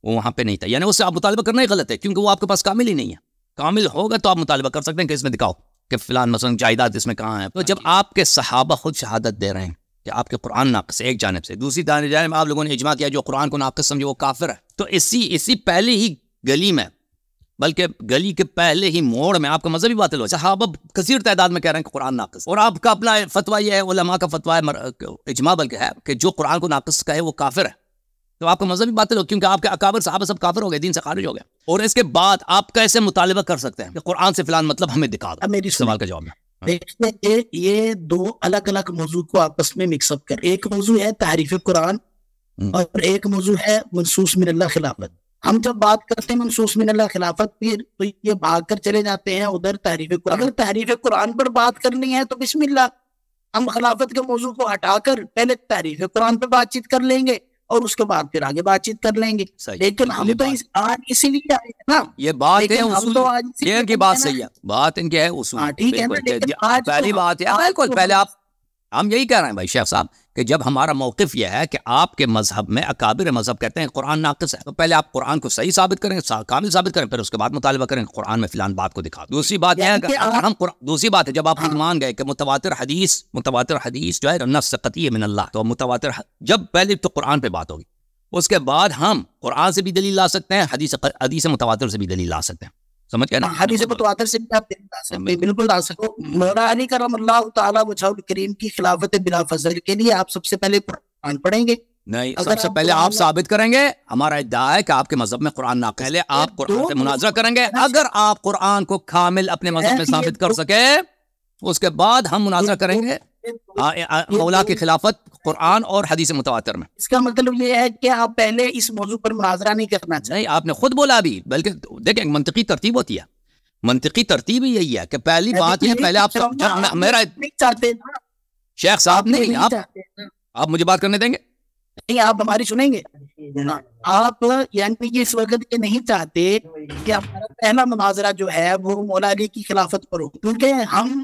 وہ وہاں پہ نہیں تھا، یعنی اس سے آپ مطالبہ کرنا ہی غلط ہے، کیونکہ وہ آپ کے پاس کامل ہی نہیں ہے۔ کامل ہوگا تو آپ مطالبہ کر سکتے ہیں کہ اس میں دکھاؤ کہ فلان مثلا جائیداد اس میں کہاں ہے۔ تو جب آپ کے صحابہ خود شہادت دے رہے ہیں کہ آپ کے قرآن ناقص ہے ایک جانب سے، دوسری جانب آپ لوگوں نے اجماع کیا جو قرآن کو ناقص سمجھے وہ کافر ہے، تو اسی پہلے ہی گلی میں، بلکہ گلی کے پہلے ہی موڑ میں آپ کا مذہبی باطل ہو، صحابہ کثیر تعداد میں کہہ رہے ہیں کہ قرآن ناقص، اور آپ کا اپنا فتویٰ یہ ہے، علماء کا فتویٰ ہے، اجماع بلکہ ہے کہ جو قرآن کو ناقص کہے وہ کافر ہے، تو آپ کا مذہبی باطل ہو، کیونکہ آپ کے اکابر صحابہ سب کافر ہو گئے، دین سے خارج ہو گئے، اور اس کے بعد آپ کیسے مطالبہ کر سکتے ہیں کہ قرآن سے فلان مطلب ہمیں دکھا دو؟ میری سوال کا جواب ہے، دیکھیں، یہ 2 الگ الگ موضوع کو آپس میں مکس اپ کر، ایک موضوع ہے تحریف قرآن اور ایک موضوع ہے منصوص من اللہ خلافت۔ ہم جب بات کرتے ہیں منصوص من اللہ خلافت پھر تو یہ بھاگ کر چلے جاتے ہیں ادھر تحریف قرآن۔ اگر تحریف قرآن پر بات کرنی ہے تو بسم اللہ، ہم خلافت کے موضوع کو ہٹا کر پہلے تحریف قرآن پہ بات چیت کر لیں گے اور اس کے بعد پھر آگے بات چیت کر لیں گے۔ لیکن ہم تو آج اسی لیے آئے ہیں نا، یہ بات ہے اصول، یہ ان کی بات صحیح ہے، بات ان کی ہے اصول، ٹھیک ہے، پہلی بات ہے بالکل، پہلے آپ ہم یہی کہہ رہے ہیں بھائی شیخ صاحب کہ جب ہمارا موقف یہ ہے کہ آپ کے مذہب میں اکابر مذہب کہتے ہیں قرآن ناقص ہے، تو پہلے آپ قرآن کو صحیح ثابت کریں، کامل ثابت کریں، پھر اس کے بعد مطالبہ کریں قرآن میں فلان بات کو دکھا. دوسری بات یہ ہے کہ ہم دوسری بات ہے جب آپ مان گئے کہ متواتر حدیث جو ہے نص قطعی من اللہ، تو متواتر جب پہلے تو قرآن پہ بات ہوگی، اس کے بعد ہم قرآن سے بھی دلیل لا سکتے ہیں، حدیث متواتر سے بھی دلیل لا سکتے ہیں. سمجھ گئے نا؟ حدیث متواتر سے بھی آپ لا سکتے ہیں، بالکل لا سکتے. مولا علی کرم اللہ تعالیٰ وجہہ الکریم کی خلافت بلا فضل کے لیے آپ سب سے پہلے قرآن پڑھیں گے. نہیں، سب سے پہلے آپ ثابت کریں گے. ہمارا ادعا ہے کہ آپ کے مذہب میں قرآن ناقص ہے، آپ قرآن سے مناظرہ کریں گے. اگر آپ قرآن کو کامل اپنے مذہب میں ثابت کر سکے، اس کے بعد ہم مناظرہ کریں گے مولا کی خلافت قرآن اور حدیث متواتر میں. اس کا مطلب یہ ہے کہ آپ پہلے اس موضوع پر مناظرہ نہیں کرنا چاہیے. نہیں، آپ نے خود بولا ابھی، بلکہ دیکھیں منطقی ترتیب ہوتی ہے. منطقی ترتیب ہی یہی ہے کہ پہلی بات یہ پہلے آپ میرا شیخ صاحب نہیں، آپ مجھے بات کرنے دیں گے؟ نہیں، آپ ہماری سنیں گے. آپ یعنی اس وقت یہ نہیں چاہتے کہ ہمارا پہلا مناظرہ جو ہے وہ مولا علی کی خلافت پر ہو، کیونکہ ہم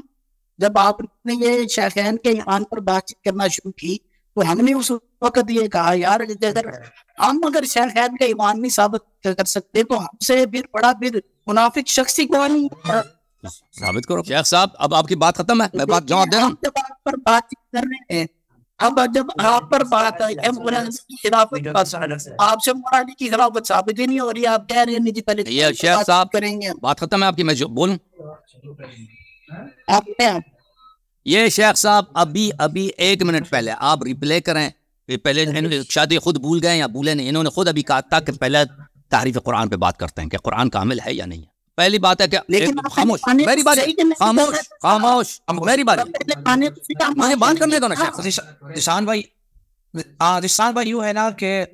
جب آپ نے یہ شیخین کے ایمان پر بات چیت کرنا شروع کی تو ہم نے اس وقت یہ کہا یار ہم اگر شیخین کا ایمان نہیں ثابت کر سکتے تو ہم سے پھر بڑا پھر منافق شخصی کو نہیں ثابت کرو. شیخ صاحب اب آپ کی بات ختم ہے، میں بات جواب دے رہا ہوں. جب آپ پر بات چیت کر رہے ہیں، اب جب آپ پر بات ہے آپ سے مولا علی کی خلافت ثابت ہی نہیں ہو رہی، آپ کہہ رہے ہیں جی پہلے یہ شیخ صاحب کریں گے. بات ختم ہے آپ کی، میں بولوں آپ یہ شیخ صاحب ابھی 1 منٹ پہلے آپ ریپلے کریں. پہلے شاید خود بھول گئے یا بھولے نہیں، انہوں نے خود ابھی کہا تھا کہ پہلے تحریف قرآن پہ بات کرتے ہیں کہ قرآن کامل ہے یا نہیں ہے. پہلی بات ہے کہ خاموش میری بات، خاموش میری بات، مجھے بات کرنے دو نا شیخ. ذیشان بھائی یوں ہے نا کہ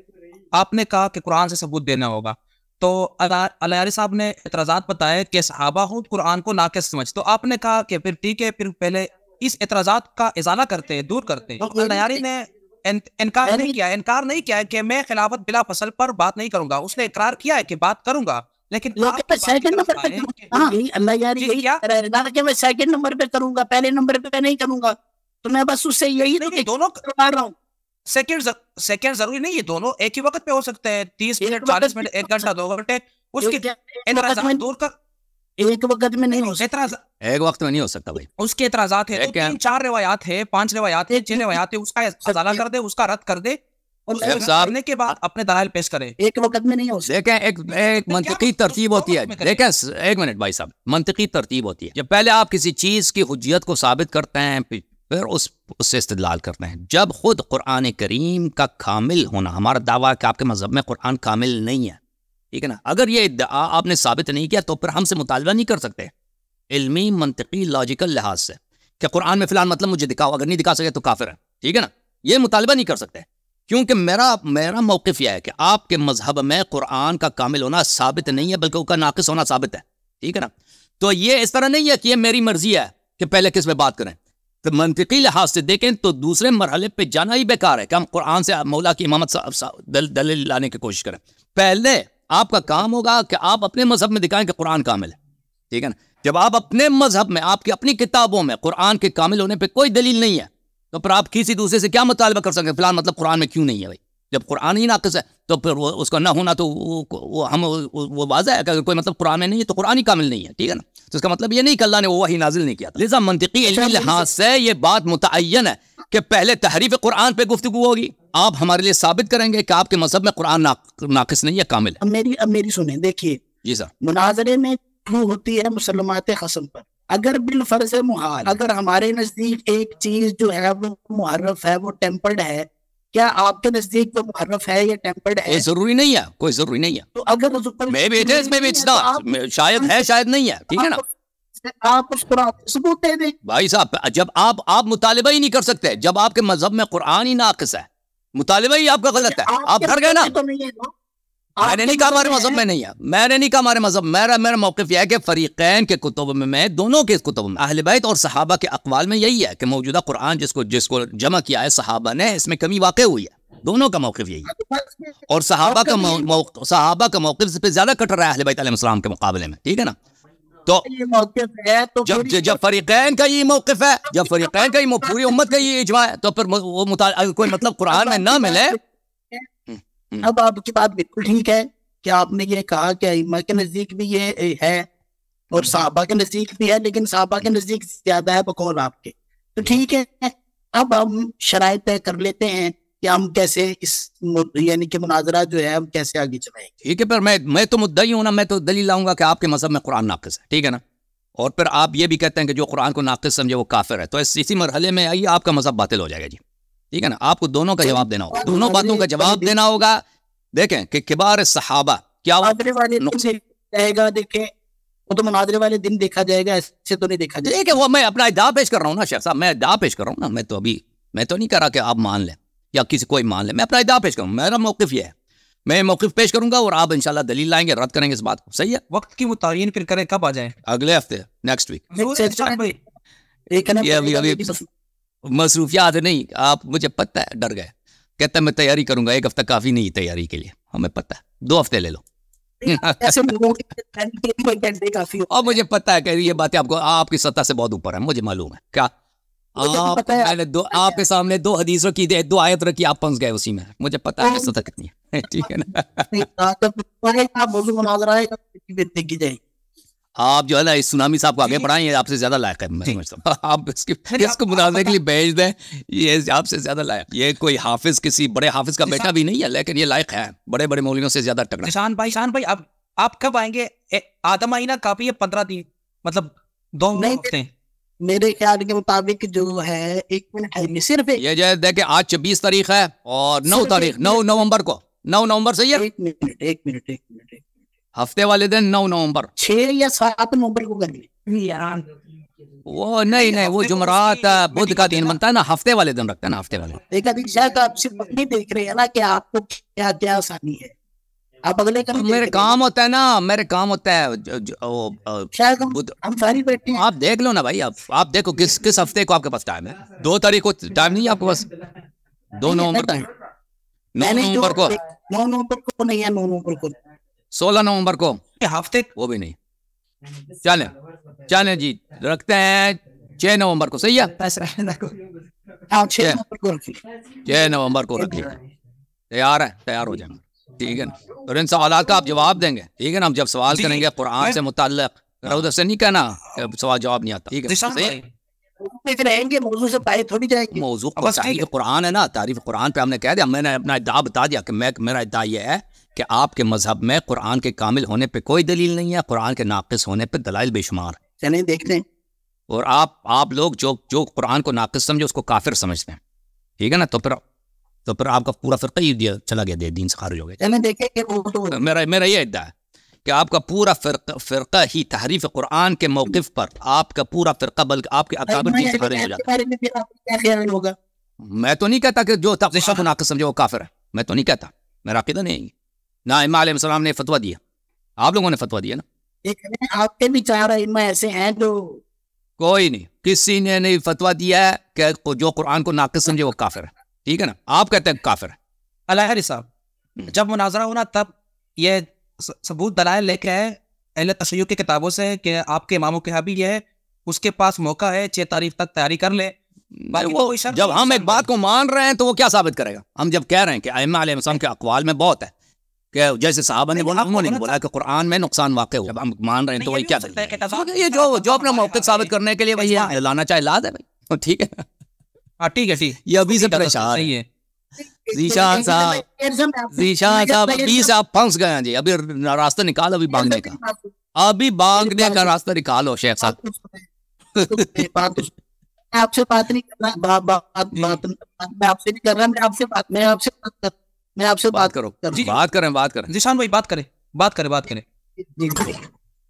آپ نے کہا کہ قرآن سے ثبوت دینا ہوگا، تو علیاری صاحب نے اعتراضات بتائے کہ صحابہ خود قرآن کو ناقص سمجھ، تو آپ نے کہا کہ پھر ٹھیک ہے، پھر پہلے اس اعتراضات کا ازالہ کرتے، دور کرتے. علیاری نے انکار نہیں کیا ہے کہ میں خلافت بلا فصل پر بات نہیں کروں گا، اس نے اقرار کیا ہے کہ بات کروں گا، لیکن سیکنڈ نمبر میں سیکنڈ نمبر پہ کروں گا، پہلے نمبر پہ نہیں کروں گا. تو میں بس اس سے یہی دونوں کروا رہا ہوں. سیکنڈ ضروری نہیں، یہ دونوں ایک ہی وقت پہ ہو سکتے ہیں، 30 منٹ 40 منٹ 1 گھنٹہ 2 گھنٹے. اس کے اعتراضات دور کر ایک وقت میں نہیں ہو سکتا، ایک وقت میں نہیں ہو سکتا بھائی. اس کے اعتراضات ہیں 3-4 روایات ہے، 5 روایات ہے، 6 روایات ہے، اس کا ازالہ کر دے، اس کا رد کر دے، کرنے کے بعد اپنے دلائل پیش کرے. ایک وقت میں نہیں ہو سکتا. دیکھیں ایک منطقی ترتیب ہوتی ہے. دیکھیں 1 منٹ بھائی صاحب، منطقی ترتیب ہوتی ہے. جب پہلے آپ کسی چیز کی حجیت کو ثابت کرتے ہیں، پھر اس سے استدلال کرتے ہیں. جب خود قرآن کریم کا کامل ہونا، ہمارا دعویٰ ہے کہ آپ کے مذہب میں قرآن کامل نہیں ہے، ٹھیک ہے نا. اگر یہ ادعا آپ نے ثابت نہیں کیا تو پھر ہم سے مطالبہ نہیں کر سکتے علمی منطقی لاجیکل لحاظ سے کہ قرآن میں فلان مطلب مجھے دکھاؤ، اگر نہیں دکھا سکے تو کافر ہے، ٹھیک ہے نا. یہ مطالبہ نہیں کر سکتے کیونکہ میرا موقف یہ ہے کہ آپ کے مذہب میں قرآن کا کامل ہونا ثابت نہیں ہے بلکہ اس کا ناقص ہونا ثابت ہے، ٹھیک ہے نا. تو یہ اس طرح نہیں ہے کہ یہ میری مرضی ہے کہ پہلے کس پہ بات کریں. تو منطقی لحاظ سے دیکھیں تو دوسرے مرحلے پہ جانا ہی بیکار ہے کہ ہم قرآن سے مولا کی امامت دلیل لانے کی کوشش کریں. پہلے آپ کا کام ہوگا کہ آپ اپنے مذہب میں دکھائیں کہ قرآن کامل ہے، ٹھیک ہے نا. جب آپ اپنے مذہب میں، آپ کی اپنی کتابوں میں قرآن کے کامل ہونے پہ کوئی دلیل نہیں ہے تو پھر آپ کسی دوسرے سے کیا مطالبہ کر سکتے ہیں فلان مطلب قرآن میں کیوں نہیں ہے. بھائی جب قرآن ہی ناقص ہے تو پھر اس کا نہ ہونا تو وہ واضح ہے کہ اگر کوئی مطلب قرآن میں نہیں ہے تو قرآن ہی کامل نہیں ہے، ٹھیک ہے نا. تو اس کا مطلب یہ نہیں کہ اللہ نے وہ وحی نازل نہیں کیا. لذا منطقی علمی لحاظ سے یہ بات متعین ہے کہ پہلے تحریف قرآن پہ گفتگو ہوگی. آپ ہمارے لیے ثابت کریں گے کہ آپ کے مذہب میں قرآن ناقص نہیں ہے، کامل ہے. اب میری سنیں، دیکھیے جی سر، مناظرے میں ہوتی ہے مسلمات خصم پر. اگر بالفرض محال، اگر ہمارے نزدیک ایک چیز جو ہے وہ محرف ہے، وہ ٹیمپرڈ ہے، کیا آپ کے نزدیک وہ محرف ہے یا ٹیمپرڈ ہے؟ ضروری نہیں ہے، کوئی ضروری نہیں ہے. تو اگر شاید ہے شاید نہیں ہے، ٹھیک ہے نا. آپ اس قرآن ثبوت دے دیں. بھائی صاحب جب آپ مطالبہ ہی نہیں کر سکتے، جب آپ کے مذہب میں قرآن ہی ناقص ہے، مطالبہ ہی آپ کا غلط ہے، آپ ڈر گئے نا. میں نے نہیں کہا ہمارے مذہب میں نہیں ہے، میں نے نہیں کہا ہمارے مذہب، میرا موقف یہ ہے کہ فریقین کے کتب میں دونوں کے کتب میں اہل بیت اور صحابہ کے اقوال میں یہی ہے کہ موجودہ قرآن جس کو جمع کیا ہے صحابہ نے، اس میں کمی واقع ہوئی ہے. دونوں کا موقف یہی ہے، اور صحابہ کا موقف سے زیادہ کٹر رہا ہے اہل بیت علیہ السلام کے مقابلے میں، ٹھیک ہے نا. تو یہ موقف ہے تو جب فریقین کا یہ موقف ہے، جب فریقین کا یہ پوری امت کا یہ اجماع ہے، تو پھر وہ کوئی مطلب قرآن میں نہ ملے. اب آپ کی بات بالکل ٹھیک ہے کہ آپ نے یہ کہا کہ ائمہ کے نزدیک بھی یہ ہے اور صحابہ کے نزدیک بھی ہے، لیکن صحابہ کے نزدیک زیادہ ہے بقول آپ کے. تو ٹھیک ہے، اب ہم شرائط طے کر لیتے ہیں کہ ہم کیسے اس یعنی کہ مناظرہ جو ہے ہم کیسے آگے چلائیں گے. ٹھیک ہے، پھر میں تو مدعی ہوں نا، میں تو دلیل لاؤں گا کہ آپ کے مذہب میں قرآن ناقص ہے، ٹھیک ہے نا، اور پھر آپ یہ بھی کہتے ہیں کہ جو قرآن کو ناقص سمجھے وہ کافر ہے. تو اسی مرحلے میں آئیے آپ کا مذہب باطل ہو جائے گا جی، ٹھیک ہے نا. آپ کو دونوں کا جواب دینا ہوگا، دونوں باتوں کا جواب دینا ہوگا. دیکھیں کہ کبار صحابہ کیا مناظرے والے دن سے جائے گا، دیکھیں وہ تو مناظرے والے دن دیکھا جائے گا، ایسے تو نہیں دیکھا جائے گا. ٹھیک ہے، وہ میں اپنا ادعا پیش کر رہا ہوں نا شیخ صاحب، میں ادعا پیش کر رہا ہوں نا. میں تو نہیں کہہ رہا کہ آپ مان لیں یا کسی کوئی مان لے، میں اپنا ادعا پیش کروں. میرا موقف یہ ہے، میں موقف پیش کروں گا اور آپ انشاءاللہ دلیل لائیں گے، رد کریں گے اس بات کو. صحیح ہے، وقت کی متعین پھر کریں، کب آ جائیں؟ اگلے ہفتے، نیکسٹ ویک. یہ ابھی مصروفیات نہیں، آپ مجھے پتہ ہے ڈر گئے، کہتا ہے میں تیاری کروں گا. 1 ہفتہ کافی نہیں تیاری کے لیے، ہمیں پتہ ہے 2 ہفتے لے لو. اور مجھے پتہ ہے کہ یہ باتیں آپ کی سطح سے بہت اوپر ہیں، مجھے معلوم ہے. کیا آپ کے سامنے 2 حدیث رکھی، 2 آیت رکھی، آپ پھنس گئے اسی میں. مجھے پتہ ہے سطح کتنی ہے، ٹھیک ہے نا. آپ جو ہے نا اس سونامی صاحب کو آگے بڑھائیں، یہ آپ سے زیادہ لائق ہے. میں سمجھتا ہوں آپ اس کو مناظرے کے لیے بھیج دیں، یہ آپ سے زیادہ لائق. یہ کوئی حافظ، کسی بڑے حافظ کا بیٹا بھی نہیں ہے، لیکن یہ لائق ہے، بڑے بڑے مولویوں سے زیادہ تگڑا. شان بھائی اب آپ کب آئیں گے؟ آدم آئینہ کافی ہے 15 دن، مطلب 2 ہفتے. میرے خیال کے مطابق جو ہے 1 منٹ صرف یہ جو ہے دیکھیں آج 26 تاریخ ہے اور 9 نومبر کو 9 نومبر سے یہ 1 منٹ ہفتے والے دن 9 نومبر 6 یا 7 نومبر کو کر لیں. وہ نہیں وہ جمعرات بدھ کا دن بنتا ہے نا، ہفتے والے دن رکھتا ہے نا، ہفتے والے. دیکھا شاید آپ صرف نہیں دیکھ رہے ہیں نا کہ آپ کو کیا کیا آسانی ہے. آپ اگلے کا میرے کام ہوتا ہے نا، میرے کام ہوتا ہے. شاید ہم ساری بیٹھے ہیں. آپ دیکھ لو نا بھائی، آپ دیکھو کس ہفتے کو آپ کے پاس ٹائم ہے. 2 تاریخ کو ٹائم نہیں ہے آپ کے پاس؟ 2 نومبر کو 9 نومبر کو 9 نومبر کو نہیں ہے، 9 نومبر کو 16 نومبر کو ہفتے وہ بھی نہیں. چلیں جی رکھتے ہیں 6 نومبر کو. صحیح ہے، 6 نومبر کو رکھ لیں. تیار ہو جائیں گے، ٹھیک ہے نا. اور ان سوالات کا آپ جواب دیں گے، ٹھیک ہے نا. ہم جب سوال کریں گے قرآن سے متعلق، ادھر سے نہیں کہنا سوال جواب نہیں آتا، ٹھیک ہے. موضوع سے پائے تھوڑی جائے گی. موضوع تعریف قرآن ہے نا، تعریف قرآن پہ ہم نے کہہ دیا. میں نے اپنا ادعا بتا دیا کہ میرا ادعا یہ ہے کہ آپ کے مذہب میں قرآن کے کامل ہونے پہ کوئی دلیل نہیں ہے، قرآن کے ناقص ہونے پہ دلائل بے شمار. چلیں دیکھتے ہیں. اور آپ لوگ جو قرآن کو ناقص سمجھے اس کو کافر سمجھتے ہیں، ٹھیک ہے نا. تو پھر آپ کا پورا فرقہ ہی چلا گیا، دین سے خارج ہو گیا. چلیں دیکھیں کہ میرا یہ ادعا ہے کہ آپ کا پورا فرقہ ہی تحریف قرآن کے موقف پر، آپ کا پورا فرقہ بلکہ آپ کے اکابر دین سے خارج ہو جاتا ہے. کیا خیال ہوگا؟ میں تو نہیں کہتا کہ جو قرآن کو ناقص سمجھے وہ کافر ہے، میں تو نہیں کہتا، میرا عقیدہ نہیں ہے. نہ ائمہ علیہ السلام نے فتویٰ دیا، آپ لوگوں نے فتویٰ دیا نا. آپ کے بھی 4 ائمہ ایسے ہیں جو کوئی نہیں، کسی نے نہیں فتویٰ دیا ہے کہ جو قرآن کو ناقص سمجھے وہ کافر ہے، ٹھیک ہے نا. آپ کہتے ہیں کافر ہے. الہری صاحب جب مناظرہ ہونا تب یہ ثبوت دلائل لے کے ہے اہل تشیع کی کتابوں سے کہ آپ کے اماموں کے یہاں بھی یہ ہے، اس کے پاس موقع ہے 6 تاریخ تک تیاری کر لے. جب ہم ایک بات کو مان رہے ہیں تو وہ کیا ثابت کرے گا؟ ہم جب کہہ رہے ہیں کہ ائمہ علیہ السلام کے اقوال میں بہت ہے، کہ جیسے صحابہ نے بولا، انہوں نے بولا کہ قرآن میں نقصان واقع ہو، جب ہم مان رہے ہیں تو وہی کیا ہے، یہ جو اپنا موقف ثابت کرنے کے لیے وہی لانا چاہے لا دے بھائی، ٹھیک ہے. ٹھیک ہے یہ ابھی سے پریشان ہے. ذیشان صاحب ابھی سے آپ پھنس گئے ہیں جی. ابھی راستہ نکال، ابھی بھاگنے کا راستہ نکالو شیخ صاحب. آپ سے بات نہیں کر رہا، میں آپ سے نہیں کر رہا، میں آپ سے بات کرو. بات کریں ذیشان بھائی بات کریں.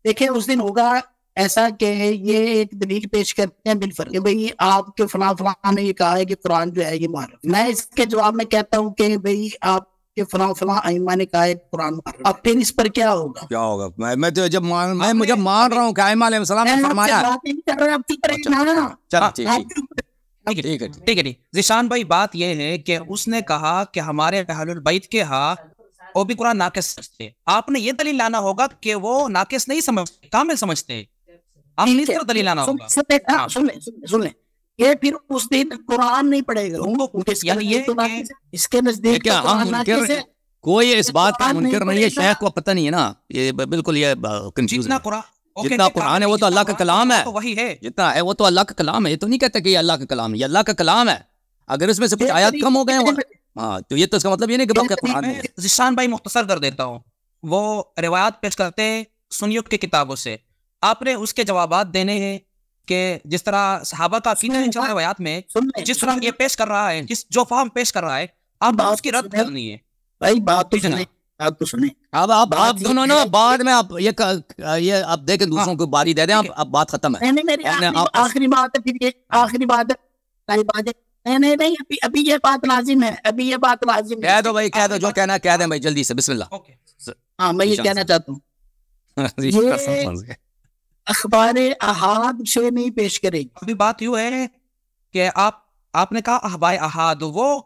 دیکھیں اس دن ہوگا ایسا کہ یہ ایک دلیل پیش کرتے ہیں بالفرق کہ بھئی آپ کے فلاں نے یہ کہا ہے کہ قرآن جو ہے یہ محرف. میں اس کے جواب میں کہتا ہوں کہ بھئی آپ کے فلاں ائمہ نے کہا ہے قرآن محرف. اب پھر اس پر کیا ہوگا؟ میں تو جب مجھے مان رہا ہوں کہ ائمہ علیہ السلام نے فرمایا. ٹھیک ہے. ذیشان بھائی بات یہ ہے کہ اس نے کہا کہ ہمارے اہل البیت کے ہاں وہ بھی قرآن ناقص سمجھتے. آپ نے یہ دلیل لانا ہوگا کہ وہ ناقص نہیں سمجھتے، کامل سمجھتے. آپ نے اس طرح دلیل لانا ہوگا. سن لیں یہ پھر اس دن قرآن نہیں پڑھے گا ان کو. یعنی یہ اس کے نزدیک کیا ہم منکر کوئی اس بات کا منکر نہیں ہے. شیخ کو پتہ نہیں ہے نا, یہ بالکل یہ کنفیوز جتنا ہے. قرآن جتنا قرآن ہے وہ تو اللہ کا کلام ہے, وہی ہے جتنا ہے وہ تو اللہ کا کلام ہے. یہ تو نہیں کہتا کہ یہ اللہ کا کلام ہے, یہ اللہ کا کلام ہے. اگر اس میں سے کچھ آیات کم ہو گئے ہاں تو یہ تو اس کا مطلب یہ نہیں کہ قرآن ہے. ذیشان بھائی مختصر کر دیتا ہوں, وہ روایات پیش کرتے ہیں سنیوں کی کتابوں سے, آپ نے اس کے جوابات دینے ہیں کہ جس طرح صحابہ کا عقیدہ ہے روایات میں, جس طرح یہ پیش کر رہا ہے, جو فہم پیش کر رہا ہے, آپ اس کی رد کرنی ہے. بھائی بات تو سنیں, آپ تو سنیں. اب آپ دونوں نا بعد میں آپ یہ آپ دیکھیں دوسروں کو باری دے دیں, اب بات ختم ہے. آخری بات ہے, پھر یہ آخری بات ہے. نہیں ابھی یہ بات لازم ہے, ابھی یہ بات لازم ہے. کہہ دو بھائی, کہہ دو جو کہنا ہے کہہ دیں بھائی جلدی سے, بسم اللہ. ہاں میں یہ کہنا چاہتا ہوں, اخبار احاد سے نہیں پیش کرے. ابھی بات یوں ہے کہ آپ نے کہا اخبار احاد, وہ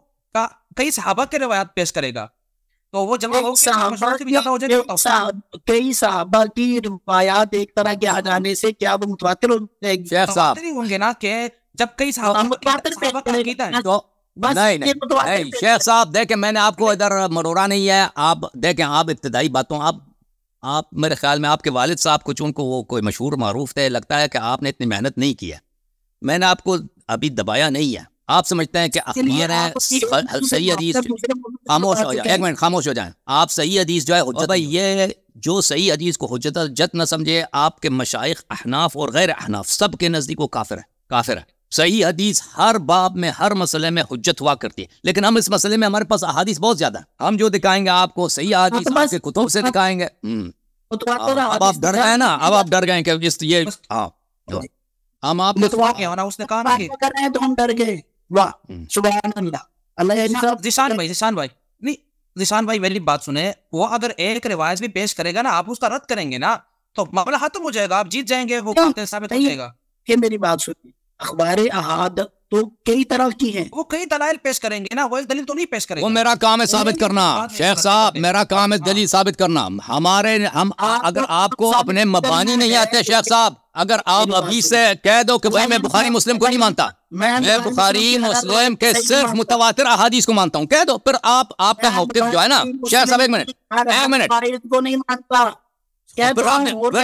کئی صحابہ کے روایات پیش کرے گا, تو وہ جب کئی صحابہ کی روایات ایک طرح کے آ جانے سے کیا وہ متواتر ہوں گے نا, کہ جب کئی صحابہ نہیں شیخ صاحب دیکھیں, میں نے آپ کو ادھر مرورا نہیں ہے. آپ دیکھیں, آپ ابتدائی باتوں آپ میرے خیال میں آپ کے والد صاحب کو چونکہ وہ کوئی مشہور معروف تھے, لگتا ہے کہ آپ نے اتنی محنت نہیں کی ہے. میں نے آپ کو ابھی دبایا نہیں ہے. آپ سمجھتے ہیں کہ صحیح حدیث, خاموش ہو جائیں, ایک منٹ خاموش ہو جائیں. آپ صحیح حدیث جو ہے بھائی, یہ جو صحیح حدیث کو حجت نہ سمجھے, آپ کے مشائخ احناف اور غیر احناف سب کے نزدیک وہ کافر ہے. صحیح حدیث ہر باب میں ہر مسئلے میں حجت ہوا کرتی ہے, لیکن ہم اس مسئلے میں ہمارے پاس احادیث بہت زیادہ ہیں. ہم جو دکھائیں گے آپ کو صحیح حدیث آپ کے کتب سے دکھائیں گے. اب آپ ڈر گئے نا, اب آپ ڈر گئے کہ یہ ہم آپ نے اس نے کہا تو ہم ڈر گئے. واہ سبحان اللہ. ذیشان بھائی میری بات سنیں, وہ اگر ایک روایت بھی پیش کرے گا نا, آپ اس کا رد کریں گے نا, تو معاملہ ختم ہو جائے گا, آپ جیت جائیں گے, وہ ثابت ہو جائے گا. یہ میری بات سنیے, اخبار احاد تو کئی طرح کی ہیں, وہ کئی دلائل پیش کریں گے نا, وہ ایک دلیل تو نہیں پیش کریں گے. وہ میرا کام ہے ثابت کرنا. شیخ صاحب میرا کام ہے دلیل ثابت کرنا. اگر آپ کو اپنے مبانی نہیں آتے شیخ صاحب, اگر آپ ابھی سے کہہ دو کہ بھائی میں بخاری مسلم کو نہیں مانتا, میں بخاری مسلم کے صرف متواتر احادیث کو مانتا ہوں, کہہ دو, پھر آپ کا موقف جو ہے نا. شیخ صاحب ایک منٹ,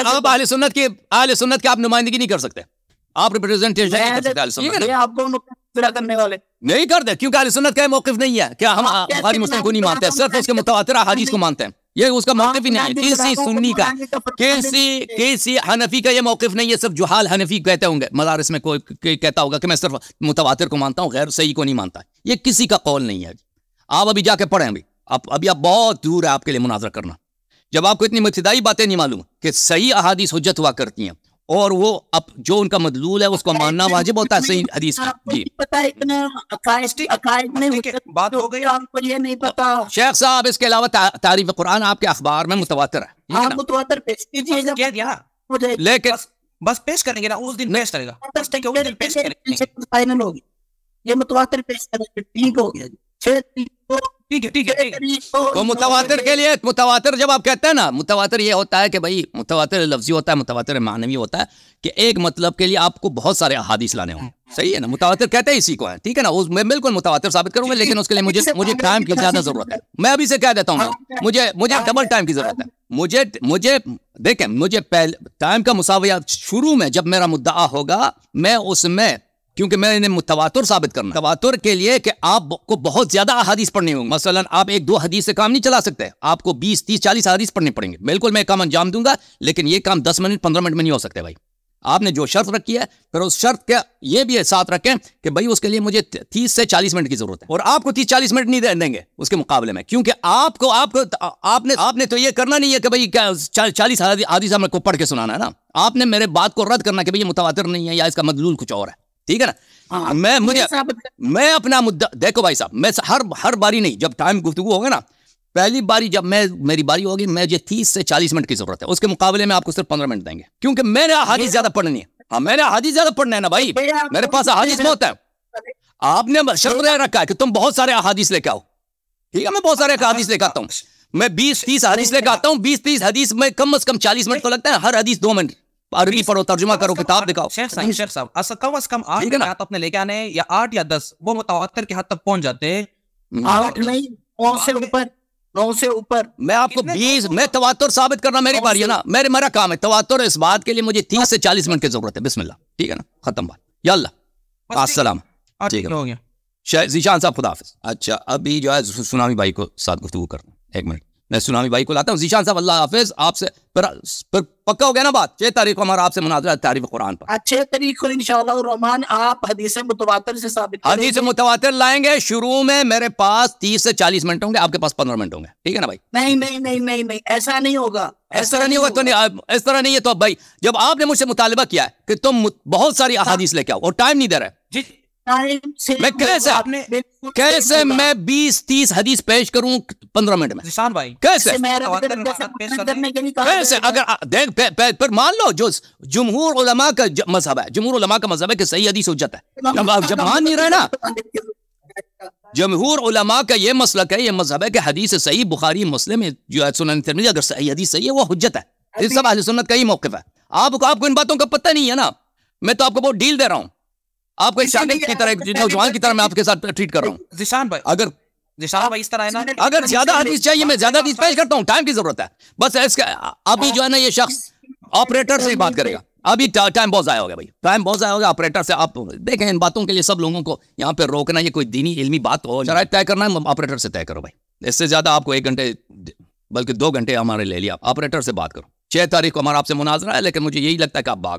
آپ اہل سنت کی آپ نمائندگی نہیں کر سکتے, آپ ریپرزینٹیشن نہیں کرتے, کیونکہ اہل سنت کا موقف نہیں ہے. کیا ہم بخاری مسلم کو نہیں مانتے, صرف اس کے متواتر احادیث کو مانتے ہیں, یہ اس کا موقف ہی نہیں ہے. کسی سنی کا, کسی حنفی کا یہ موقف نہیں ہے. صرف جہال حنفی کہتے ہوں گے مدارس میں, کوئی کہتا ہوگا کہ میں صرف متواتر کو مانتا ہوں, غیر صحیح کو نہیں مانتا. یہ کسی کا قول نہیں ہے. آپ ابھی جا کے پڑھیں, ابھی آپ بہت دور ہے آپ کے لیے مناظرہ کرنا. جب آپ کو اتنی ابتدائی باتیں نہیں معلوم کہ صحیح احادیث حجت ہوا کرتی ہیں, اور وہ اب جو ان کا مدلول ہے اس کو ماننا واجب ہوتا ہے صحیح حدیث کا. جی بات ہو گئی, آپ کو یہ نہیں پتا. شیخ صاحب اس کے علاوہ تعریف قرآن آپ کے اخبار میں متواتر ہے, متواتر پیش کیجیے, لیکن بس پیش کریں گے نا, اس دن پیش کرے گا, فائنل ہوگی. یہ متواتر پیش کریں گے, ٹھیک ہو گیا جی, ٹھیک ہے. تو متواتر کے لیے, متواتر جب آپ کہتے ہیں نا, متواتر یہ ہوتا ہے کہ بھائی متواتر لفظی ہوتا ہے, متواتر معنوی ہوتا ہے کہ ایک مطلب کے لیے آپ کو بہت سارے احادیث لانے ہوں. صحیح ہے نا, متواتر کہتے ہیں اسی کو ہے, ٹھیک ہے نا. میں بالکل متواتر ثابت کروں گا, لیکن اس کے لیے مجھے ٹائم کی زیادہ ضرورت ہے. میں ابھی سے کہہ دیتا ہوں, مجھے ڈبل ٹائم کی ضرورت ہے. مجھے دیکھیں, مجھے ٹائم کا مساویہ شروع میں جب میرا مدعا ہوگا, میں اس میں, کیونکہ میں نے متواتر ثابت کرنا. تواتر کے لیے کہ آپ کو بہت زیادہ احادیث پڑھنی ہوں. مثلا آپ 1-2 حدیث سے کام نہیں چلا سکتے, آپ کو 20, 30, 40 احادیث پڑھنے پڑیں گے. بالکل میں کام انجام دوں گا, لیکن یہ کام 10 منٹ 15 منٹ میں نہیں ہو سکتے. بھائی آپ نے جو شرط رکھی ہے, پھر اس شرط کے یہ بھی ساتھ رکھیں کہ بھائی اس کے لیے مجھے 30 سے 40 منٹ کی ضرورت ہے, اور آپ کو 30-40 منٹ نہیں دیں گے اس کے مقابلے میں, کیونکہ آپ نے تو یہ کرنا نہیں ہے کہ بھائی 40 حدیث ہم کو پڑھ کے سنانا ہے نا. آپ نے میرے بات کو رد کرنا کہ بھئی یہ متواتر نہیں ہے یا اس کا مدلول کچھ اور ہے, ٹھیک ہے نا. میں اپنا مدعا دیکھو بھائی صاحب, میں ہر باری نہیں, جب ٹائم گفتگو ہوگا نا, پہلی باری جب میری باری ہوگی, مجھے 30 سے 40 منٹ کی ضرورت ہے, اس کے مقابلے میں آپ کو صرف 15 منٹ دیں گے, کیونکہ میں نے احادیث زیادہ پڑھنی ہے. ہاں میں نے احادیث زیادہ پڑھنا ہے نا بھائی, میرے پاس احادیث بہت ہے. آپ نے شرط رکھا ہے کہ تم بہت سارے احادیث لے کے آؤ, ٹھیک ہے, میں بہت سارے احادیث لے کے آتا ہوں. میں 20-30 حدیث لے کے آتا ہوں. 20-30 حدیث میں کم از کم 40 منٹ تو لگتا ہے, ہر حدیث 2 منٹ عربی پڑھو، ترجمہ کرو، کتاب دکھاؤ. شیخ صاحب کم از کم 8 ٹھیک ہے نا؟ آیات اپنے لے کے آنے یا 8 یا 10 وہ متواتر کے حد تک پہنچ جاتے ہیں. 8 نہیں 9 سے اوپر، 9 سے اوپر. میں آپ کو 20 میں تواتر ثابت کرنا میری باری ہے نا، میرا کام ہے تواتر. اس بات کے لیے مجھے 30 سے 40 منٹ کی ضرورت ہے. بسم اللہ. ٹھیک ہے نا، ختم بات. یا اللہ السلام. ٹھیک ہے ہو گیا. ذیشان صاحب خدا حافظ. اچھا ابھی جو ہے سونامی بھائی کو ساتھ گفتگو کرنا. ایک منٹ میں سونامی بھائی کو لاتا ہوں. ذیشان صاحب اللہ حافظ. آپ سے پھر پکا ہو گیا نا بات. 6 تاریخ کو ہمارا آپ سے مناظرہ ہے تعریف قرآن پر. 6 تاریخ کو انشاءاللہ الرحمن آپ حدیث متواتر سے ثابت کریں گے. حدیث متواتر لائیں گے. شروع میں میرے پاس 30 سے 40 منٹ ہوں گے، آپ کے پاس 15 منٹ ہوں گے. ٹھیک ہے نا بھائی؟ نہیں ایسا نہیں ہوگا. اس طرح نہیں ہوگا تو نہیں، اس طرح نہیں ہے تو بھائی جب آپ نے مجھ سے مطالبہ کیا ہے کہ تم بہت ساری احادیث لے کے آؤ اور ٹائم نہیں دے رہے، میں کیسے میں 20-30 حدیث پیش کروں 15 منٹ میں؟ ذیشان بھائی کیسے اگر دیکھ پھر مان لو جو جمہور علماء کا مذہب ہے، جمہور علماء کا مذہب ہے کہ صحیح حدیث حجت ہے. جب مان نہیں رہے نا، جمہور علماء کا یہ مسلک ہے، یہ مذہب ہے کہ حدیث صحیح بخاری مسلم جو ہے سنن ترمذی، اگر صحیح حدیث صحیح ہے وہ حجت ہے. یہ سب اہل سنت کا ہی موقف ہے. آپ کو ان باتوں کا پتہ نہیں ہے نا. میں تو آپ کو بہت ڈیل دے رہا ہوں، آپ کو شاگرد کی طرح، نوجوان کی طرح میں آپ کے ساتھ ٹریٹ کر رہا ہوں. ذیشان بھائی اس طرح ہے نا، اگر زیادہ حدیث چاہیے میں زیادہ حدیث پیش کرتا ہوں. ٹائم کی ضرورت ہے بس. اس کا ابھی جو ہے نا یہ شخص آپریٹر سے ہی بات کرے گا. ابھی ٹائم بہت ضائع ہو گیا بھائی، ٹائم بہت ضائع ہو گیا. آپریٹر سے آپ دیکھیں ان باتوں کے لیے سب لوگوں کو یہاں پہ روکنا، یہ کوئی دینی علمی بات ہو، شرائط طے کرنا ہے آپریٹر سے طے کرو بھائی. اس سے زیادہ آپ کو 1 گھنٹے بلکہ 2 گھنٹے ہمارے لے لیا. آپریٹر سے بات کرو. 6 تاریخ کو ہمارا آپ سے مناظرہ ہے، لیکن مجھے یہی لگتا ہے کہ آپ بھاگ